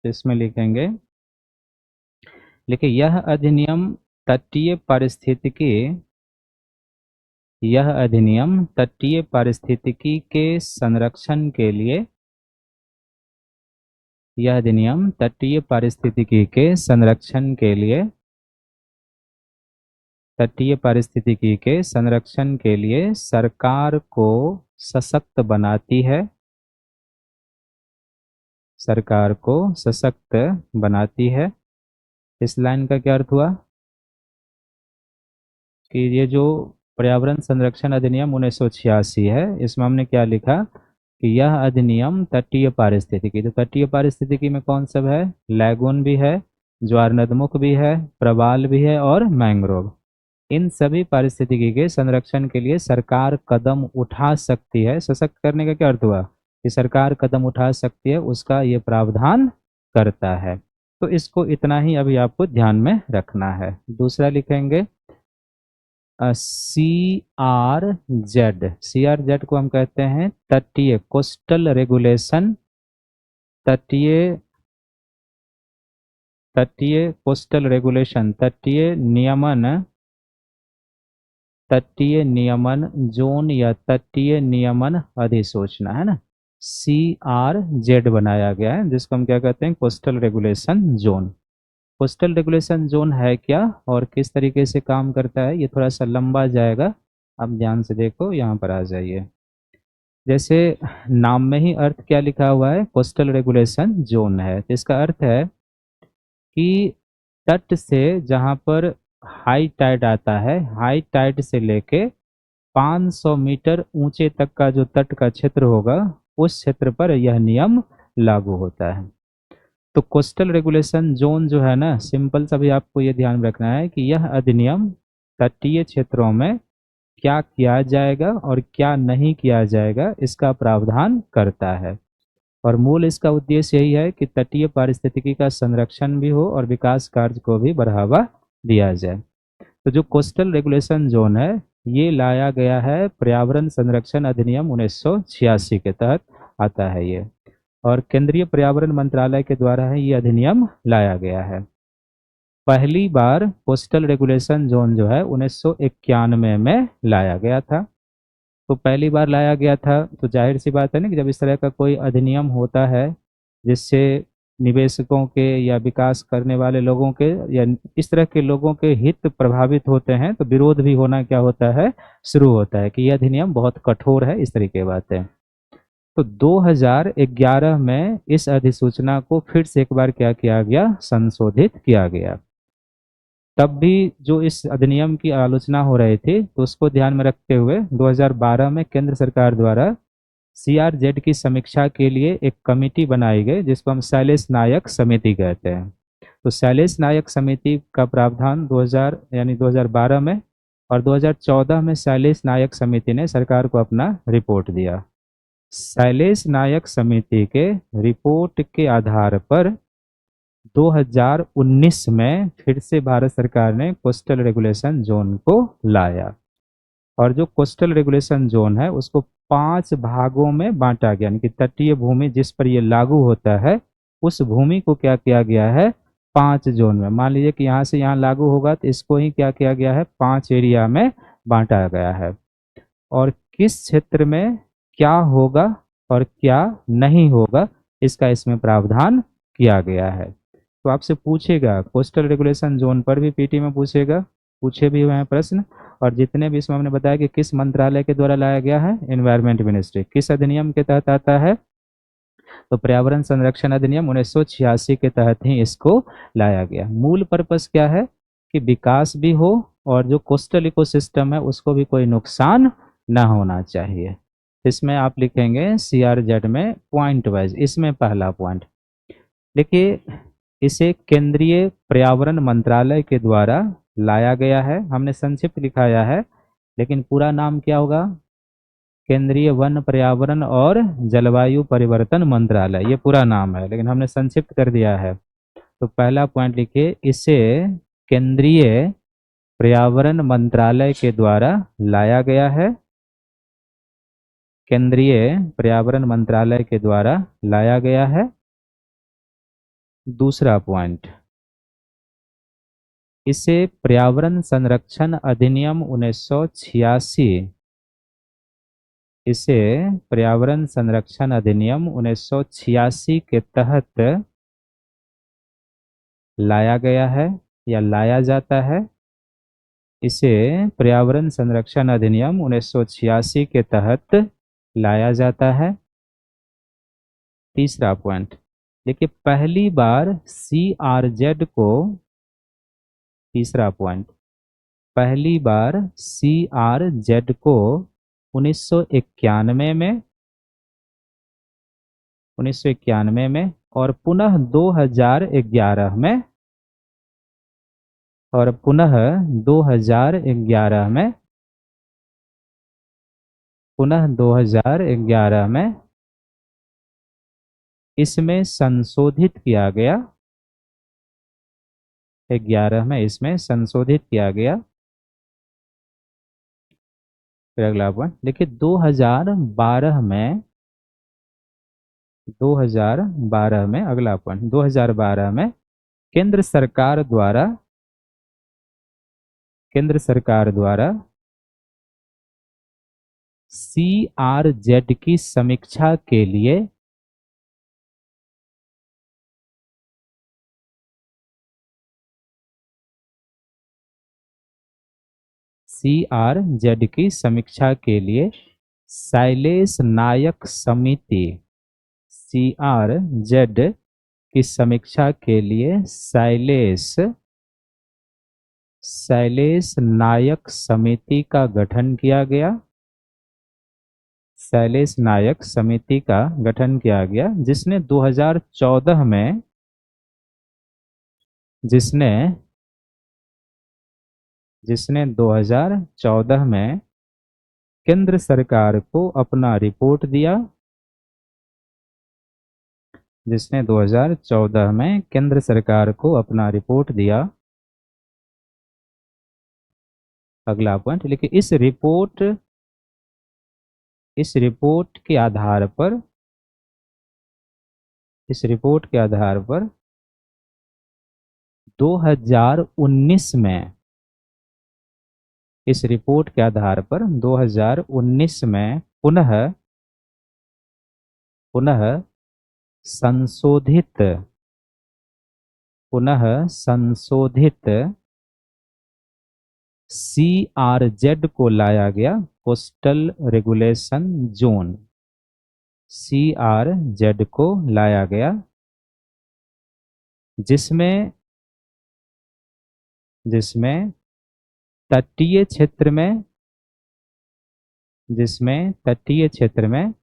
इसमें लिखेंगे, देखिए यह अधिनियम तटीय पारिस्थितिकी, यह अधिनियम तटीय पारिस्थितिकी के संरक्षण के लिए, यह अधिनियम तटीय पारिस्थितिकी के संरक्षण के लिए, तटीय पारिस्थितिकी के संरक्षण के लिए सरकार को सशक्त बनाती है, सरकार को सशक्त बनाती है। इस लाइन का क्या अर्थ हुआ कि ये जो पर्यावरण संरक्षण अधिनियम 1986 है, इसमें हमने क्या लिखा कि यह अधिनियम तटीय पारिस्थितिकी, तो तटीय पारिस्थितिकी में कौन सब है, लैगून भी है, ज्वार नदमुख भी है, प्रवाल भी है और मैंग्रोव। इन सभी पारिस्थितिकी के संरक्षण के लिए सरकार कदम उठा सकती है। सशक्त करने का क्या अर्थ हुआ, कि सरकार कदम उठा सकती है, उसका ये प्रावधान करता है। तो इसको इतना ही अभी आपको ध्यान में रखना है। दूसरा लिखेंगे CRZ को हम कहते हैं तटीय कोस्टल रेगुलेशन, तटीय तटीय कोस्टल रेगुलेशन, तटीय नियमन जोन या तटीय नियमन अधिसूचना, है ना। CRZ बनाया गया है, जिसको हम क्या कहते हैं, coastal regulation zone. Coastal regulation zone है क्या और किस तरीके से काम करता है, ये थोड़ा सा लंबा जाएगा। अब ध्यान से देखो, यहाँ पर आ जाइए। जैसे नाम में ही अर्थ क्या लिखा हुआ है, कोस्टल रेगुलेशन जोन है, तो इसका अर्थ है कि तट से जहाँ पर हाई टाइड आता है, हाई टाइड से लेके 500 मीटर ऊंचे तक का जो तट का क्षेत्र होगा, उस क्षेत्र पर यह नियम लागू होता है। तो कोस्टल रेगुलेशन जोन जो है ना, सिंपल सा भी आपको ये ध्यान रखना है कि यह अधिनियम तटीय क्षेत्रों में क्या किया जाएगा और क्या नहीं किया जाएगा, इसका प्रावधान करता है। और मूल इसका उद्देश्य यही है कि तटीय पारिस्थितिकी का संरक्षण भी हो और विकास कार्य को भी बढ़ावा दिया जाए। तो जो कोस्टल रेगुलेशन जोन है, ये लाया गया है पर्यावरण संरक्षण अधिनियम 1986 के तहत आता है ये, और केंद्रीय पर्यावरण मंत्रालय के द्वारा है ये अधिनियम लाया गया है। पहली बार कोस्टल रेगुलेशन जोन जो है 1991 में लाया गया था। तो पहली बार लाया गया था, तो जाहिर सी बात है ना कि जब इस तरह का कोई अधिनियम होता है जिससे निवेशकों के या विकास करने वाले लोगों के या इस तरह के लोगों के हित प्रभावित होते हैं, तो विरोध भी होना क्या होता है, शुरू होता है कि यह अधिनियम बहुत कठोर है, इस तरीके की बातें। तो 2011 में इस अधिसूचना को फिर से एक बार क्या किया गया, संशोधित किया गया। तब भी जो इस अधिनियम की आलोचना हो रही थी, तो उसको ध्यान में रखते हुए 2012 में केंद्र सरकार द्वारा CRZ की समीक्षा के लिए एक कमेटी बनाई गई, जिसको हम शैलेश नायक समिति कहते हैं। तो शैलेश नायक समिति का प्रावधान 2000 यानी 2012 में और 2014 में शैलेश नायक समिति ने सरकार को अपना रिपोर्ट दिया। शैलेश नायक समिति के रिपोर्ट के आधार पर 2019 में फिर से भारत सरकार ने कोस्टल रेगुलेशन जोन को लाया, और जो कोस्टल रेगुलेशन जोन है उसको 5 भागों में बांटा गया, यानी कि तटीय भूमि जिस पर ये लागू होता है, उस भूमि को क्या किया गया है, 5 जोन में। मान लीजिए कि यहाँ से यहाँ लागू होगा, तो इसको ही क्या किया गया है, 5 एरिया में बांटा गया है। और किस क्षेत्र में क्या होगा और क्या नहीं होगा, इसका इसमें प्रावधान किया गया है। तो आपसे पूछेगा, कोस्टल रेगुलेशन जोन पर भी पीटी में पूछेगा, पूछे भी हुए हैं प्रश्न। और जितने भी इसमें हमने बताया कि किस मंत्रालय के द्वारा लाया गया है, एनवायरमेंट मिनिस्ट्री, किस अधिनियम के तहत आता है, तो पर्यावरण संरक्षण अधिनियम 1986 के तहत ही इसको लाया गया। मूल पर्पस क्या है, कि विकास भी हो और जो कोस्टल इकोसिस्टम है उसको भी कोई नुकसान ना होना चाहिए। इसमें आप लिखेंगे CRZ में पॉइंट वाइज। इसमें पहला पॉइंट देखिए, इसे केंद्रीय पर्यावरण मंत्रालय के द्वारा लाया गया है, हमने संक्षिप्त लिखाया है, लेकिन पूरा नाम क्या होगा, केंद्रीय वन पर्यावरण और जलवायु परिवर्तन मंत्रालय, ये पूरा नाम है, लेकिन हमने संक्षिप्त कर दिया है। तो पहला पॉइंट लिखिए, इसे केंद्रीय पर्यावरण मंत्रालय के द्वारा लाया गया है, केंद्रीय पर्यावरण मंत्रालय के द्वारा लाया गया है। दूसरा पॉइंट, इसे पर्यावरण संरक्षण अधिनियम 1986, इसे पर्यावरण संरक्षण अधिनियम 1986 के तहत लाया गया है या लाया जाता है। इसे पर्यावरण संरक्षण अधिनियम 1986 के तहत लाया जाता है। तीसरा पॉइंट देखिए, पहली बार CRZ को, तीसरा पॉइंट, पहली बार CRZ को 1991 में 1991 में, और पुनः 2011 में, और पुनः 2011 में, पुनः 2011 में इसमें संशोधित किया गया, 11 में इसमें संशोधित किया गया। फिर अगला पॉइंट देखिए, 2012 में, 2012 में, अगला पॉइंट 2012 में केंद्र सरकार द्वारा, केंद्र सरकार द्वारा CRZ की समीक्षा के लिए, CRZ की समीक्षा के लिए शैलेश नायक समिति, CRZ की समीक्षा के लिए शैलेश नायक समिति का गठन किया गया, शैलेश नायक समिति का गठन किया गया, जिसने 2014 में, जिसने 2014 में केंद्र सरकार को अपना रिपोर्ट दिया, जिसने 2014 में केंद्र सरकार को अपना रिपोर्ट दिया। अगला पॉइंट लिखिए, इस रिपोर्ट के आधार पर, इस रिपोर्ट के आधार पर 2019 में, इस रिपोर्ट के आधार पर 2019 में पुनः संशोधित, CRZ को लाया गया, कोस्टल रेगुलेशन जोन, CRZ को लाया गया, जिसमें तटीय क्षेत्र में, जिसमें तटीय क्षेत्र में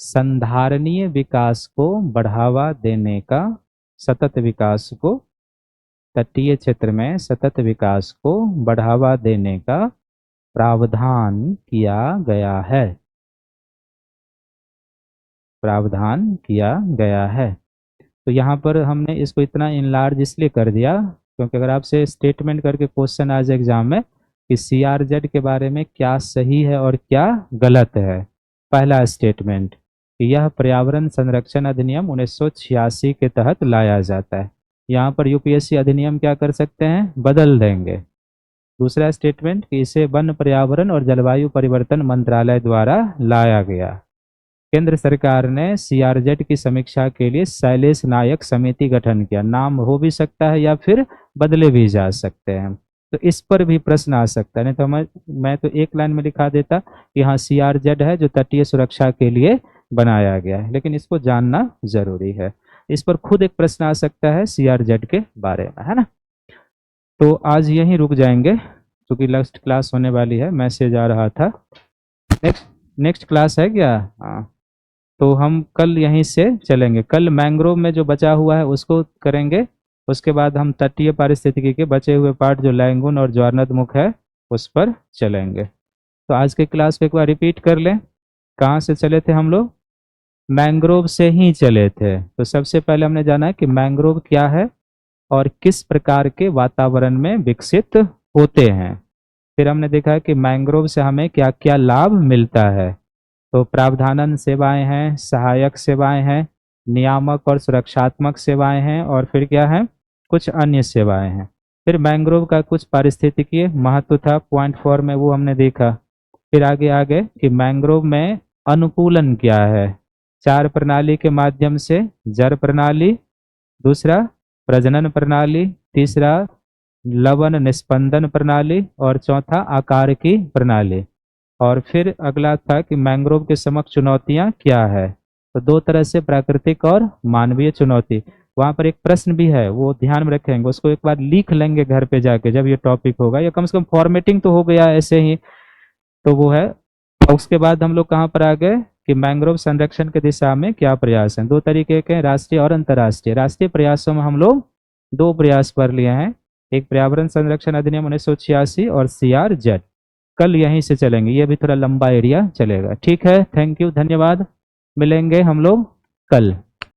संधारणीय विकास को बढ़ावा देने का, सतत विकास को, तटीय क्षेत्र में सतत विकास को बढ़ावा देने का प्रावधान किया गया है, प्रावधान किया गया है। तो यहाँ पर हमने इसको इतना इनलार्ज इसलिए कर दिया क्योंकि अगर आपसे स्टेटमेंट करके क्वेश्चन आ जाए एग्जाम में कि CRZ के बारे में क्या सही है और क्या गलत है, पहला स्टेटमेंट कि यह पर्यावरण संरक्षण अधिनियम 1986 के तहत लाया जाता है, यहाँ पर UPSC अधिनियम क्या कर सकते हैं, बदल देंगे। दूसरा स्टेटमेंट कि इसे वन पर्यावरण और जलवायु परिवर्तन मंत्रालय द्वारा लाया गया, केंद्र सरकार ने CRZ की समीक्षा के लिए शैलेश नायक समिति गठन किया, नाम हो भी सकता है या फिर बदले भी जा सकते हैं, तो इस पर भी प्रश्न आ सकता है। नहीं तो मैं तो एक लाइन में लिखा देता कि हाँ CRZ है जो तटीय सुरक्षा के लिए बनाया गया है, लेकिन इसको जानना जरूरी है। इस पर खुद एक प्रश्न आ सकता है CRZ के बारे में, है ना। तो आज यहीं रुक जाएंगे क्योंकि लास्ट क्लास होने वाली है, मैसेज आ रहा था। नेक्स्ट क्लास है क्या? हाँ, तो हम कल यहीं से चलेंगे। कल मैंग्रोव में जो बचा हुआ है उसको करेंगे, उसके बाद हम तटीय पारिस्थितिकी के बचे हुए पार्ट जो लैंगून और ज्वारनदमुख है उस पर चलेंगे। तो आज के क्लास को एक बार रिपीट कर लें। कहाँ से चले थे हम लोग? मैंग्रोव से ही चले थे। तो सबसे पहले हमने जाना है कि मैंग्रोव क्या है और किस प्रकार के वातावरण में विकसित होते हैं। फिर हमने देखा है कि मैंग्रोव से हमें क्या क्या लाभ मिलता है। तो प्रावधानन सेवाएं हैं, सहायक सेवाएं हैं, नियामक और सुरक्षात्मक सेवाएं हैं, और फिर क्या है, कुछ अन्य सेवाएं हैं। फिर मैंग्रोव का कुछ पारिस्थितिकीय महत्व था, पॉइंट 4 में वो हमने देखा। फिर आगे आगे कि मैंग्रोव में अनुकूलन क्या है, 4 प्रणाली के माध्यम से, जड़ प्रणाली, दूसरा प्रजनन प्रणाली, तीसरा लवण निस्पंदन प्रणाली, और चौथा आकार की प्रणाली। और फिर अगला था कि मैंग्रोव के समक्ष चुनौतियां क्या है। तो 2 तरह से, प्राकृतिक और मानवीय चुनौती। वहाँ पर एक प्रश्न भी है, वो ध्यान में रखेंगे, उसको एक बार लिख लेंगे घर पे जाके जब ये टॉपिक होगा, या कम से कम फॉर्मेटिंग तो हो गया ऐसे ही। तो वो है। और उसके बाद हम लोग कहाँ पर आ गए कि मैंग्रोव संरक्षण की दिशा में क्या प्रयास हैं। दो तरीके के, राष्ट्रीय और अंतर्राष्ट्रीय। राष्ट्रीय प्रयासों में हम लोग दो प्रयास पर लिए हैं, एक पर्यावरण संरक्षण अधिनियम 1986 और CRZ। कल यहीं से चलेंगे, ये भी थोड़ा लंबा एरिया चलेगा। ठीक है, थैंक यू, धन्यवाद। मिलेंगे हम लोग कल।